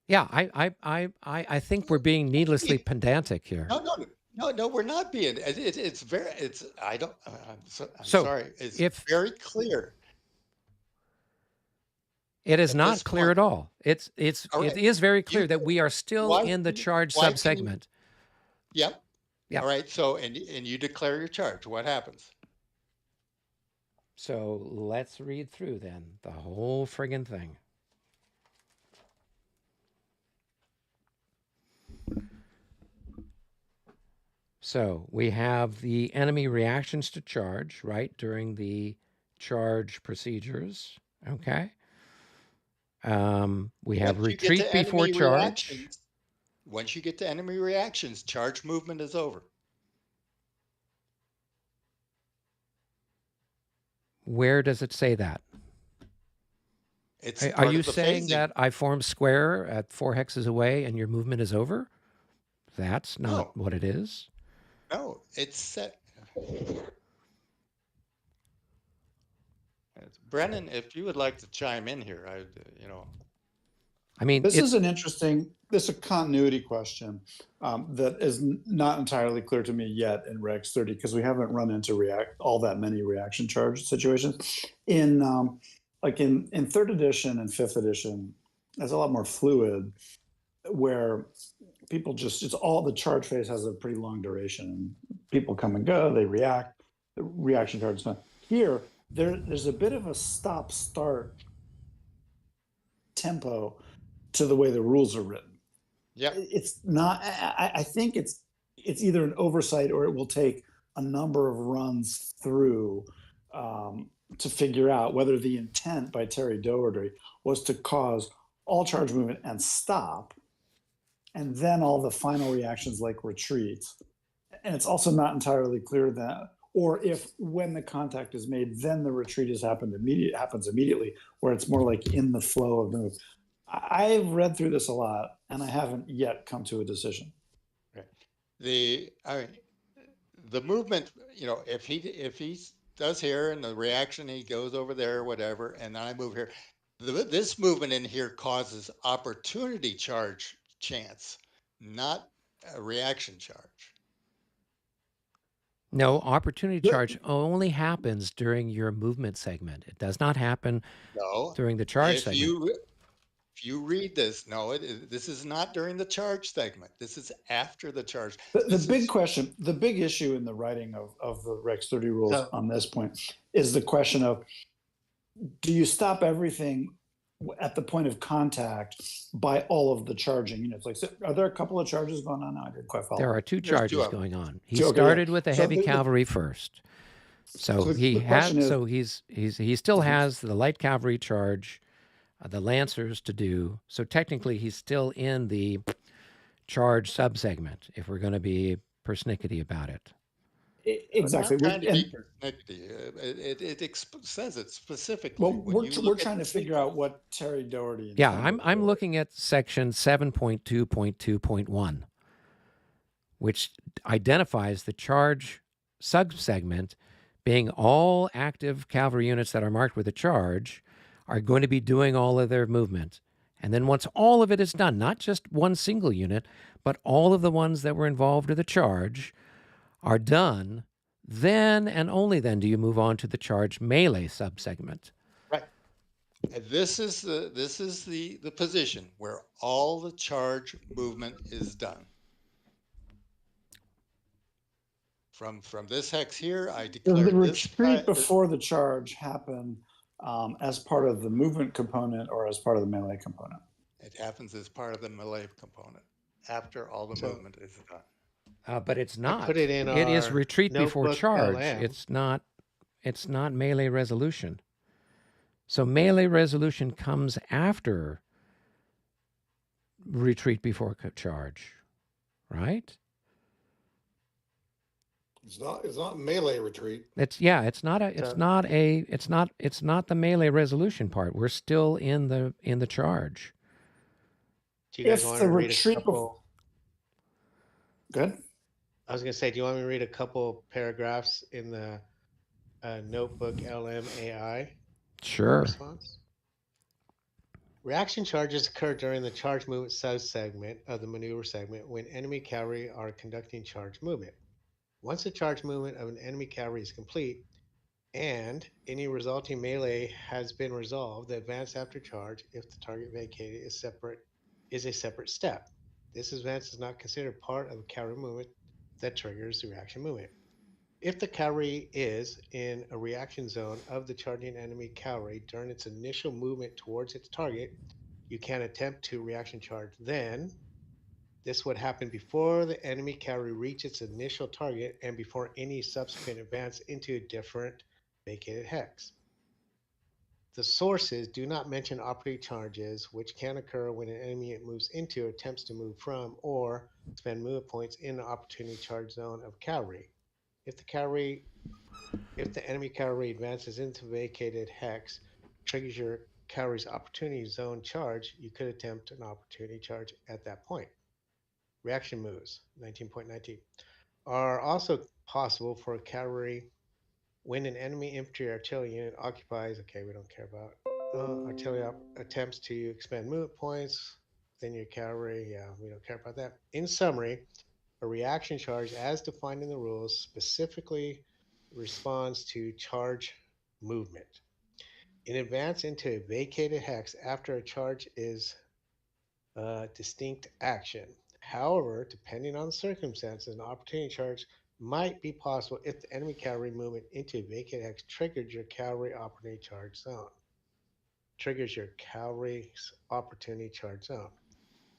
Yeah, I think we're being needlessly pedantic here. No, we're not being. It's very. It's. I don't. I'm So, sorry. It's very clear. It is at not this clear point. at all. It right. is very clear that we are still Why in the can you- charge why can you- subsegment. Yep. Yep. All right. So and you declare your charge. What happens? So let's read through then the whole friggin' thing. So we have the enemy reactions to charge, right, during the charge procedures. Okay. We have Once you get retreat to before enemy charge. reactions- Once you get to enemy reactions, charge movement is over. Where does it say that? It's Are part you of the saying phasing. that I form square at 4 hexes away and your movement is over? That's not what it is. No, it's set. Brennan, if you would like to chime in here, I mean, This is a continuity question that is not entirely clear to me yet in Regs 30 because we haven't run into all that many reaction charge situations. In in third edition and fifth edition, it's a lot more fluid where people it's all the charge phase has a pretty long duration. People come and go, they react, the reaction charge is done. Here, there's a bit of a stop-start tempo to the way the rules are written. Yeah, it's not. I think it's either an oversight or it will take a number of runs through to figure out whether the intent by Terry Doherty was to cause all charge movement and stop, and then all the final reactions like retreats. And it's also not entirely clear that, or if when the contact is made, then the retreat happens immediately, where it's more like in the flow of the move. I've read through this a lot, and I haven't yet come to a decision. Right. The movement, if he does here and the reaction, he goes over there or whatever, and then I move here. This movement in here causes opportunity charge chance, not a reaction charge. No, opportunity charge only happens during your movement segment. It does not happen during the charge segment. If you read this, this is not during the charge segment. This is after the charge. The big question, the big issue in the writing of the Regs 30 rules on this point is the question of, do you stop everything at the point of contact by all of the charging units? Like, are there a couple of charges going on now? I didn't quite follow. There are two charges going on. He Okay, started with the So heavy cavalry first. So he still has the light cavalry charge, the Lancers to do. So technically he's still in the charge subsegment if we're going to be persnickety about it. Exactly. Not trying to be And nitpicky. It says it specifically. well, When you we're look at trying the to figure out what Terry Doherty Yeah, intended. I'm looking at section 7.2.2.1, which identifies the charge subsegment being all active cavalry units that are marked with a charge are going to be doing all of their movement. And then once all of it is done, not just one single unit, but all of the ones that were involved with the charge are done, then and only then do you move on to the charge melee subsegment. Right. And this is the position where all the charge movement is done. From this hex here, I Does declare the this retreat before the charge happen as part of the movement component or as part of the melee component? It happens as part of the melee component after all the movement is done. But it's I not. put it in It is our retreat before notebook charge. LM. It's not melee resolution. So melee resolution comes after retreat before charge, right? It's not melee retreat. It's not the melee resolution part. We're still in the charge. Do you guys If want the to read a retreat couple? Good. I was going to say, do you want me to read a couple paragraphs in the notebook LMAI Sure. response? Reaction charges occur during the charge movement subsegment of the maneuver segment when enemy cavalry are conducting charge movement. Once the charge movement of an enemy cavalry is complete and any resulting melee has been resolved, the advance after charge, if the target vacated, is a separate step. This advance is not considered part of a cavalry movement that triggers the reaction movement. If the cavalry is in a reaction zone of the charging enemy cavalry during its initial movement towards its target, you can attempt to reaction charge then. This would happen before the enemy cavalry reach its initial target and before any subsequent advance into a different vacated hex. The sources do not mention opportunity charges, which can occur when an enemy it moves into attempts to move from or spend movement points in the opportunity charge zone of cavalry. If the enemy cavalry advances into vacated hex, triggers your cavalry's opportunity zone charge, you could attempt an opportunity charge at that point. Reaction moves, 19.19, are also possible for cavalry when an enemy infantry or artillery unit occupies, okay, we don't care about, artillery attempts to expend movement points, then your cavalry, yeah, we don't care about that. In summary, a reaction charge, as defined in the rules, specifically responds to charge movement. In advance into a vacated hex after a charge is a distinct action. However, depending on the circumstances, an opportunity charge might be possible if the enemy cavalry movement into a vacated hex triggered your cavalry opportunity charge zone. Triggers your cavalry's opportunity charge zone.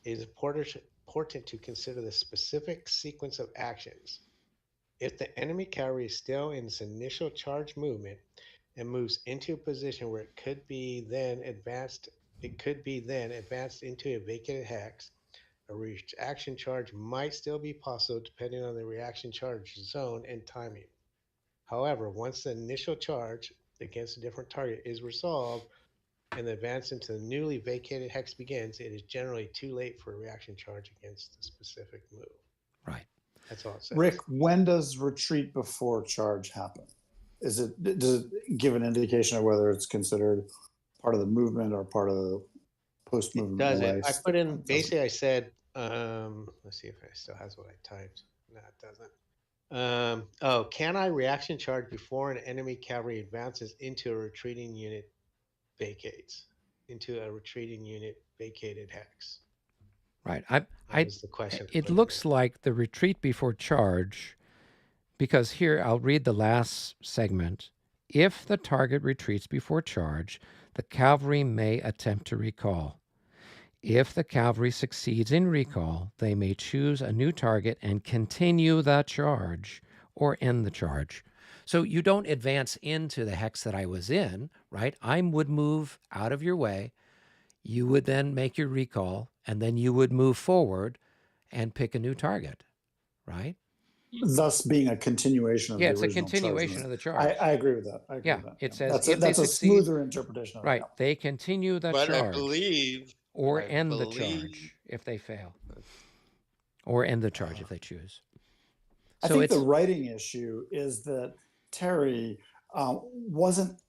It is important to consider the specific sequence of actions. If the enemy cavalry is still in its initial charge movement and moves into a position where it could be then advanced into a vacated hex, a reaction charge might still be possible depending on the reaction charge zone and timing. However, once the initial charge against a different target is resolved and the advance into the newly vacated hex begins, it is generally too late for a reaction charge against the specific move. Right. That's all it says. Rick, when does retreat before charge happen? Does it give an indication of whether it's considered part of the movement or part of the post-movement melee? I put in, basically I said, let's see if it still has what I typed. No, it doesn't. Can I reaction charge before an enemy cavalry advances into a retreating unit vacated hex? Right. That was the question. It looks like the retreat before charge, because here I'll read the last segment. If the target retreats before charge, the cavalry may attempt to recall. If the cavalry succeeds in recall, they may choose a new target and continue the charge or end the charge. So you don't advance into the hex that I was in, right? I would move out of your way. You would then make your recall, and then you would move forward and pick a new target, right? thus being a continuation of Yeah, the it's a original continuation charge. of the charge. I agree with that. I agree Yeah, with that. it Yeah. says if That's they a succeed, smoother interpretation of right, it. they continue the But charge or I end the believe, charge if they fail, or end the charge if they choose. I So think it's the writing issue is that Terry wasn't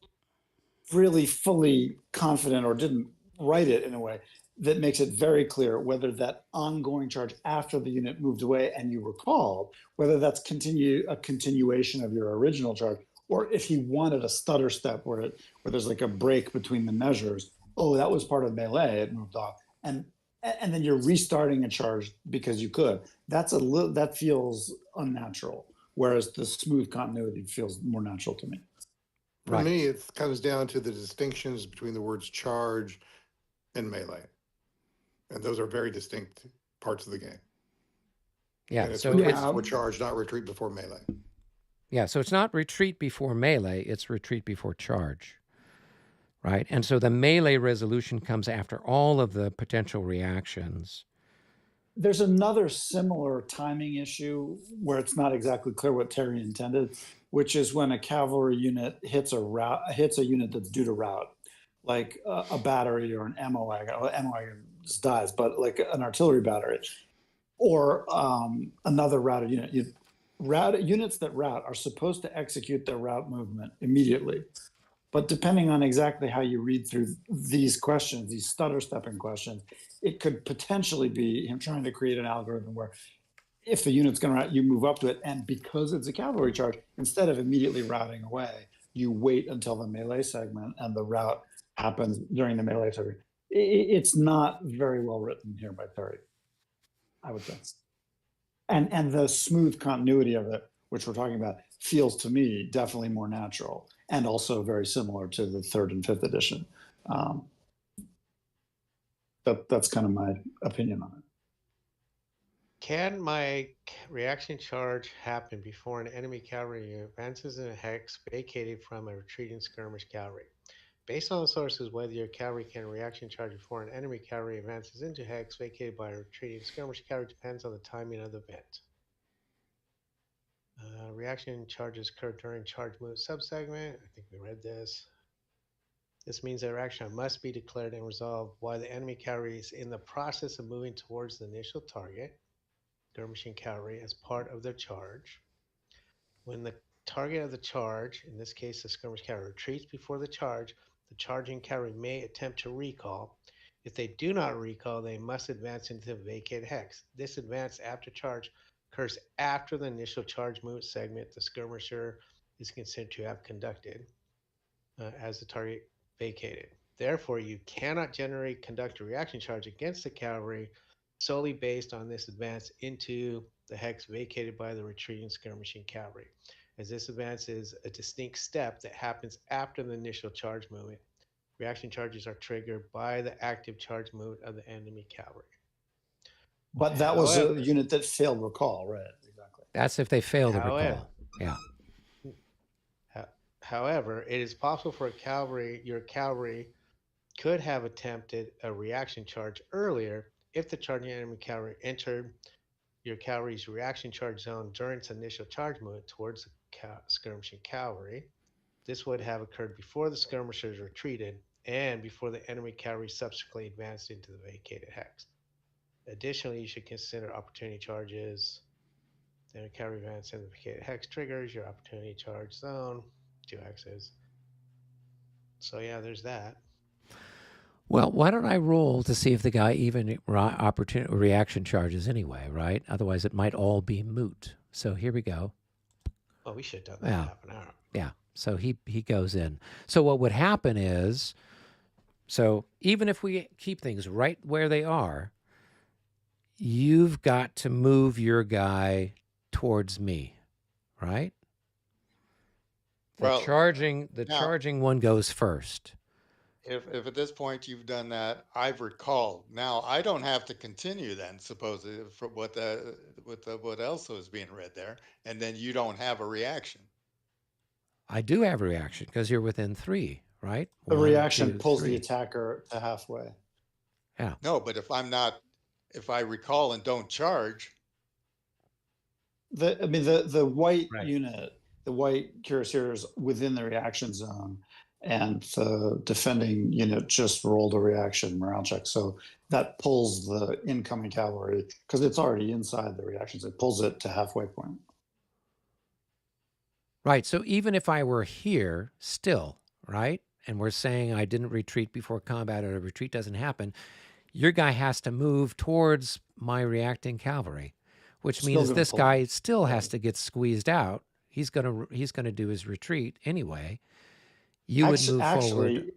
really fully confident or didn't write it in a way that makes it very clear whether that ongoing charge after the unit moved away and you recalled, whether that's a continuation of your original charge, or if he wanted a stutter step where there's like a break between the measures. Oh, that was part of melee, it moved off. And then you're restarting a charge because you could. That feels unnatural, whereas the smooth continuity feels more natural to me. For me, it comes down to the distinctions between the words charge and melee. And those are very distinct parts of the game. Yeah, and it's so retreat it's before charge, not retreat before melee. yeah, so it's not retreat before melee, it's retreat before charge. Right? And so the melee resolution comes after all of the potential reactions. There's another similar timing issue where it's not exactly clear what Terry intended, which is when a cavalry unit hits a unit that's due to rout, like a battery or an ammo wagon. Well, ammo wagon just dies, but like an artillery battery or another routed unit. Units that rout are supposed to execute their rout movement immediately. But depending on exactly how you read through these questions, these stutter stepping questions, it could potentially be him trying to create an algorithm where if the unit's going to rout, you move up to it. And because it's a cavalry charge, instead of immediately routing away, you wait until the melee segment and the rout happens during the melee segment. It's not very well written here by Terry, I would say. And the smooth continuity of it, which we're talking about, feels to me definitely more natural and also very similar to the 3rd and 5th edition. That's kind of my opinion on it. Can my reaction charge happen before an enemy cavalry unit advances in a hex vacated from a retreating skirmish cavalry? Based on the sources, whether your cavalry can reaction charge before an enemy cavalry advances into hex vacated by a retreating skirmish cavalry depends on the timing of the event. Reaction charges occur during charge move subsegment. I think we read this. This means that a reaction must be declared and resolved while the enemy cavalry is in the process of moving towards the initial target, skirmishing cavalry, as part of their charge. When the target of the charge, in this case the skirmish cavalry, retreats before the charging cavalry may attempt to recall. If they do not recall, they must advance into the vacated hex. This advance after charge occurs after the initial charge movement segment the skirmisher is considered to have conducted as the target vacated. Therefore, you cannot conduct a reaction charge against the cavalry solely based on this advance into the hex vacated by the retreating skirmishing cavalry, as this advance is a distinct step that happens after the initial charge movement. Reaction charges are triggered by the active charge movement of the enemy cavalry. But that was a unit that failed recall, right? Exactly. That's if they fail the recall. Yeah. However, it is possible for your cavalry could have attempted a reaction charge earlier if the charging enemy cavalry entered your cavalry's reaction charge zone during its initial charge movement towards the skirmishing cavalry. This would have occurred before the skirmishers retreated and before the enemy cavalry subsequently advanced into the vacated hex. Additionally, you should consider opportunity charges. The cavalry advance in the vacated hex triggers your opportunity charge zone, 2 hexes. So yeah, there's that. Well, why don't I roll to see if the guy even opportunity reaction charges anyway, right? Otherwise, it might all be moot. So here we go. Well, we should have done that half an hour. Yeah. So he goes in. So what would happen is, so even if we keep things right where they are, you've got to move your guy towards me, right? The charging one goes first. If at this point you've done that, I've recalled. Now I don't have to continue then, supposedly, for what else was being read there, and then you don't have a reaction. I do have a reaction because you're within 3, right? The reaction pulls the attacker to halfway. Yeah. No, but if I recall and don't charge. The white Right. unit, the white cuirassier is within the reaction zone, and the defending unit just rolled a reaction morale check. So that pulls the incoming cavalry, because it's already inside the reactions. It pulls it to halfway point. Right. So even if I were here still, right, and we're saying I didn't retreat before combat or a retreat doesn't happen, your guy has to move towards my reacting cavalry, which Still means gonna this pull guy it. still has to get squeezed out. He's gonna do his retreat anyway. You would move forward.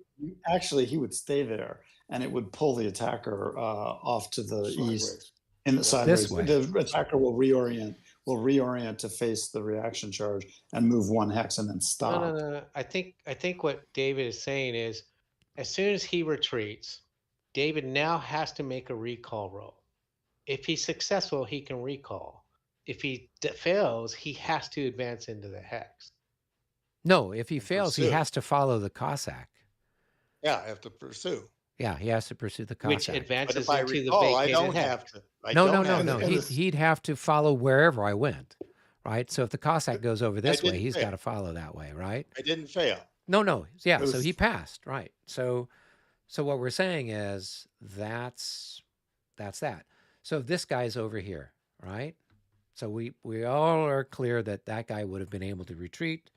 Actually, he would stay there, and it would pull the attacker off to the east Sideways. in the sideways. This way. The attacker will reorient to face the reaction charge and move one hex and then stop. No. I think what David is saying is, as soon as he retreats, David now has to make a recall roll. If he's successful, he can recall. If he fails, he has to advance into the hex. No, if he fails, he pursue. has to follow the Cossack. Yeah, I have to pursue. Yeah, he has to pursue the Which Cossack. But advances if I into the recall, I vacated don't hex. have to. I No. don't have to. And He'd have to follow wherever I went, right? So if the Cossack goes over this way, didn't he's fail. got to follow that way, right? I didn't fail. No. Yeah, It so he was- passed, right? So what we're saying is that's that. So if this guy's over here, right? So we all are clear that guy would have been able to retreat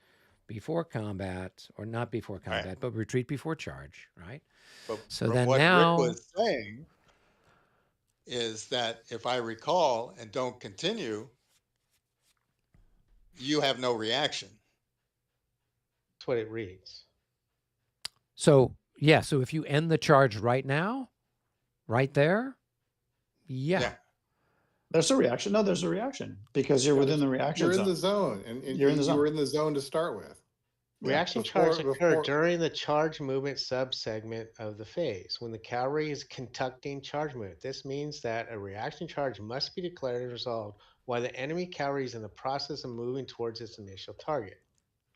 before combat, or not before combat, but retreat before charge, right? But So from then what now- Rick was saying is that if I recall and don't continue, you have no reaction. That's what it reads. So yeah, so if you end the charge right now, right there, yeah. There's a reaction. No, there's a reaction because you're within the reaction You're zone. in the zone, and You're in the you zone. were in the zone to start with. Yeah, Reaction before- charge occur before- during the charge movement subsegment of the phase when the cavalry is conducting charge movement. This means that a reaction charge must be declared and resolved while the enemy cavalry is in the process of moving towards its initial target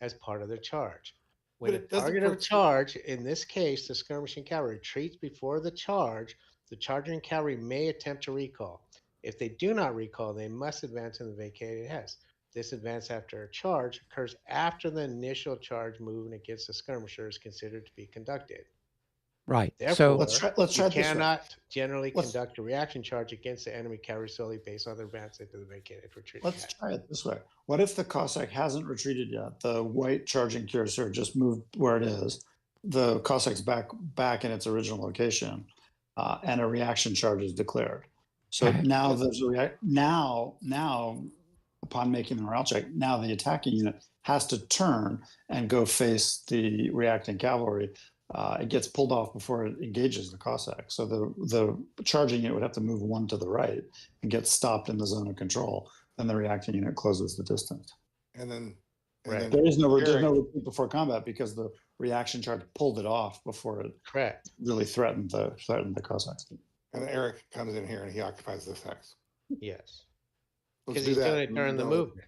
as part of their charge. When But the it doesn't target of preclude- charge, in this case the skirmishing cavalry, retreats before the charging cavalry may attempt to recall. If they do not recall, they must advance in the vacated hex. This advance after a charge occurs after the initial charge movement against the skirmisher is considered to be conducted. Right. Therefore, So Let's try you it this way. cannot generally Let's- conduct a reaction charge against the enemy cavalry solely based on their advance into the vacated retreat. Let's try it this way. What if the Cossack hasn't retreated yet? The white charging cuirassier just moved where it is. The Cossack's back in its original location, and a reaction charge is declared. So Okay. now there's a now upon making the morale check, now the attacking unit has to turn and go face the reacting cavalry. It gets pulled off before it engages the Cossack. So the charging unit would have to move one to the right and get stopped in the zone of control. Then the reacting unit closes the distance. And then, Right. There's no Eric- retreat before combat because the reaction charge pulled it off before it Correct. really threatened the Cossacks. and Eric comes in here and he occupies this hex. Yes. Let's Because do he's that. doing it during the No. movement.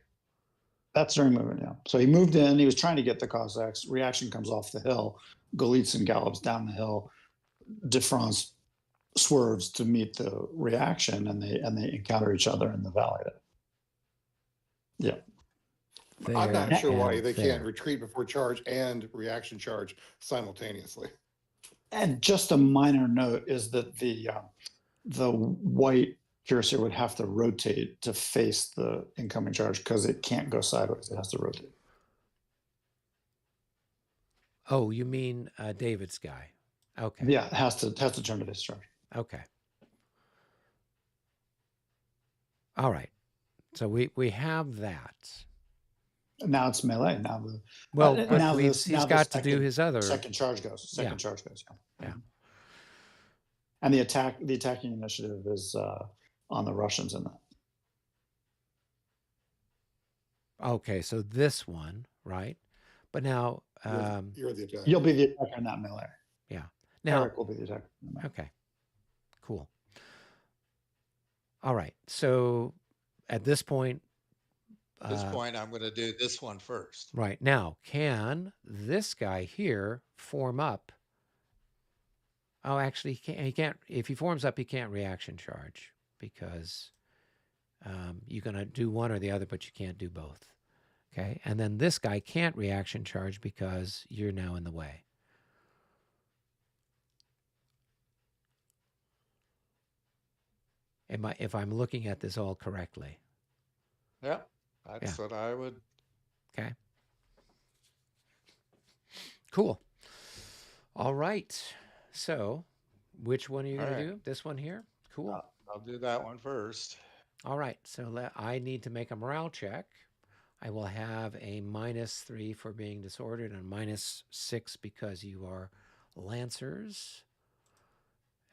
That's during movement, yeah. So he moved in. He was trying to get the Cossacks. Reaction comes off the hill. Golitsyn gallops down the hill. De France swerves to meet the reaction, and they encounter each other in the valley. Yeah. I'm not there sure why and they can't there. retreat before charge and reaction charge simultaneously. And just a minor note is that the white cuirassier would have to rotate to face the incoming charge because it can't go sideways. It has to rotate. Oh, you mean David's guy? Okay. Yeah, it has to turn to this charge. Okay. All right. So we have that. Now it's melee. Now the Well, now but the- he's now the got to do second- his other. second charge goes. Second Yeah. charge goes. Yeah. And the attacking initiative is on the Russians in that. Okay, so this one, right? But now, You're the attacker. You'll be the attacker in that melee. now, Eric will be the attacker. In that melee. okay, cool. All right. So at this point, At this point, I'm going to do this one first. right now, can this guy here form up? Oh, actually, he can't. If he forms up, he can't reaction charge because You're going to do one or the other, but you can't do both. Okay, and then this guy can't reaction charge because you're now in the way. If I'm looking at this all correctly? Yeah, that's what I would. Okay. Cool. All right. So, which one are you going to do? This one here? Cool. I'll do that one first. All right. So I need to make a morale check. I will have a -3 for being disordered and -6 because you are Lancers.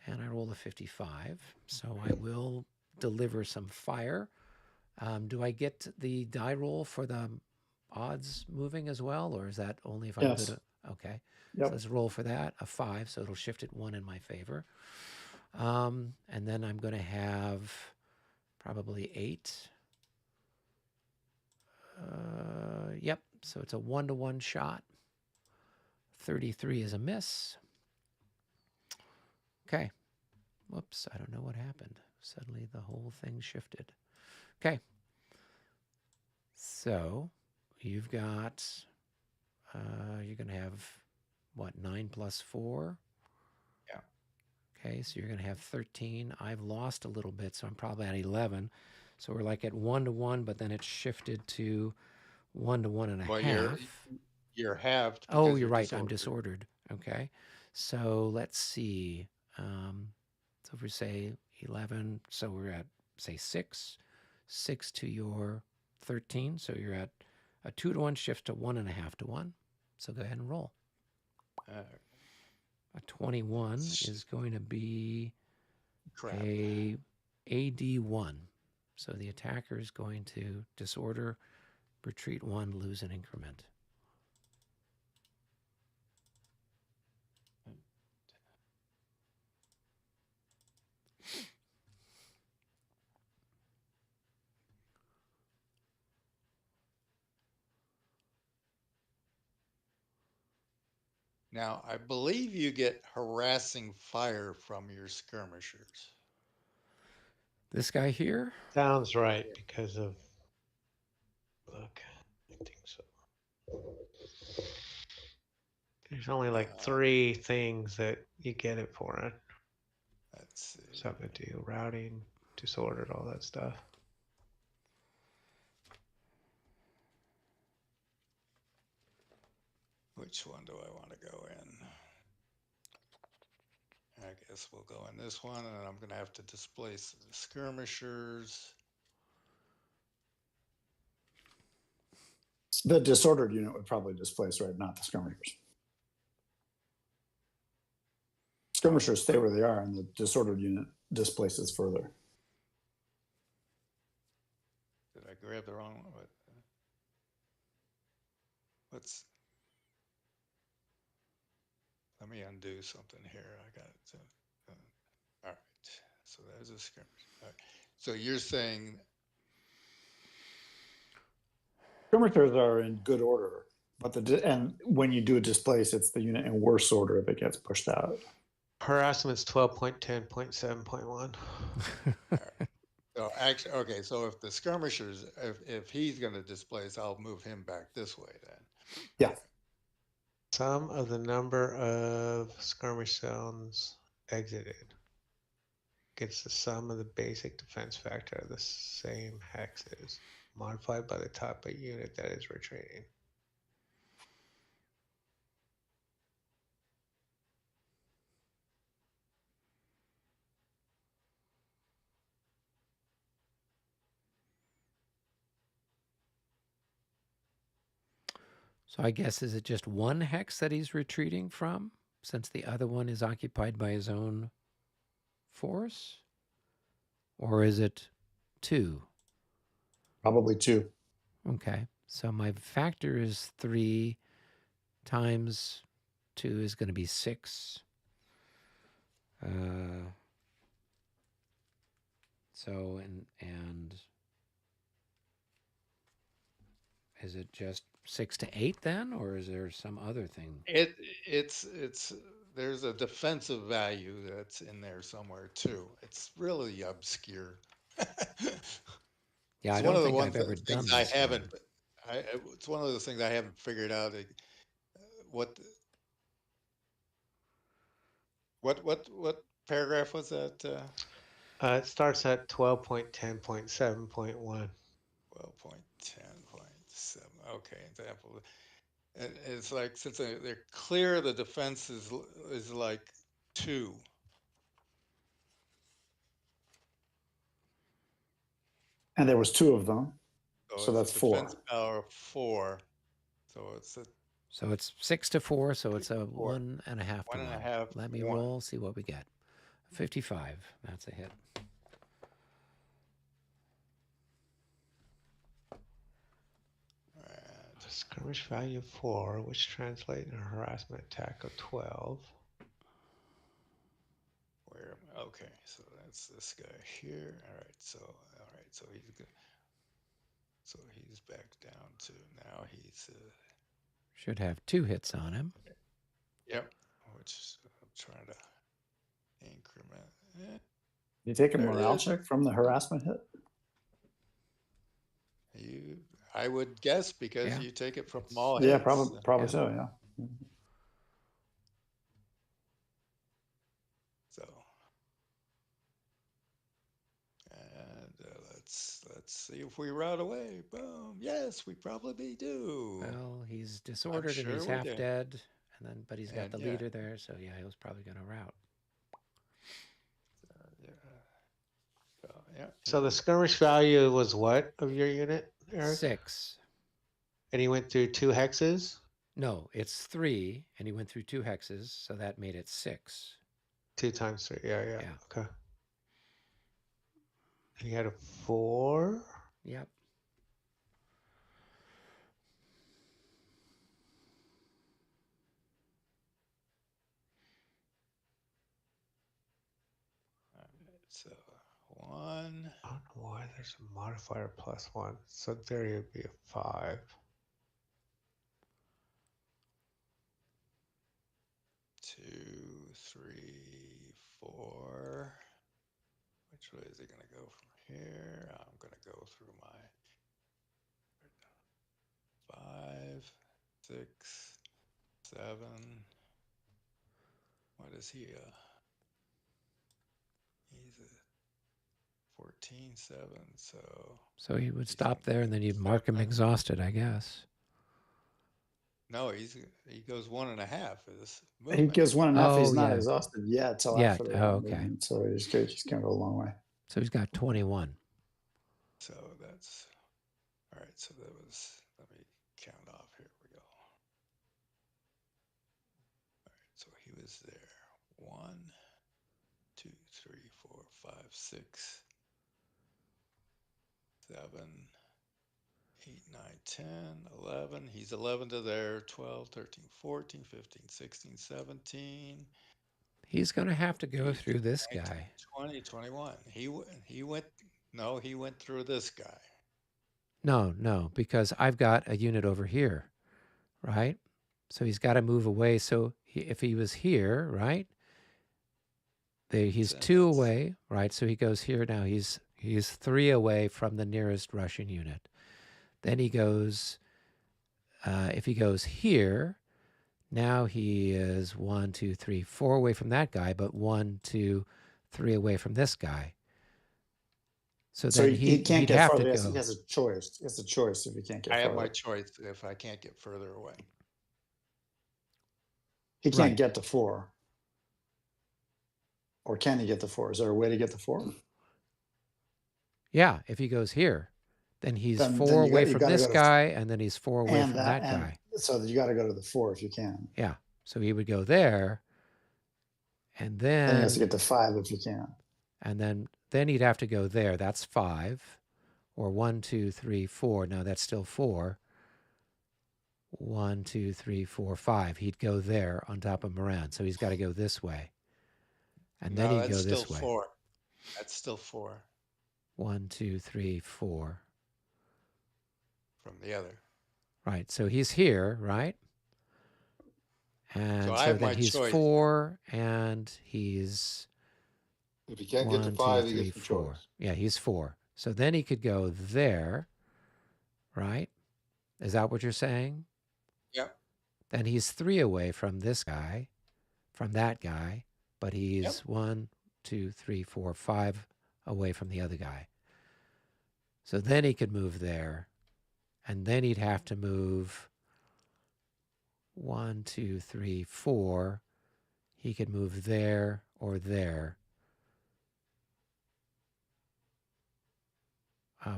And I rolled a 55. So I will deliver some fire. Do I get the die roll for the odds moving as well? Or is that only if I'm Yes. good? Okay. Yep. So let's roll for that. A 5. So it'll shift it 1 in my favor. And then I'm going to have probably 8. Yep. So it's a 1-to-1 shot. 33 is a miss. Okay. Whoops. I don't know what happened. Suddenly the whole thing shifted. Okay. So you've got, you're going to have what, 9 plus 4? Yeah. Okay. So you're going to have 13. I've lost a little bit, so I'm probably at 11. So we're like at 1-to-1, but then it's shifted to 1 to 1.5. Well, you're halved. Oh, you're right. I'm disordered. Okay. So let's see. So if we say 11, so we're at, say, 6. 6 to your 13. So you're at a 2-to-1 shift to 1.5-to-1. So go ahead and roll. A 21 is going to be a AD1. So the attacker is going to disorder, retreat 1, lose an increment. Now, I believe you get harassing fire from your skirmishers. This guy here? Sounds right because of. Look, I think so. There's only like 3 things that you get it for. Let's see. Something to do, routing, disordered, all that stuff. Which one do I want to go in? I guess we'll go in this one, and I'm going to have to displace the skirmishers. The disordered unit would probably displace, right? Not the skirmishers. Skirmishers stay where they are, and the disordered unit displaces further. Did I grab the wrong one? Let me undo something here. I got it. All right. So there's a skirmish. All right. So you're saying skirmishers are in good order, but and when you do a displace, it's the unit in worse order that gets pushed out. Harassment's 12.10.7.1. So actually, okay. So if the skirmishers, if he's going to displace, I'll move him back this way then. Yeah. Sum of the number of skirmish zones exited gets the sum of the basic defense factor of the same hexes modified by the type of unit that is retreating. So I guess, is it just one hex that he's retreating from, since the other one is occupied by his own force? Or is it 2? Probably 2. Okay. So my factor is 3 times 2 is going to be 6. So, and is it just 6 to 8 then, or is there some other thing? It's there's a defensive value that's in there somewhere too. It's really obscure. Yeah, I It's one don't of the think I've ever things done I this haven't. one. It's one of those things I haven't figured out. What what paragraph was that? It starts at 12.10.7.1. 12.10.7. Okay, example. And it's like, since they're clear, the defense is like 2. And there was 2 of them. So So it's that's a 4. defense power of 4. So it's a So it's 6 to 4, so it's a 4. 1.5 to 1. 1.5 Let to me 1. roll, see what we get. 55. That's a hit. A skirmish value of 4, which translates in a harassment attack of 12. Where? Okay, so that's this guy here. All right, so he's good. So he's back down to now. He's Should have 2 hits on him. yep. Which I'm trying to increment. You take a There it morale is. check from the harassment hit? I would guess, because Yeah. you take it from all Yeah, hits. probably Yeah. so, yeah. So, and let's see if we route away. Boom. Yes, we probably do. Well, he's disordered and sure he's we half do. dead, but he's got And the yeah. leader there, so yeah, he was probably going to rout. Yeah. So the skirmish value was what of your unit, Eric? 6. And he went through 2 hexes? No, it's 3, and he went through 2 hexes, so that made it 6. 2 times 3. Yeah. Yeah. Okay. And he had a 4. Yep. So 1. I don't know why there's a modifier +1. So there would be a 5. 2, 3, 4. Which way is it going to go from here? I'm going to go through my 5, 6, 7. What is he? He's a 14, 7. So he would he's stop gonna there, go and then you'd mark him 7. exhausted, I guess. No, he goes 1.5 for this He movement. gives 1.5. He's Oh, not yeah. exhausted yet till Yeah, after the oh, round okay. movement, so he's going to go a long way. So he's got 21. So that's all right. So that was, let me count off. Here we go. All right. So he was there. 1, 2, 3, 4, 5, 6, 7, 8, 9, 10, 11. He's 11 to there. 12, 13, 14, 15, 16, 17. He's going to have to go through this 19, guy. 20, 21. He went. No, he went through this guy. No, because I've got a unit over here, right? So he's got to move away. So if he was here, right? He's So 2 that's- away, right? So he goes here now. He's 3 away from the nearest Russian unit. Then he goes, if he goes here, now he is 1, 2, 3, 4 away from that guy, but 1, 2, 3 away from this guy. So then he can't he'd get have farther. to go. He has a choice. He has a choice if he can't get I farther. have my choice if I can't get further away. He can't Right. get to 4. Or can he get to 4? Is there a way to get to 4? Yeah, if he goes here, then he's Then 4 you away got- you from gotta this go to- guy, and then he's 4 away And from that guy. So you got to go to the 4 if you can. Yeah, so he would go there, and Then he then has to get to 5 if you can. and then he'd have to go there. That's 5, or 1, 2, 3, 4. No, that's still 4. 1, 2, 3, 4, 5. He'd go there on top of Moran, so he's got to go this way, and then No, he'd go that's this still way. 4. That's still 4 1, 2, 3, 4. from the other. Right. So he's here, right? And So I so have then my he's choice. 4, and he's If he can't get to 1, 2, 5, he 3, gets the 4. choice. Yeah, he's 4. So then he could go there, right? Is that what you're saying? Yep. Then he's 3 away from this guy, from that guy, but he's Yep. 1, 2, 3, 4, 5 away from the other guy. So then he could move there, and then he'd have to move 1, 2, 3, 4. He could move there or there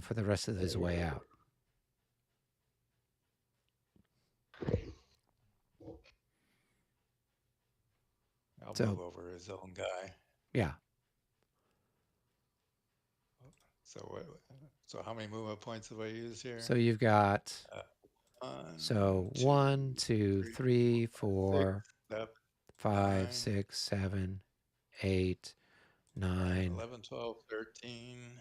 for the rest of his way out. I'll So- move over his own guy. Yeah. So how many movement points have I used here? So you've got One, so two, 1, 2, 3, 4, 6, 5, 9, 6, 7, 8, 9. 11, 12, 13,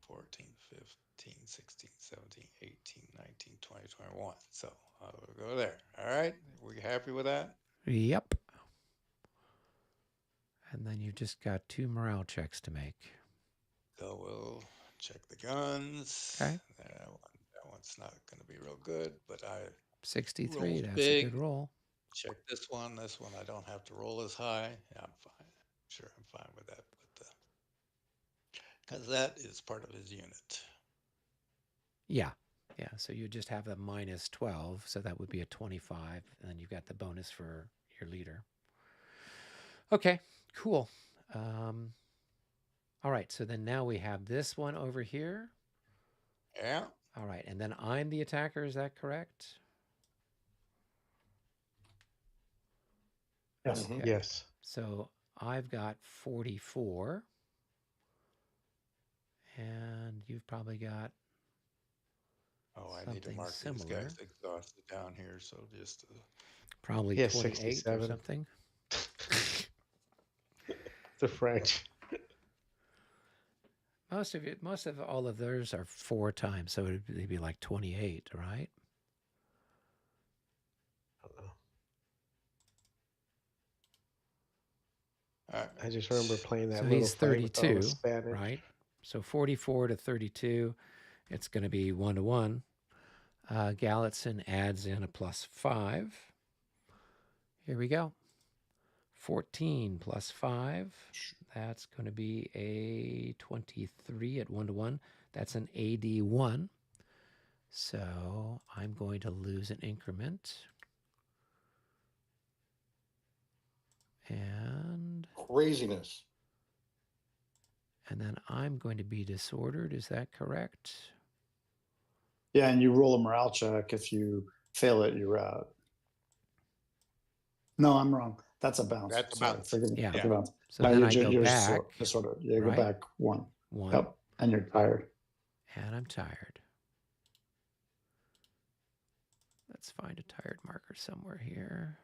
14, 15, 16, 17, 18, 19, 20, 21. So I'll go there. All right. We happy with that? Yep. And then you just got 2 morale checks to make. So we'll check the guns. Okay. That one's not going to be real good, but I 63, rolled that's big. a good roll. Check this one. This one I don't have to roll as high. Yeah, I'm fine. Sure, I'm fine with that. But because that is part of his unit. Yeah. Yeah, so you just have a minus 12, so that would be a 25, and then you've got the bonus for your leader. Okay, cool. All right, so then now we have this one over here. Yeah. All right, and then I'm the attacker, is that correct? Yes. Mhm. Okay. Yes. So I've got 44, and you've probably got Oh, I need to something mark similar. these guys exhausted down here. So just Probably Yeah, 28 or 67. something. The French. Most of all of theirs are 4 times, so it'd be like 28, right? I don't know. all right. I just remember playing that So little he's fight with all the 32, Spanish. right? So 44 to 32, it's going to be 1-to-1. Gallatin adds in a +5. Here we go. 14 plus 5. That's going to be a 23 at 1-to-1. That's an AD1. So I'm going to lose an increment. And Craziness. then I'm going to be disordered. Is that correct? Yeah, and you roll a morale check. If you fail it, you're out. No, I'm wrong. That's a bounce. That's a Sorry, bounce. Forgive me. Yeah. That's a bounce. So then I go you're back. disordered. Yeah, right? go back 1. 1. Yep, and you're tired. And I'm tired. Let's find a tired marker somewhere here.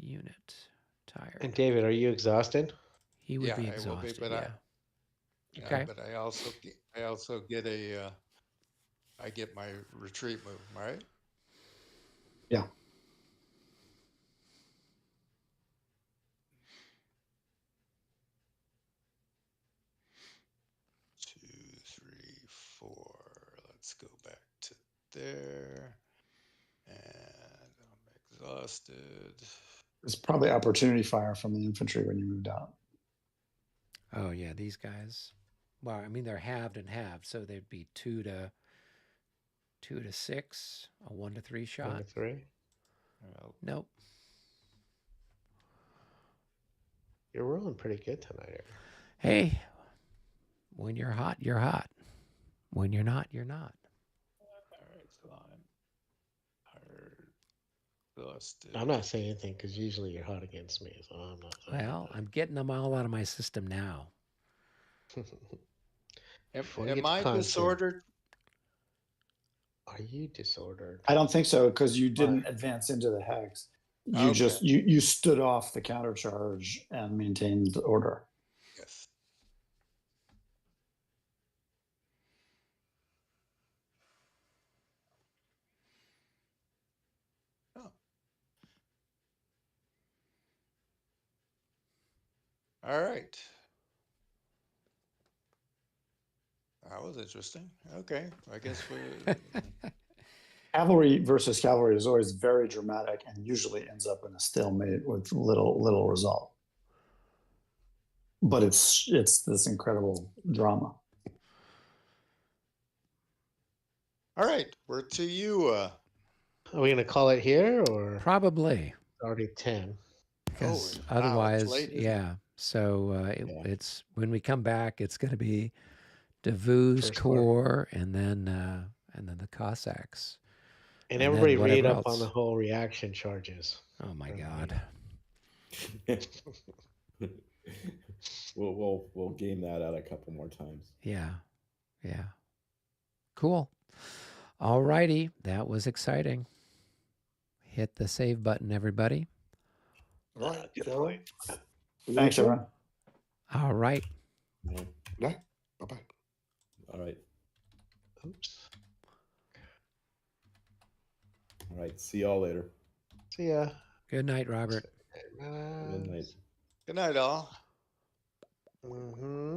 Unit. Tired. And David, are you exhausted? He would Yeah, be I will be, exhausted. but Yeah. Okay. But I also get a I get my retreat move, right? Yeah. Two, three, 4. Let's go back to there. And I'm exhausted. It's probably opportunity fire from the infantry when you moved out. Oh yeah, these guys. Well, I mean they're halved and halved, so they'd be 2 to 6, a 1 to 3 shot. 1 to 3. Well, Nope. You're rolling pretty good tonight, Eric. Hey, when you're hot, you're hot. When you're not, you're not. all right, so I'm exhausted. I'm not saying anything because usually you're hot against me, so I'm not saying Well, I'm getting them all out of my system now. Before you Am get to I punching. disordered? Are you disordered? I don't think so because you didn't Why? advance into the hex. You Okay. just you stood off the countercharge and maintained order. Yes. Oh. All right. That was interesting. Okay, I guess we. Cavalry versus cavalry is always very dramatic and usually ends up in a stalemate with little result. But it's this incredible drama. All right, we're to you. Are we gonna call it here or Probably, already 10? because wow, it's otherwise, late, isn't it? yeah. So Yeah. it's when we come back, it's going to be Davos First part. Corps, and then the Cossacks. And And then everybody read whatever up on else. the whole reaction charges. Oh my from God. We'll game that out a couple more times. Yeah. Yeah. Cool. All righty. That was exciting. Hit the save button, everybody. All right, Good gentlemen. point. Thanks, everyone. All right. Yeah. Night. Bye-bye. All right. Oops. All right. See y'all later. See ya. Good night, Robert. Good night. Good night, all. Mm-hmm.